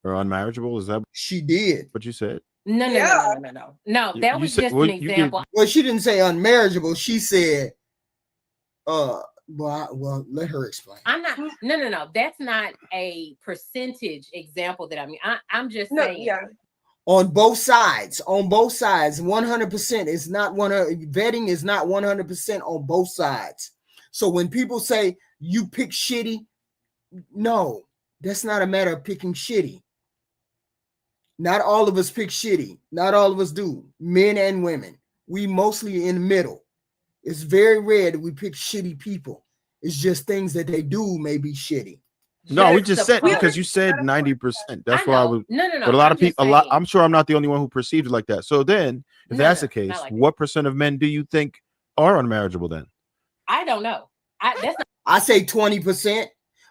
are unmarriageable. Is that she did? What you said? No. That was just an example. Well, she didn't say unmarriageable. She said, well, let her explain. I'm not. No. That's not a percentage example that I mean. I'm just saying. Yeah. On both sides, 100% is not vetting is not 100% on both sides. So when people say you pick shitty, no, that's not a matter of picking shitty. Not all of us pick shitty. Not all of us do. Men and women. We mostly in the middle. It's very rare that we pick shitty people. It's just things that they do may be shitty. No, we just said, because you said 90%. That's why I was. No. But a lot of people, I'm sure I'm not the only one who perceived it like that. So then, if that's the case, what percent of men do you think are unmarriageable then? I don't know. I say 20%,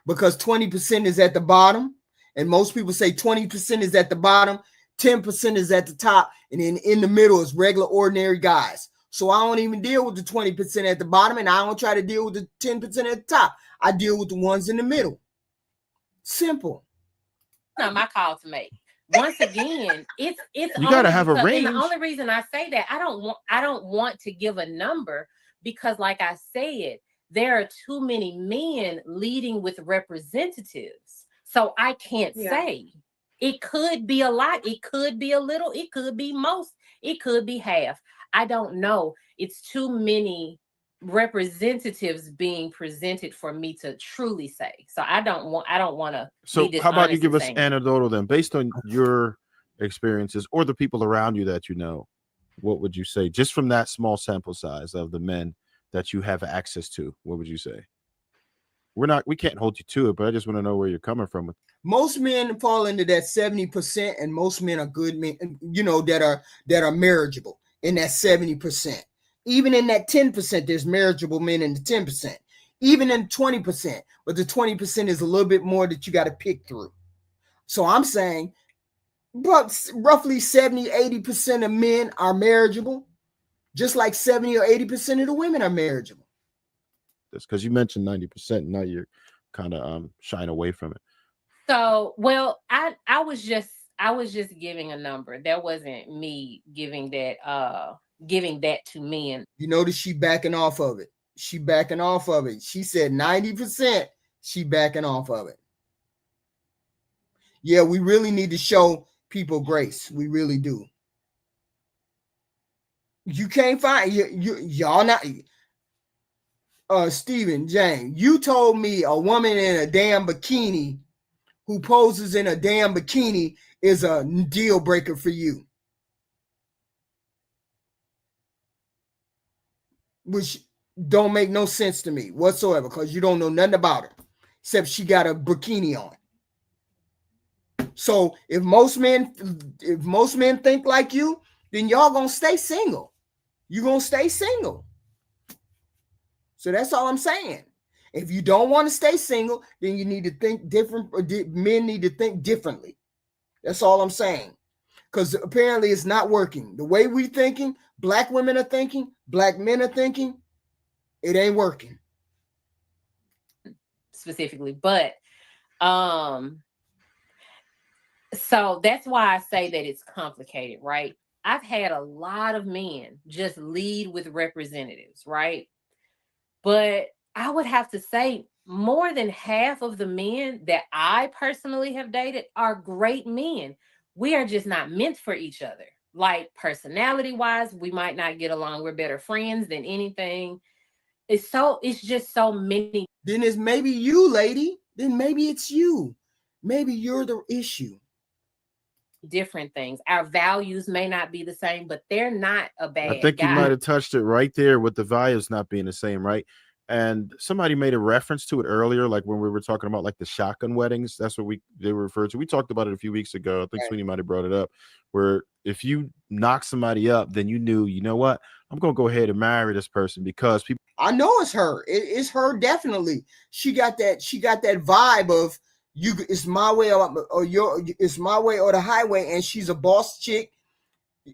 because 20% is at the bottom. And most people say 20% is at the bottom, 10% is at the top, and then in the middle is regular, ordinary guys. So I don't even deal with the 20% at the bottom, and I don't try to deal with the 10% at the top. I deal with the ones in the middle. Simple. Not my call to make. Once again, it's you gotta have a range. And the only reason I say that, I don't want to give a number, because like I said, there are too many men leading with representatives. So I can't say. It could be a lot, it could be a little, it could be most, it could be half. I don't know. It's too many representatives being presented for me to truly say. So I don't want to. So how about you give us anecdotal then, based on your experiences or the people around you that you know, what would you say, just from that small sample size of the men that you have access to? What would you say? We can't hold you to it, but I just want to know where you're coming from. Most men fall into that 70%, and most men are good men, that are marriageable in that 70%. Even in that 10%, there's marriageable men in the 10%. Even in 20%, but the 20% is a little bit more that you got to pick through. So I'm saying, but roughly 70, 80% of men are marriageable, just like 70 or 80% of the women are marriageable. That's because you mentioned 90%. Now you're kind of shying away from it. So, well, I was just giving a number. That wasn't me giving that to men. You notice she backing off of it. She said 90%. She backing off of it. Yeah, we really need to show people grace. We really do. You can't find y'all not. Stephen, Jane, you told me a woman in a damn bikini who poses in a damn bikini is a deal breaker for you. Which don't make no sense to me whatsoever, because you don't know nothing about her, except she got a bikini on. So if most men think like you, then y'all gonna stay single. You're gonna stay single. So that's all I'm saying. If you don't want to stay single, then you need to think different. Men need to think differently. That's all I'm saying. Because apparently it's not working. The way we thinking, black women are thinking, black men are thinking, it ain't working. Specifically, but so that's why I say that it's complicated, right? I've had a lot of men just lead with representatives, right? But I would have to say more than half of the men that I personally have dated are great men. We are just not meant for each other. Like personality wise, we might not get along. We're better friends than anything. It's just so many. Then it's maybe you, lady. Then maybe it's you. Maybe you're the issue. Different things. Our values may not be the same, but they're not a bad I think guy. you might have touched it right there with the values not being the same, right? And somebody made a reference to it earlier, like when we were talking about like the shotgun weddings. That's what they were referred to. We talked about it a few weeks ago. I think Sweeney might have brought it up, where if you knock somebody up, then you knew, you know what, I'm gonna go ahead and marry this person because people. I know it's her. It's her definitely. She got that vibe of you. It's my way or your. It's my way or the highway, and she's a boss chick.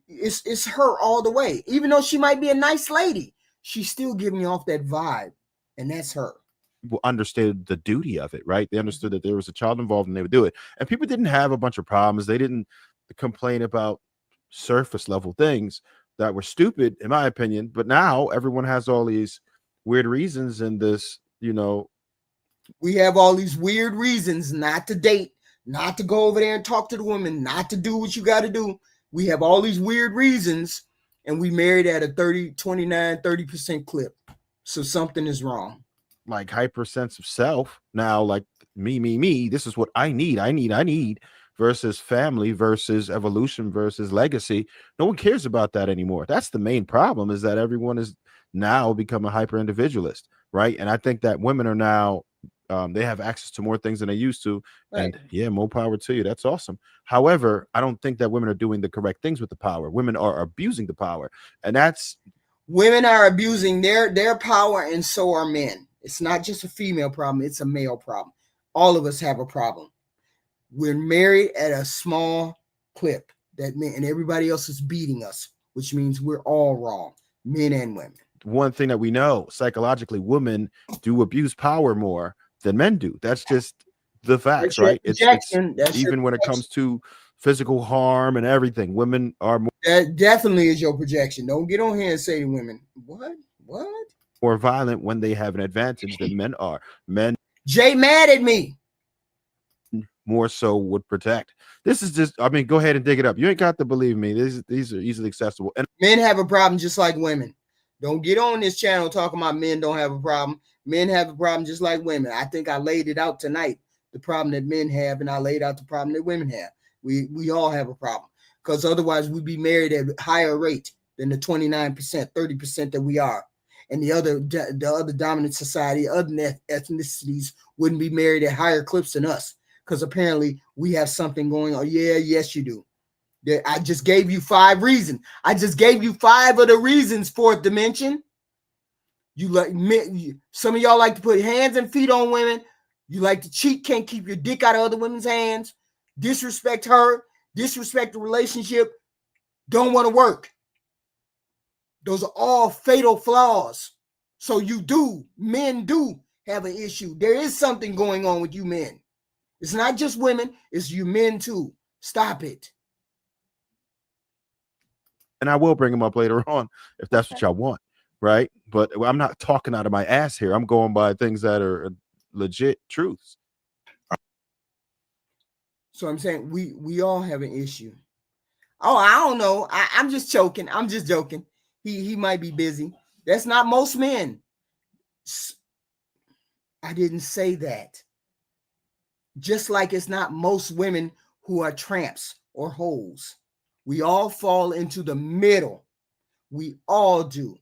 It's her all the way. Even though she might be a nice lady, she's still giving me off that vibe, and that's her. Understood the duty of it, right? They understood that there was a child involved and they would do it. And people didn't have a bunch of problems. They didn't complain about surface level things that were stupid, in my opinion. But now everyone has all these weird reasons in this, we have all these weird reasons not to date, not to go over there and talk to the woman, not to do what you got to do. We have all these weird reasons, and we married at a 30% clip. So something is wrong. Like hyper sense of self. Now, like me, this is what I need versus family versus evolution versus legacy. No one cares about that anymore. That's the main problem, is that everyone is now become a hyper individualist, right? And I think that women are now they have access to more things than they used to. Right. And yeah, more power to you. That's awesome. However, I don't think that women are doing the correct things with the power. Women are abusing the power. And women are abusing their power, and so are men. It's not just a female problem, it's a male problem. All of us have a problem. We're married at a small clip that men, and everybody else is beating us, which means we're all wrong, men and women. One thing that we know psychologically, women do abuse power more than men do. That's just the facts, right? It's even when it comes to physical harm and everything, women are more. That definitely is your projection. Don't get on here and say to women, what? More violent when they have an advantage than men are. Men. Jay mad at me. More so would protect. This is just, I mean, go ahead and dig it up. You ain't got to believe me. These are easily accessible. And men have a problem just like women. Don't get on this channel talking about men don't have a problem. Men have a problem just like women. I think I laid it out tonight, the problem that men have, and I laid out the problem that women have. We all have a problem, because otherwise we'd be married at a higher rate than the 29%, 30% that we are. And the other dominant society, other ethnicities wouldn't be married at higher clips than us, because apparently we have something going on. Yeah, yes, you do. I just gave you 5 reasons. I just gave you 5 of the reasons, fourth dimension. You like some of y'all like to put hands and feet on women. You like to cheat, can't keep your dick out of other women's hands. Disrespect her, disrespect the relationship. Don't want to work. Those are all fatal flaws. So men do have an issue. There is something going on with you men. It's not just women, it's you men too. Stop it. And I will bring them up later on if that's what y'all want, right? But I'm not talking out of my ass here. I'm going by things that are legit truths. So I'm saying we all have an issue. Oh, I don't know. I'm just joking. I'm just joking. He might be busy. That's not most men. I didn't say that. Just like it's not most women who are tramps or hoes. We all fall into the middle. We all do.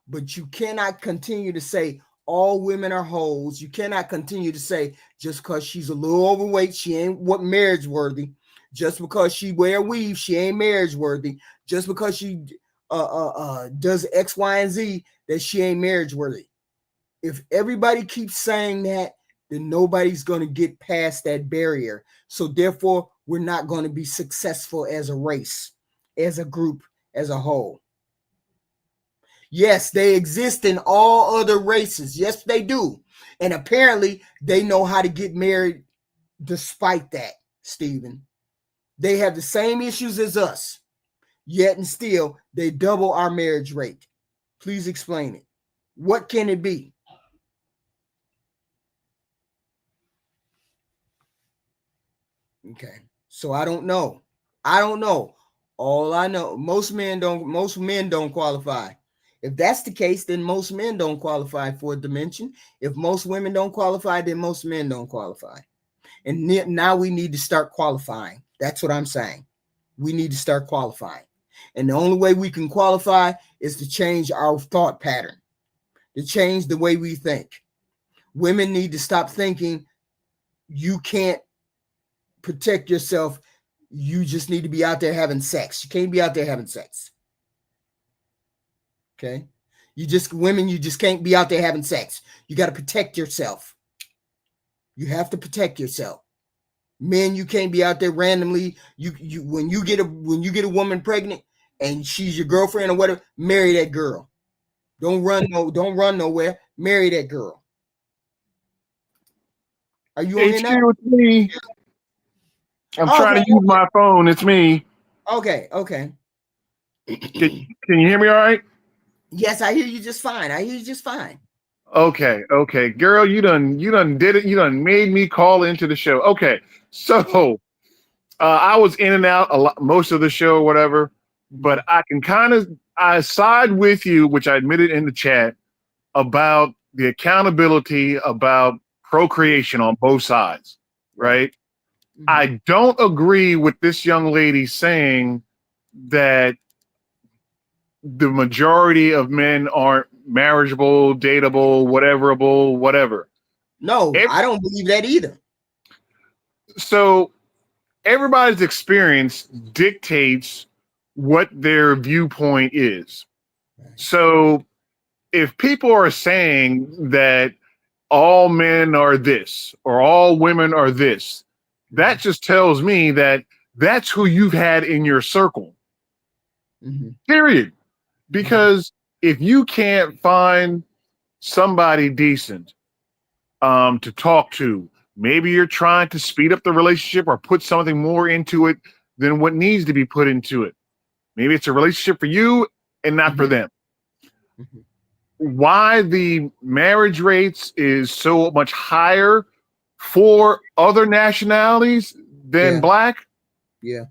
But you cannot continue to say all women are hoes. You cannot continue to say just because she's a little overweight, she ain't what marriage worthy. Just because she wear weave, she ain't marriage worthy. Just because she does X, Y, and Z, that she ain't marriage worthy. If everybody keeps saying that, then nobody's going to get past that barrier. So therefore, we're not going to be successful as a race, as a group, as a whole. Yes, they exist in all other races. Yes, they do. And apparently, they know how to get married despite that, Stephen. They have the same issues as us, yet and still, they double our marriage rate. Please explain it. What can it be? Okay, so I don't know. All I know, most men don't qualify. If that's the case, then most men don't qualify for a dimension. If most women don't qualify, then most men don't qualify. And now we need to start qualifying. That's what I'm saying. We need to start qualifying. And the only way we can qualify is to change our thought pattern, to change the way we think. Women need to stop thinking you can't protect yourself. You just need to be out there having sex. You can't be out there having sex. Okay? You just can't be out there having sex. You got to protect yourself. You have to protect yourself. Men, you can't be out there randomly. When you get a woman pregnant and she's your girlfriend or whatever, marry that girl. Don't run nowhere. Marry that girl. Are you on here now? It's me. I'm trying to use my phone. It's me. Okay. Can you hear me all right? Yes, I hear you just fine. Okay. Girl, you done did it. You done made me call into the show. Okay. So I was in and out a lot, most of the show or whatever, but I side with you, which I admitted in the chat, about the accountability about procreation on both sides, right? Mm-hmm. I don't agree with this young lady saying that the majority of men aren't marriageable, dateable, whatever. No, I don't believe that either. So everybody's experience dictates what their viewpoint is. So if people are saying that all men are this or all women are this, that just tells me that that's who you've had in your circle. Mm-hmm. Period. Because if you can't find somebody decent to talk to, maybe you're trying to speed up the relationship or put something more into it than what needs to be put into it. Maybe it's a relationship for you and not for them. Mm-hmm. Why the marriage rates is so much higher for other nationalities than Black? Yeah.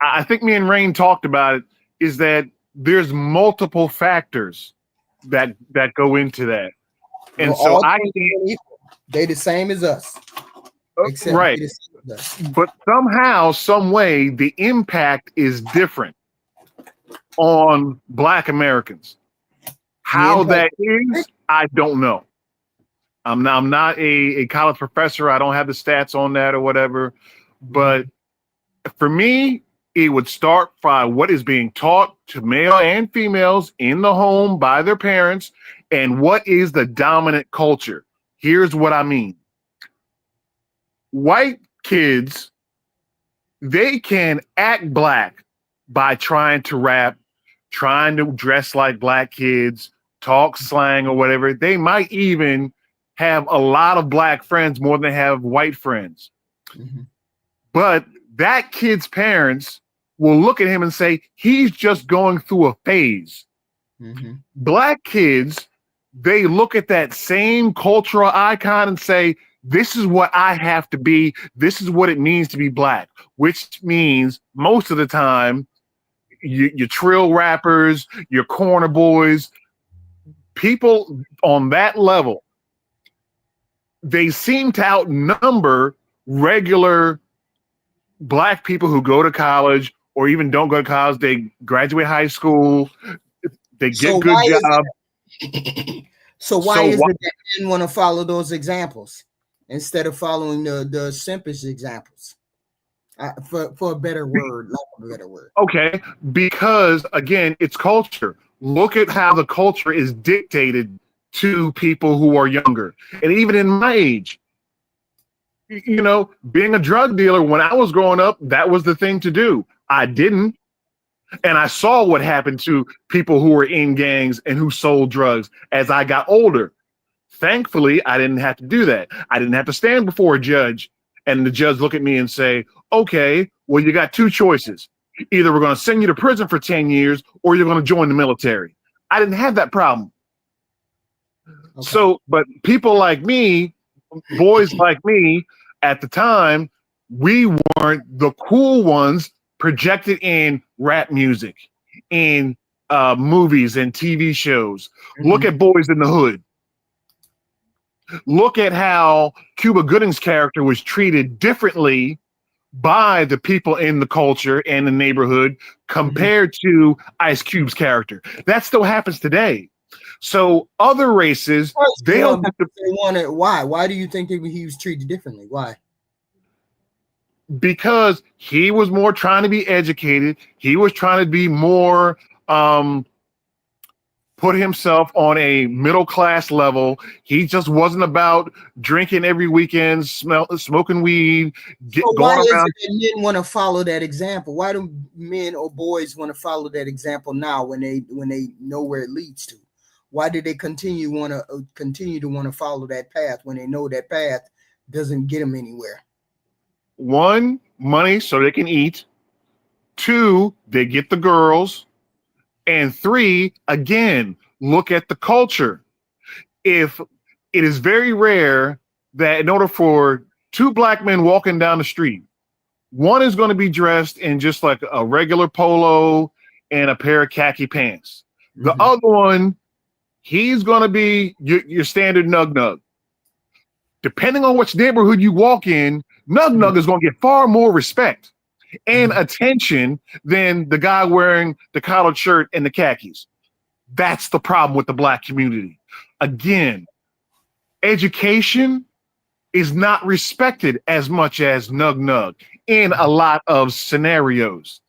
I think me and Rain talked about it, is that there's multiple factors that go into that. And so they the same as us. Right. But somehow, some way, the impact is different on Black Americans. How that is, I don't know. I'm not a college professor. I don't have the stats on that or whatever. But for me, it would start by what is being taught to male and females in the home by their parents, and what is the dominant culture. Here's what I mean. White kids, they can act Black by trying to rap, trying to dress like Black kids, talk slang or whatever. They might even have a lot of Black friends more than they have white friends. Mm-hmm. But that kid's parents will look at him and say, he's just going through a phase. Mm-hmm. Black kids, they look at that same cultural icon and say, this is what I have to be. This is what it means to be Black, which means most of the time, your trill rappers, your corner boys, people on that level, they seem to outnumber regular Black people who go to college or even don't go to college. They graduate high school, they get good jobs. So why is it that men want to follow those examples instead of following the simplest examples? For a better word, lack of a better word. Okay, because again, it's culture. Look at how the culture is dictated to people who are younger, and even in my age. You know, being a drug dealer when I was growing up, that was the thing to do. I didn't. And I saw what happened to people who were in gangs and who sold drugs as I got older. Thankfully, I didn't have to do that. I didn't have to stand before a judge and the judge look at me and say, okay, well, you got two choices. Either we're going to send you to prison for 10 years or you're going to join the military. I didn't have that problem. Okay. So, but people like me, boys like me at the time, we weren't the cool ones projected in rap music, in movies and TV shows. Mm-hmm. Look at Boys in the Hood. Look at how Cuba Gooding's character was treated differently by the people in the culture and the neighborhood compared to Ice Cube's character. That still happens today. So other races, they don't have to. Why? Why do you think he was treated differently? Why? Because he was more trying to be educated. He was trying to be more put himself on a middle class level. He just wasn't about drinking every weekend, smoking weed, going around. Men want to follow that example? Why do men or boys want to follow that example now when they know where it leads to? Why did they continue to want to follow that path when they know that path doesn't get them anywhere? One, money so they can eat. Two, they get the girls. And three, again, look at the culture. If it is very rare that in order for two black men walking down the street, one is going to be dressed in just like a regular polo and a pair of khaki pants. The other one, he's going to be your standard nug-nug. Depending on which neighborhood you walk in, nug-nug is going to get far more respect and attention than the guy wearing the collared shirt and the khakis. That's the problem with the black community. Again, education is not respected as much as nug-nug in a lot of scenarios.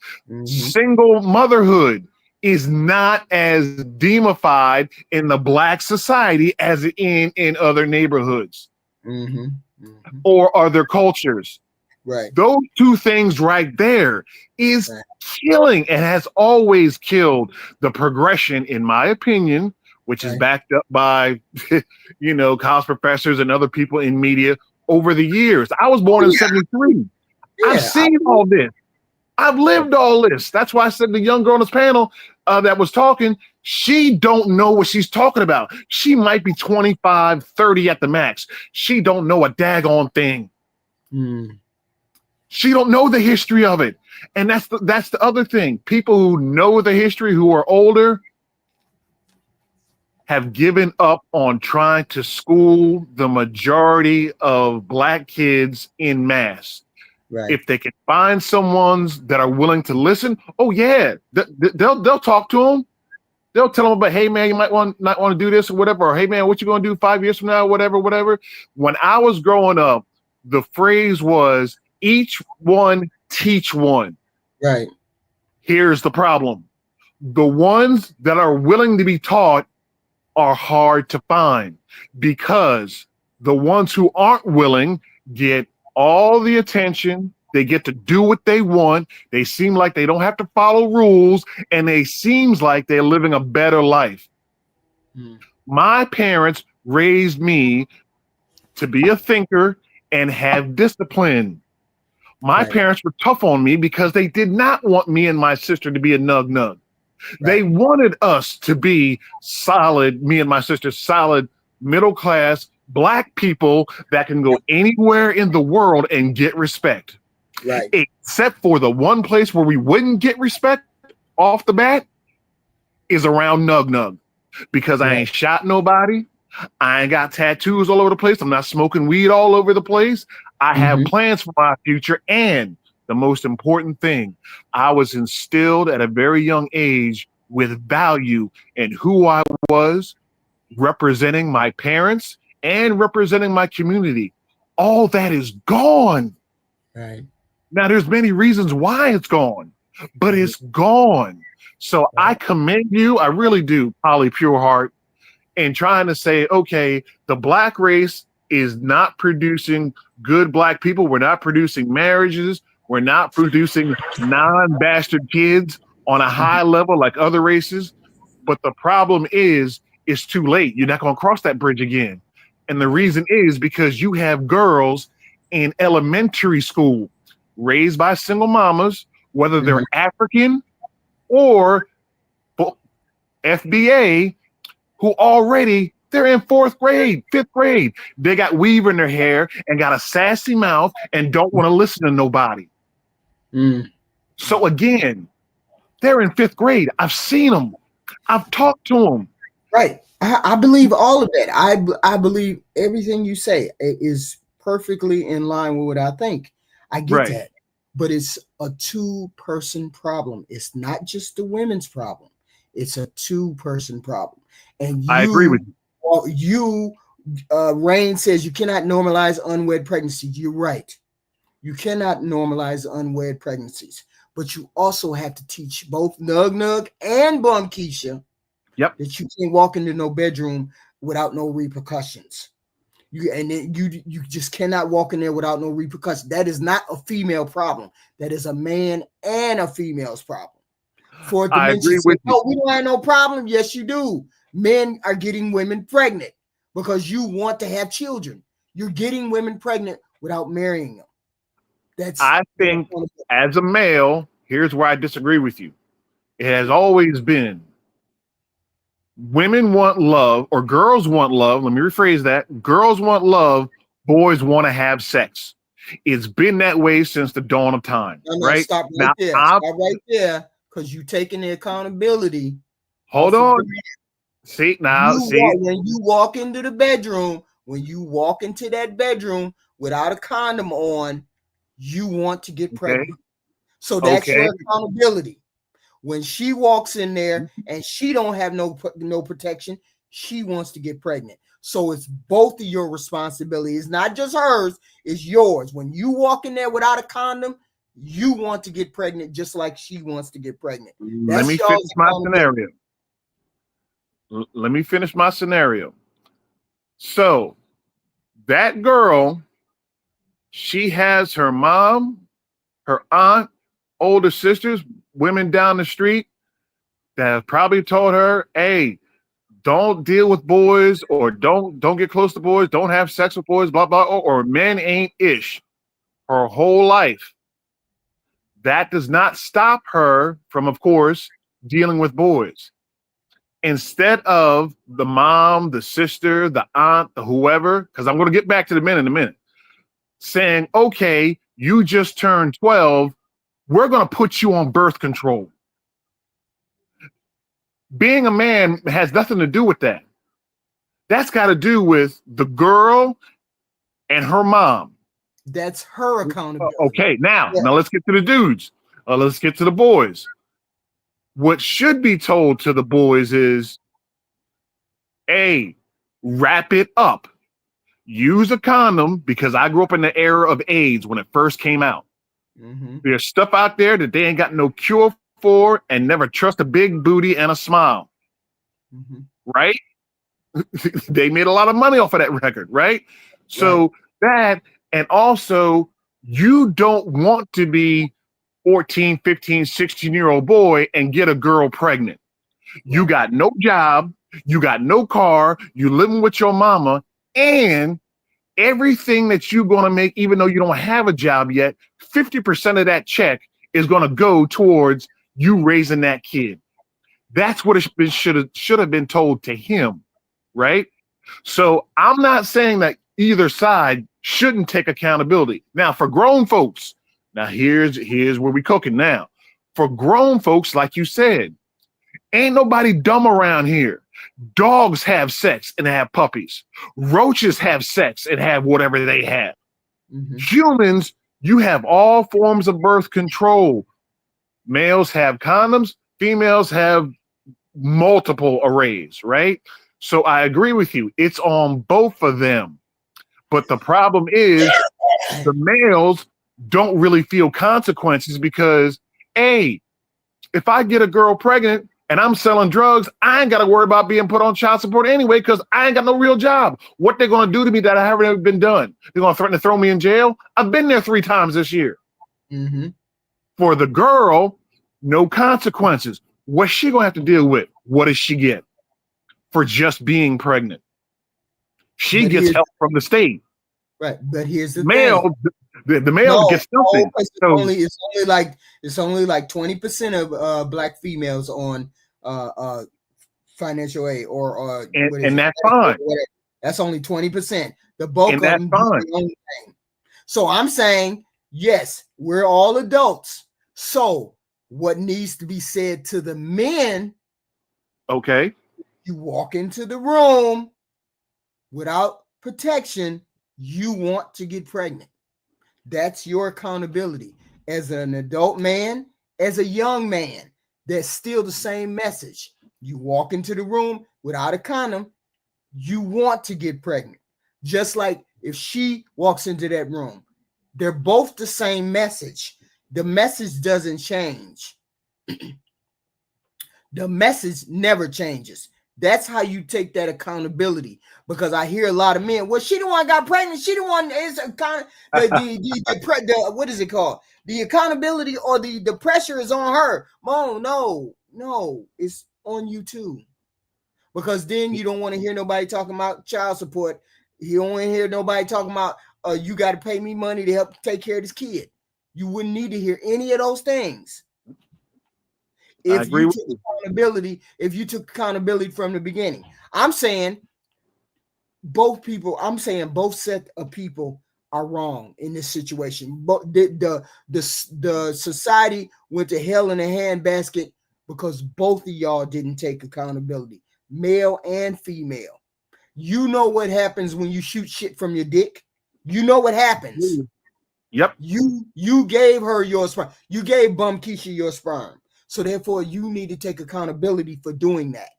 Single motherhood is not as demonified in the black society as in other neighborhoods or other cultures. Right. Those two things right there is killing and has always killed the progression, in my opinion, which is backed up by, college professors and other people in media over the years. I was born in 73. I've seen all this. I've lived all this. That's why I said the young girl on this panel that was talking, she don't know what she's talking about. She might be 25, 30 at the max. She don't know a daggone thing. She don't know the history of it. And that's the other thing. People who know the history, who are older, have given up on trying to school the majority of black kids in mass. Right. If they can find someones that are willing to listen, they'll talk to them. They'll tell them about, hey man, you might not want to do this or whatever, or hey man, what you gonna do 5 years from now, whatever. When I was growing up, the phrase was, each one teach one. Right. Here's the problem. The ones that are willing to be taught are hard to find because the ones who aren't willing get all the attention. They get to do what they want. They seem like they don't have to follow rules, and they seems like they're living a better life. My parents raised me to be a thinker and have discipline. My parents were tough on me because they did not want me and my sister to be a nug-nug. They wanted us to be solid, me and my sister, solid, middle-class, black people that can go anywhere in the world and get respect. Right. Except for the one place where we wouldn't get respect off the bat is around nug-nug. Because I ain't shot nobody. I ain't got tattoos all over the place. I'm not smoking weed all over the place. I have plans for my future. And the most important thing, I was instilled at a very young age with value in who I was, representing my parents and representing my community. All that is gone. Right. Now, there's many reasons why it's gone, but it's gone. So I commend you. I really do, Polly Pureheart, in trying to say, okay, the black race is not producing good black people. We're not producing marriages. We're not producing non-bastard kids on a high level like other races. But the problem is, it's too late. You're not going to cross that bridge again. And the reason is because you have girls in elementary school raised by single mamas, whether they're African or FBA, who already they're in 4th grade, 5th grade. They got weave in their hair and got a sassy mouth and don't want to listen to nobody. So again, they're in 5th grade. I've seen them. I've talked to them. Right. I believe all of that. I believe everything you say is perfectly in line with what I think. I get that. But it's a 2-person problem. It's not just the women's problem. It's a 2-person problem. And I agree with you. Rain says you cannot normalize unwed pregnancies. You're right. You cannot normalize unwed pregnancies. But you also have to teach both Nug Nug and Bum Keisha that you can't walk into no bedroom without no repercussions. You just cannot walk in there without no repercussions. That is not a female problem. That is a man and a female's problem. For it to mention, no, we don't have no problem. Yes, you do. Men are getting women pregnant because you want to have children. You're getting women pregnant without marrying them. I think as a male, here's where I disagree with you. It has always been women want love, or girls want love. Let me rephrase that. Girls want love. Boys want to have sex. It's been that way since the dawn of time. Right? Stop right there. Stop right there, because you're taking the accountability. Hold on. See, now, when you walk into the bedroom, when you walk into that bedroom without a condom on, you want to get pregnant. So that's your accountability. When she walks in there and she don't have no protection, she wants to get pregnant. So it's both of your responsibility. It's not just hers, it's yours. When you walk in there without a condom, you want to get pregnant just like she wants to get pregnant. Let me finish my scenario. Let me finish my scenario. So that girl, she has her mom, her aunt, older sisters, women down the street that have probably told her, hey, don't deal with boys, or don't get close to boys, don't have sex with boys, blah, blah, or men ain't ish her whole life. That does not stop her from, of course, dealing with boys. Instead of the mom, the sister, the aunt, the whoever, because I'm going to get back to the men in a minute, saying, okay, you just turned 12, we're going to put you on birth control. Being a man has nothing to do with that. That's got to do with the girl and her mom. That's her accountability. Okay, now let's get to the dudes. Let's get to the boys. What should be told to the boys is, hey, wrap it up. Use a condom, because I grew up in the era of AIDS when it first came out. There's stuff out there that they ain't got no cure for, and never trust a big booty and a smile. Right? They made a lot of money off of that record, right? So that, and also you don't want to be 14, 15, 16-year-old boy and get a girl pregnant. You got no job, you got no car, you living with your mama, and everything that you're going to make, even though you don't have a job yet, 50% of that check is going to go towards you raising that kid. That's what it should have been told to him, right? So I'm not saying that either side shouldn't take accountability. Now, for grown folks, now here's where we cooking now. For grown folks, like you said, ain't nobody dumb around here. Dogs have sex and have puppies. Roaches have sex and have whatever they have. Humans, you have all forms of birth control. Males have condoms, females have multiple arrays, right? So I agree with you. It's on both of them. But the problem is the males don't really feel consequences because, A, if I get a girl pregnant and I'm selling drugs, I ain't got to worry about being put on child support anyway because I ain't got no real job. What they're going to do to me that I haven't been done? They're going to threaten to throw me in jail? I've been there 3 times this year. Mm-hmm. For the girl, no consequences. What's she going to have to deal with? What does she get for just being pregnant? She gets help from the state. Right, but here's the male, thing. the male gets nothing. It's only like 20% of black females on financial aid or and that's fine. That's only 20%. The bulk of them do fine. the only thing. So I'm saying, yes, we're all adults. So what needs to be said to the men? Okay. You walk into the room without protection, you want to get pregnant. That's your accountability. As an adult man, as a young man, that's still the same message. You walk into the room without a condom, you want to get pregnant. Just like if she walks into that room, they're both the same message. The message doesn't change. The message never changes. That's how you take that accountability. Because I hear a lot of men, well, she the one got pregnant. She the one is what is it called? The accountability or the pressure is on her. No, it's on you too. Because then you don't want to hear nobody talking about child support. You don't want to hear nobody talking about you got to pay me money to help take care of this kid. You wouldn't need to hear any of those things. If you took accountability from the beginning. I'm saying both set of people are wrong in this situation. But the society went to hell in a handbasket because both of y'all didn't take accountability, male and female. You know what happens when you shoot shit from your dick? You know what happens. Yep. You gave her your sperm. You gave Bum Keisha your sperm. So therefore, you need to take accountability for doing that.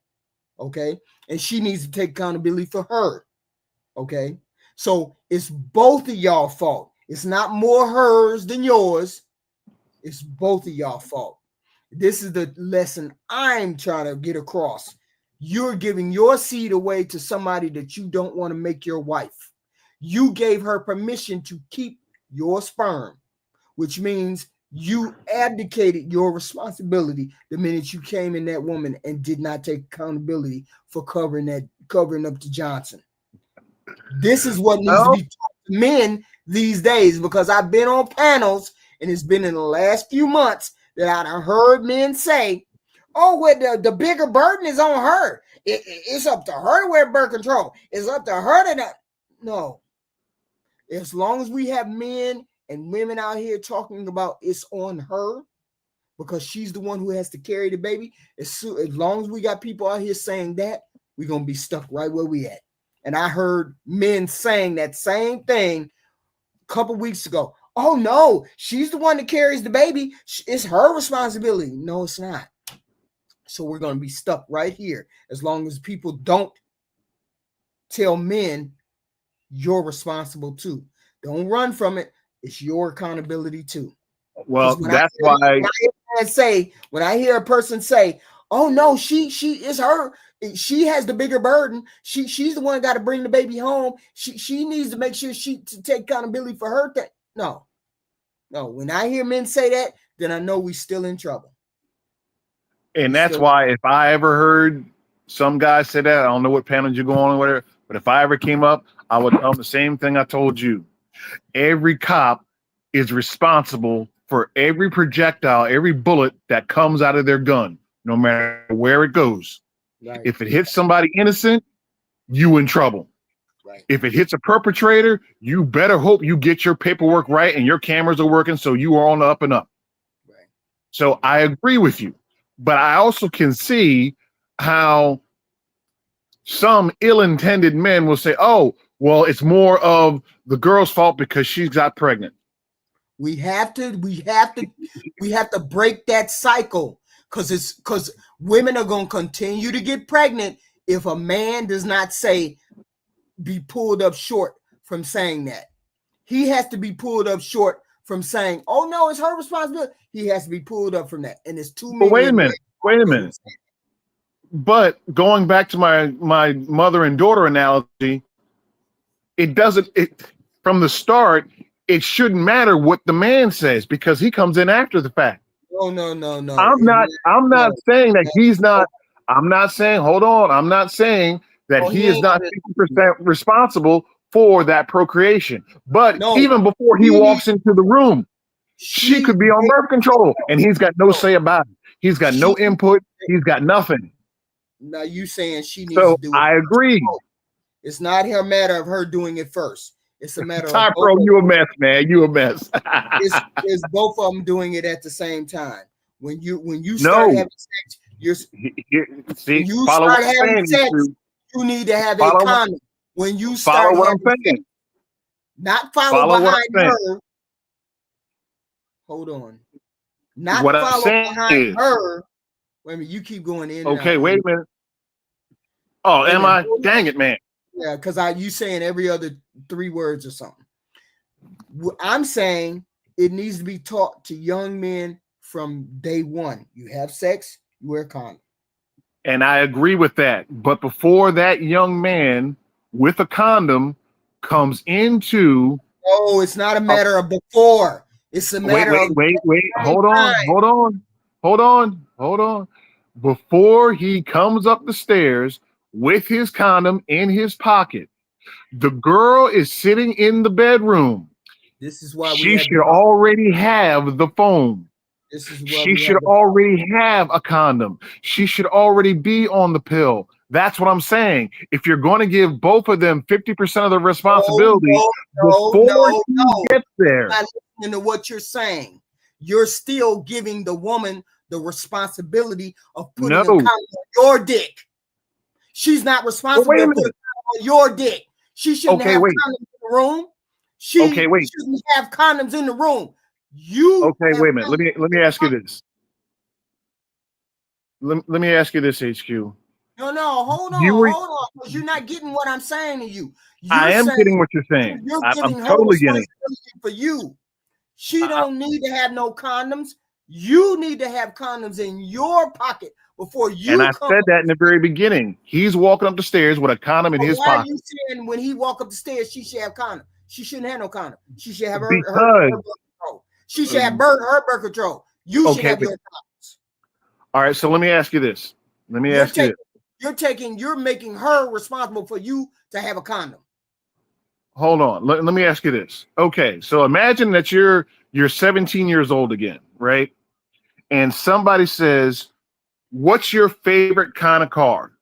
Okay. And she needs to take accountability for her. Okay. So it's both of y'all fault. It's not more hers than yours. It's both of y'all fault. This is the lesson I'm trying to get across. You're giving your seed away to somebody that you don't want to make your wife. You gave her permission to keep your sperm, which means you abdicated your responsibility the minute you came in that woman and did not take accountability for covering up to Johnson. This is what needs to be taught to men these days, because I've been on panels and it's been in the last few months that I've heard men say, oh, well, the bigger burden is on her. It's up to her to wear birth control. It's up to her to not. No. As long as we have men and women out here talking about it's on her because she's the one who has to carry the baby, as long as we got people out here saying that, we're going to be stuck right where we at. And I heard men saying that same thing a couple weeks ago. Oh, no, she's the one that carries the baby. It's her responsibility. No, it's not. So we're going to be stuck right here as long as people don't tell men you're responsible too. Don't run from it. It's your accountability too. Well, that's why when I hear a person say, oh no, she is her, she has the bigger burden. She's the one got to bring the baby home. She needs to make sure to take accountability for her thing. No. When I hear men say that, then I know we're still in trouble. And that's why if I ever heard some guy say that, I don't know what panel you're going on or whatever, but if I ever came up, I would tell them the same thing I told you. Every cop is responsible for every projectile, every bullet that comes out of their gun, no matter where it goes. Right. If it hits somebody innocent, you in trouble. Right. If it hits a perpetrator, you better hope you get your paperwork right and your cameras are working so you are on the up and up. Right. So I agree with you. But I also can see how some ill-intended men will say, oh, well, it's more of the girl's fault because she's got pregnant. We have to break that cycle because women are going to continue to get pregnant if a man does not be pulled up short from saying that. He has to be pulled up short from saying, "Oh no, it's her responsibility." He has to be pulled up from that, and it's too many. But wait a minute. But going back to my mother and daughter analogy, it doesn't. From the start, it shouldn't matter what the man says because he comes in after the fact. No. I'm not saying that he's not. I'm not saying. Hold on. I'm not saying that he is not 50% responsible for that procreation. But even before he walks into the room, she could be on birth control, and he's got no say about it. He's got no input. He's got nothing. Now you saying she needs So to do it. I agree. It's not a matter of her doing it first. It's a matter of Bro, you a mess, man. You a mess. it's both of them doing it at the same time. When you start having sex, when you start having sex, you need to have a condom. When you start having sex, not follow behind her. Hold on. Not follow behind her. Wait a minute, you keep going in. Okay, wait a minute. Oh, am I? Dang it, man. Yeah, because you saying every other 3 words or something. I'm saying it needs to be taught to young men from day one. You have sex, you wear a condom. And I agree with that. But before that young man with a condom comes into... Oh, it's not a matter of before. It's a matter of... Wait. Hold on. Before he comes up the stairs with his condom in his pocket, the girl is sitting in the bedroom. This is why she should already have the phone. This is she should already have a condom. She should already be on the pill. That's what I'm saying. If you're going to give both of them 50% of the responsibility before you get there. I'm not listening to what you're saying. You're still giving the woman the responsibility of putting a condom on your dick. She's not responsible for putting a condom on your dick. She shouldn't have condoms in the room. She shouldn't have condoms in the room. Wait a minute. Let me ask you this. Let me ask you this, HQ. No, hold on, because you're not getting what I'm saying to you. I am getting what you're saying. You're giving her totally getting responsibility for you. She don't need to have no condoms. You need to have condoms in your pocket before you. And I said that in the very beginning. He's walking up the stairs with a condom in his pocket. Why are you saying when he walk up the stairs she should have condom? She shouldn't have no condom. She should have her birth control. She should have her birth control. You should have your condoms. All right, so let me ask you this. You're making her responsible for you to have a condom. Hold on. Let me ask you this. Okay, so imagine that you're 17 years old again, right? And somebody says, "What's your favorite kind of car?"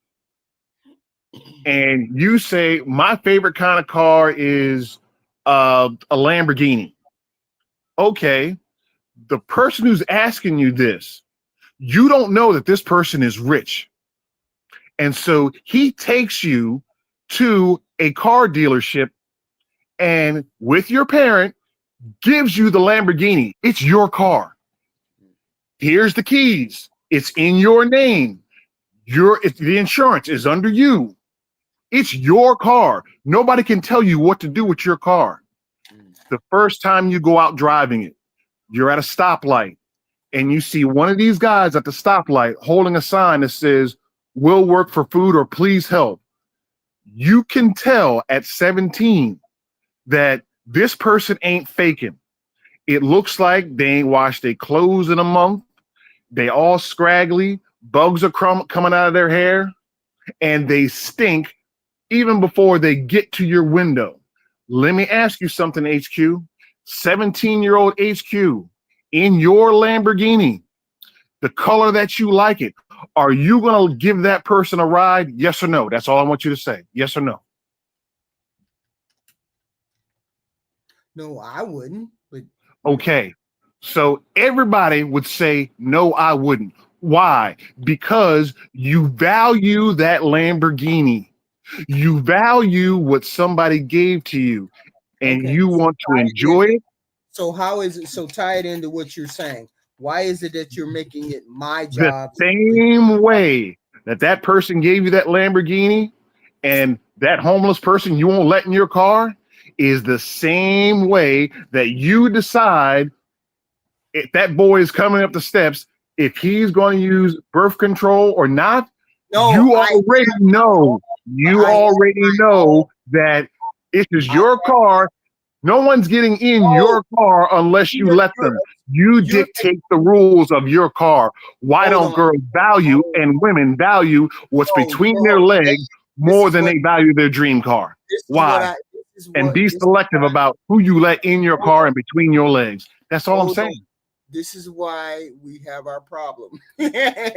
And you say, "My favorite kind of car is a Lamborghini." Okay, the person who's asking you this, you don't know that this person is rich. And so he takes you to a car dealership and with your parent gives you the Lamborghini. It's your car. Here's the keys. It's in your name. The insurance is under you. It's your car. Nobody can tell you what to do with your car. The first time you go out driving it, you're at a stoplight and you see one of these guys at the stoplight holding a sign that says, "Will work for food," or "Please help." You can tell at 17 that this person ain't faking. It looks like they ain't washed their clothes in a month. They all scraggly, bugs are coming out of their hair, and they stink even before they get to your window. Let me ask you something, HQ. 17-year-old HQ, in your Lamborghini, the color that you like it, are you going to give that person a ride? Yes or no? That's all I want you to say. Yes or no? No, I wouldn't. But okay. So everybody would say, no, I wouldn't. Why? Because you value that Lamborghini. You value what somebody gave to you, and you want to enjoy it. So how is it? So tie it into what you're saying. Why is it that you're making it my job? The same way that person gave you that Lamborghini and that homeless person you won't let in your car, is the same way that you decide if that boy is coming up the steps, if he's going to use birth control or not. You already know that it is your car. No one's getting in your car unless you let them. You dictate the rules of your car. Why don't girls value and women value what's between their legs more than they value their dream car? Why? And be selective about who you let in your car and between your legs. That's all I'm saying. This is why we have our problem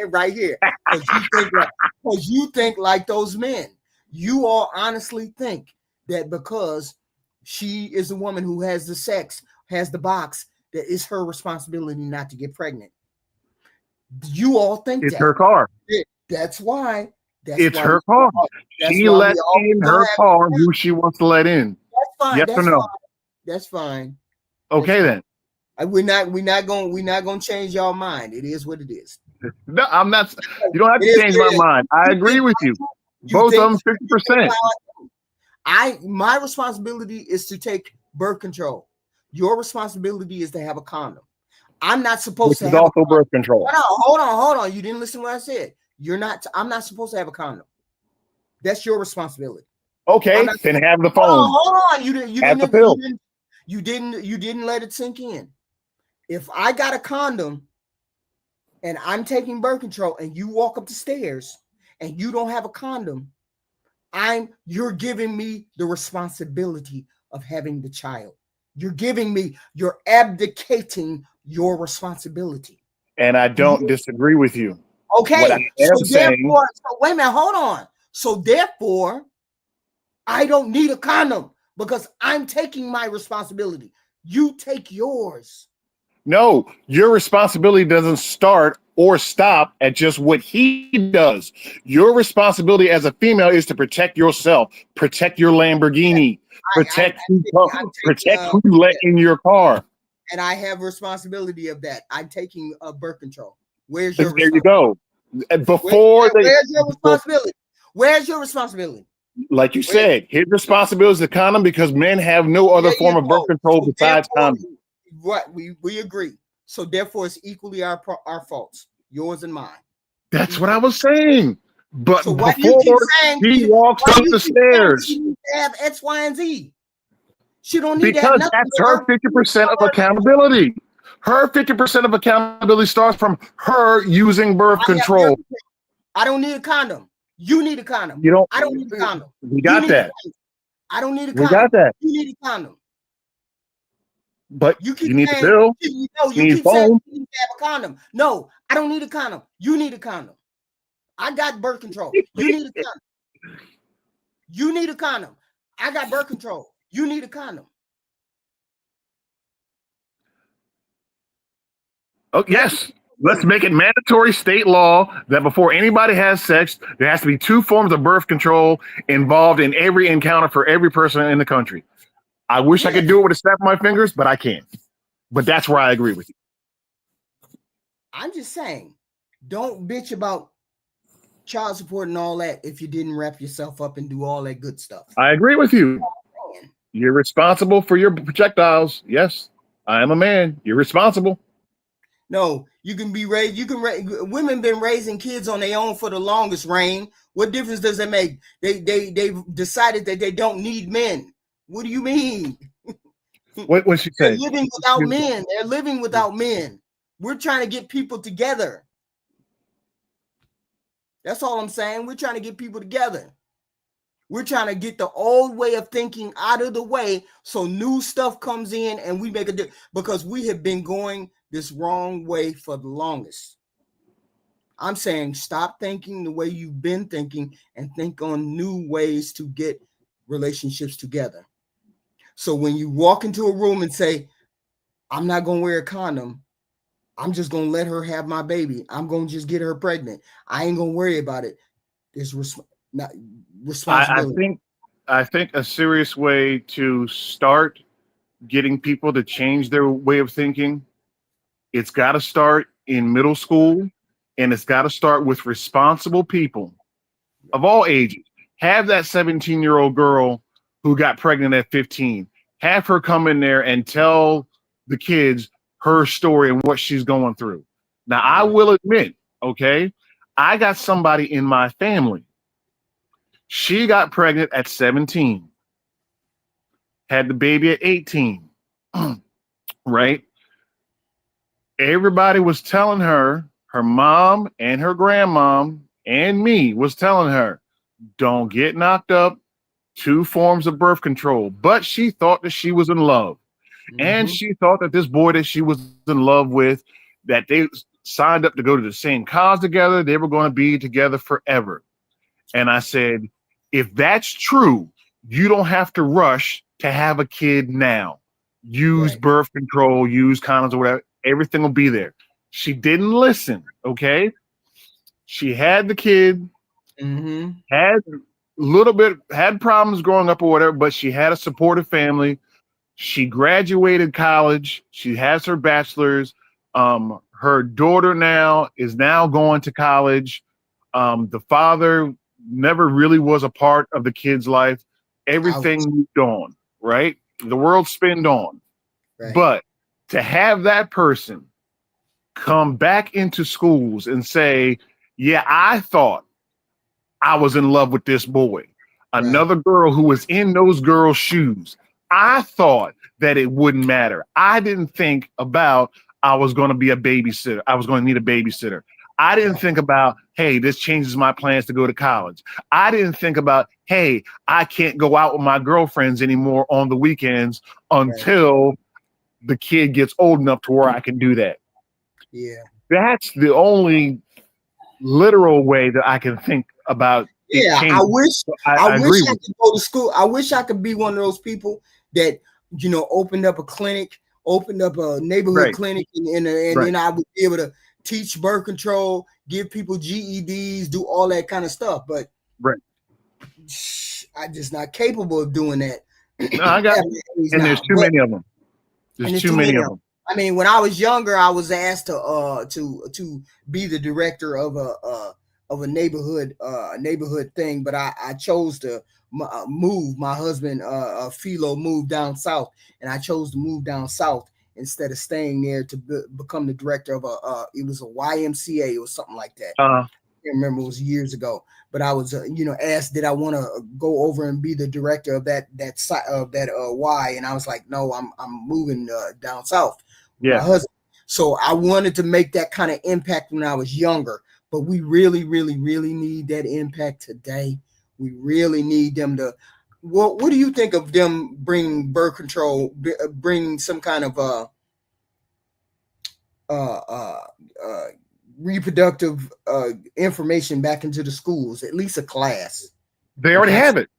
right here. Because you think like those men. You all honestly think that because she is a woman who has the sex, has the box, that it's her responsibility not to get pregnant. You all think it's that. Her car. That's why. It's her car. She lets in her car who she wants to let in. That's fine. Yes or no? That's fine. Okay, then. We're not gonna change y'all mind. It is what it is. No, I'm not. You don't have to change my mind. I agree with you. Both of them 50%. My responsibility is to take birth control. Your responsibility is to have a condom. I'm not supposed to have also birth control. Hold on. You didn't listen to what I said. I'm not supposed to have a condom. That's your responsibility. Okay, then have the phone. Hold on. You have the pill. You didn't let it sink in. If I got a condom and I'm taking birth control and you walk up the stairs and you don't have a condom, you're giving me the responsibility of having the child. You're abdicating your responsibility. And I don't disagree with you. Okay. What I am saying, wait a minute, hold on. So therefore, I don't need a condom because I'm taking my responsibility. You take yours. No, your responsibility doesn't start or stop at just what he does. Your responsibility as a female is to protect yourself, protect your Lamborghini, protect who you let in your car. And I have responsibility of that. I'm taking birth control. Where's There your you go. Before where's your responsibility? Where's your responsibility? Like you said, his responsibility is the condom because men have no other form of birth control besides condom. Right, we agree. So therefore, it's equally our faults, yours and mine. That's what I was saying. But so before he walks up the stairs, she needs to have X, Y, and Z. She don't need because that's her 50% of accountability. Her 50% of accountability starts from her using birth control. I don't need a condom. You need a condom. You don't. I don't need a condom. We got that. I don't need a condom. We got that. You need a condom. But you need the bill. You keep saying you need to have a condom. No, I don't need a condom. You need a condom. I got birth control. You need a condom. You need a condom. I got birth control. You need a condom. Oh, yes. Let's make it mandatory state law that before anybody has sex, there has to be 2 forms of birth control involved in every encounter for every person in the country. I wish I could do it with a snap of my fingers, but I can't. But that's where I agree with you. I'm just saying, don't bitch about child support and all that if you didn't wrap yourself up and do all that good stuff. I agree with you. You're responsible for your projectiles. Yes, I am a man. You're responsible. No, you can be raised. Women been raising kids on their own for the longest reign. What difference does it make? They've decided that they don't need men. What do you mean? What she They're said? living without men. They're living without men. We're trying to get people together. That's all I'm saying. We're trying to get people together. We're trying to get the old way of thinking out of the way so new stuff comes in and we make a difference, because we have been going this wrong way for the longest. I'm saying stop thinking the way you've been thinking and think on new ways to get relationships together. So when you walk into a room and say, I'm not going to wear a condom, I'm just going to let her have my baby, I'm going to just get her pregnant, I ain't going to worry about it. There's responsibility. I think a serious way to start getting people to change their way of thinking, it's got to start in middle school, and it's got to start with responsible people of all ages. Have that 17-year-old girl who got pregnant at 15. Have her come in there and tell the kids her story and what she's going through. Now, I will admit, okay, I got somebody in my family. She got pregnant at 17, had the baby at 18, right? Everybody was telling her, her mom and her grandmom and me was telling her, don't get knocked up, 2 forms of birth control. But she thought that she was in love. And she thought that this boy that she was in love with, that they signed up to go to the same college together, they were going to be together forever. And I said, if that's true, you don't have to rush to have a kid now. Use birth control, use condoms or whatever. Everything will be there. She didn't listen, okay? She had the kid, had a little bit, had problems growing up or whatever, but she had a supportive family. She graduated college. She has her bachelor's. Her daughter now is going to college. The father never really was a part of the kid's life. Everything moved on, right? The world spinned on. Right. But to have that person come back into schools and say, yeah, I thought I was in love with this boy. Another girl who was in those girls' shoes. I thought that it wouldn't matter. I didn't think about I was going to be a babysitter. I was going to need a babysitter. I didn't think about, hey, this changes my plans to go to college. I didn't think about, hey, I can't go out with my girlfriends anymore on the weekends until the kid gets old enough to where I can do that. Yeah. That's the only literal way that I can think about. Yeah, I wish I could go to school. I wish I could be one of those people that, you know, opened up a clinic, opened up a neighborhood clinic, and then I would be able to teach birth control, give people GEDs, do all that kind of stuff. But I'm just not capable of doing that. No, I got and there's too many of them. There's too many of them. I mean, when I was younger, I was asked to be the director of a neighborhood thing, but I chose to move. My husband Philo moved down south, and I chose to move down south instead of staying there to become the director of it was a YMCA or something like that. I can't remember, it was years ago, but I was asked, did I want to go over and be the director of that Y, and I was like, no, I'm moving down south with my husband. So I wanted to make that kind of impact when I was younger, but we really, really, really need that impact today. We really need them to. What do you think of them bringing birth control, bringing some kind of reproductive information back into the schools, at least a class? They already have it.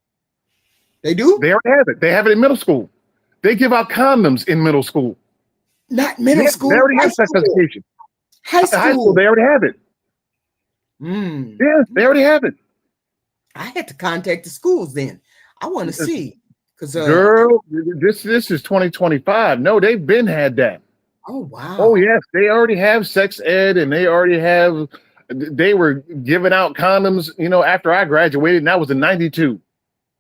They do? They already have it. They have it in middle school. They give out condoms in middle school. Not middle school. They already have sex education. High school. They already have it. Yeah, they already have it. I had to contact the schools then. I want to see, because girl, this is 2025. No, they've been had that. Oh wow. Oh yes, they already have sex ed, and they already have. They were giving out condoms, after I graduated, and that was in '92.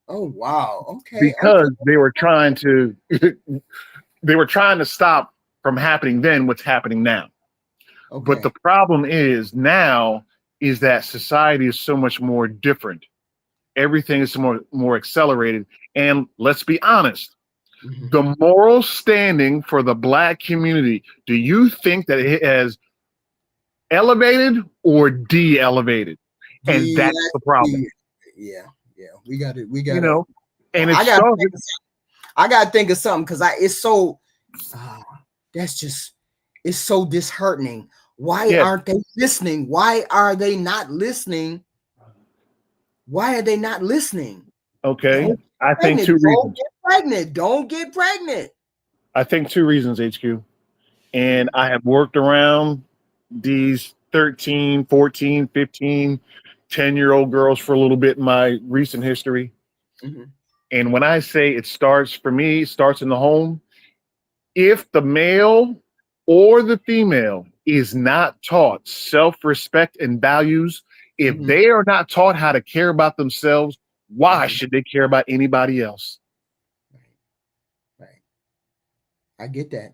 Oh wow. Okay. Because they were trying to, stop from happening then what's happening now. Okay. But the problem is now is that society is so much more different. Everything is more accelerated. And let's be honest, the moral standing for the Black community, do you think that it has elevated or de-elevated? And that's the problem. Yeah. We got it. And I got to think of something, because it's so it's so disheartening. Why aren't they listening? Why are they not listening? Why are they not listening? Okay. I think 2 reasons. Don't get pregnant. I think 2 reasons, HQ. And I have worked around these 13, 14, 15, 10-year-old girls for a little bit in my recent history. And when I say it starts in the home, if the male or the female is not taught self-respect and values, if they are not taught how to care about themselves, why should they care about anybody else? I get that.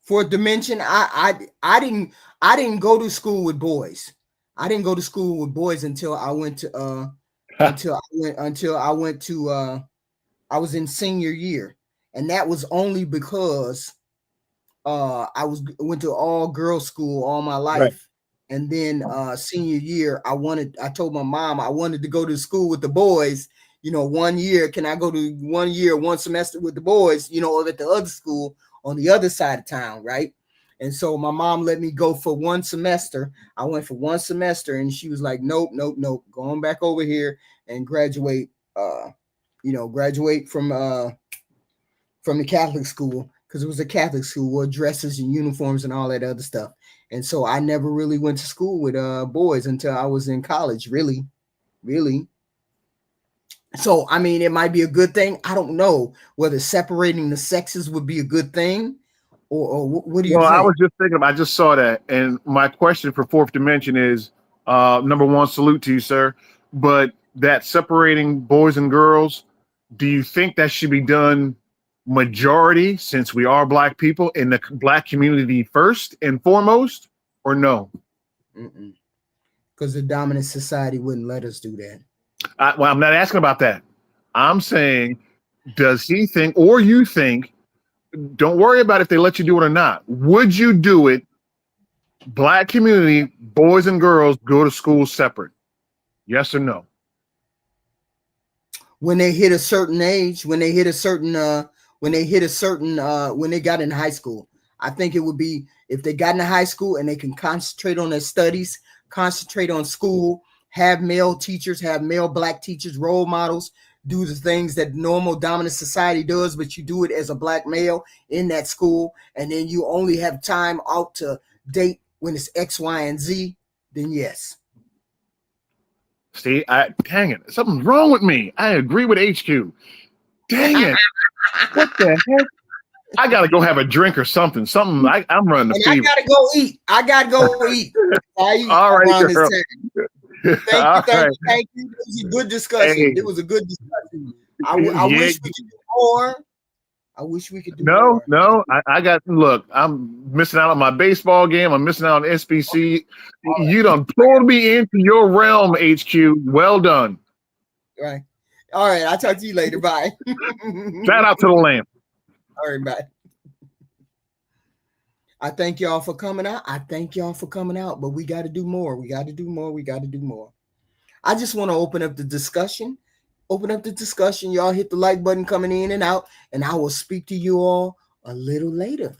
For dimension, I didn't go to school with boys. I didn't go to school with boys until I went to I was in senior year, and that was only because I went to all girls school all my life. Right. And then senior year, I told my mom I wanted to go to school with the boys. 1 year, can I go to 1 year, 1 semester with the boys, at the other school on the other side of town, right? And so my mom let me go for 1 semester. I went for 1 semester, and she was like, nope, going back over here and graduate, graduate from the Catholic school, because it was a Catholic school, wore dresses and uniforms and all that other stuff. And so I never really went to school with boys until I was in college, really. So, I mean, it might be a good thing. I don't know whether separating the sexes would be a good thing, or what do you think? I was just thinking, I just saw that. And my question for Fourth Dimension is, number one, salute to you, sir. But that separating boys and girls, do you think that should be done majority, since we are Black people, in the Black community first and foremost, or no? Because the dominant society wouldn't let us do that. Well, I'm not asking about that. I'm saying, does he think, or you think, don't worry about if they let you do it or not. Would you do it? Black community, boys and girls go to school separate. Yes or no? When they hit a certain age, when they got in high school, I think it would be, if they got into high school and they can concentrate on their studies, concentrate on school, have male teachers, have male Black teachers, role models, do the things that normal dominant society does, but you do it as a Black male in that school, and then you only have time out to date when it's X, Y, and Z, then yes. See, dang it, something's wrong with me. I agree with HQ. Dang it. What the heck? I gotta go have a drink or something. I'm running the fever. I gotta go eat. All right, girl. Thank you. It was a good discussion. Hey. It was a good discussion. I wish we could do more. I wish we could do more. No. Look, I'm missing out on my baseball game. I'm missing out on SBC. You done pulled me into your realm, HQ. Well done. Right. All right. I'll talk to you later. Bye. Shout out to the lamp. All right. Bye. I thank y'all for coming out. But we got to do more. We got to do more. I just want to open up the discussion. Y'all hit the like button coming in and out, and I will speak to you all a little later.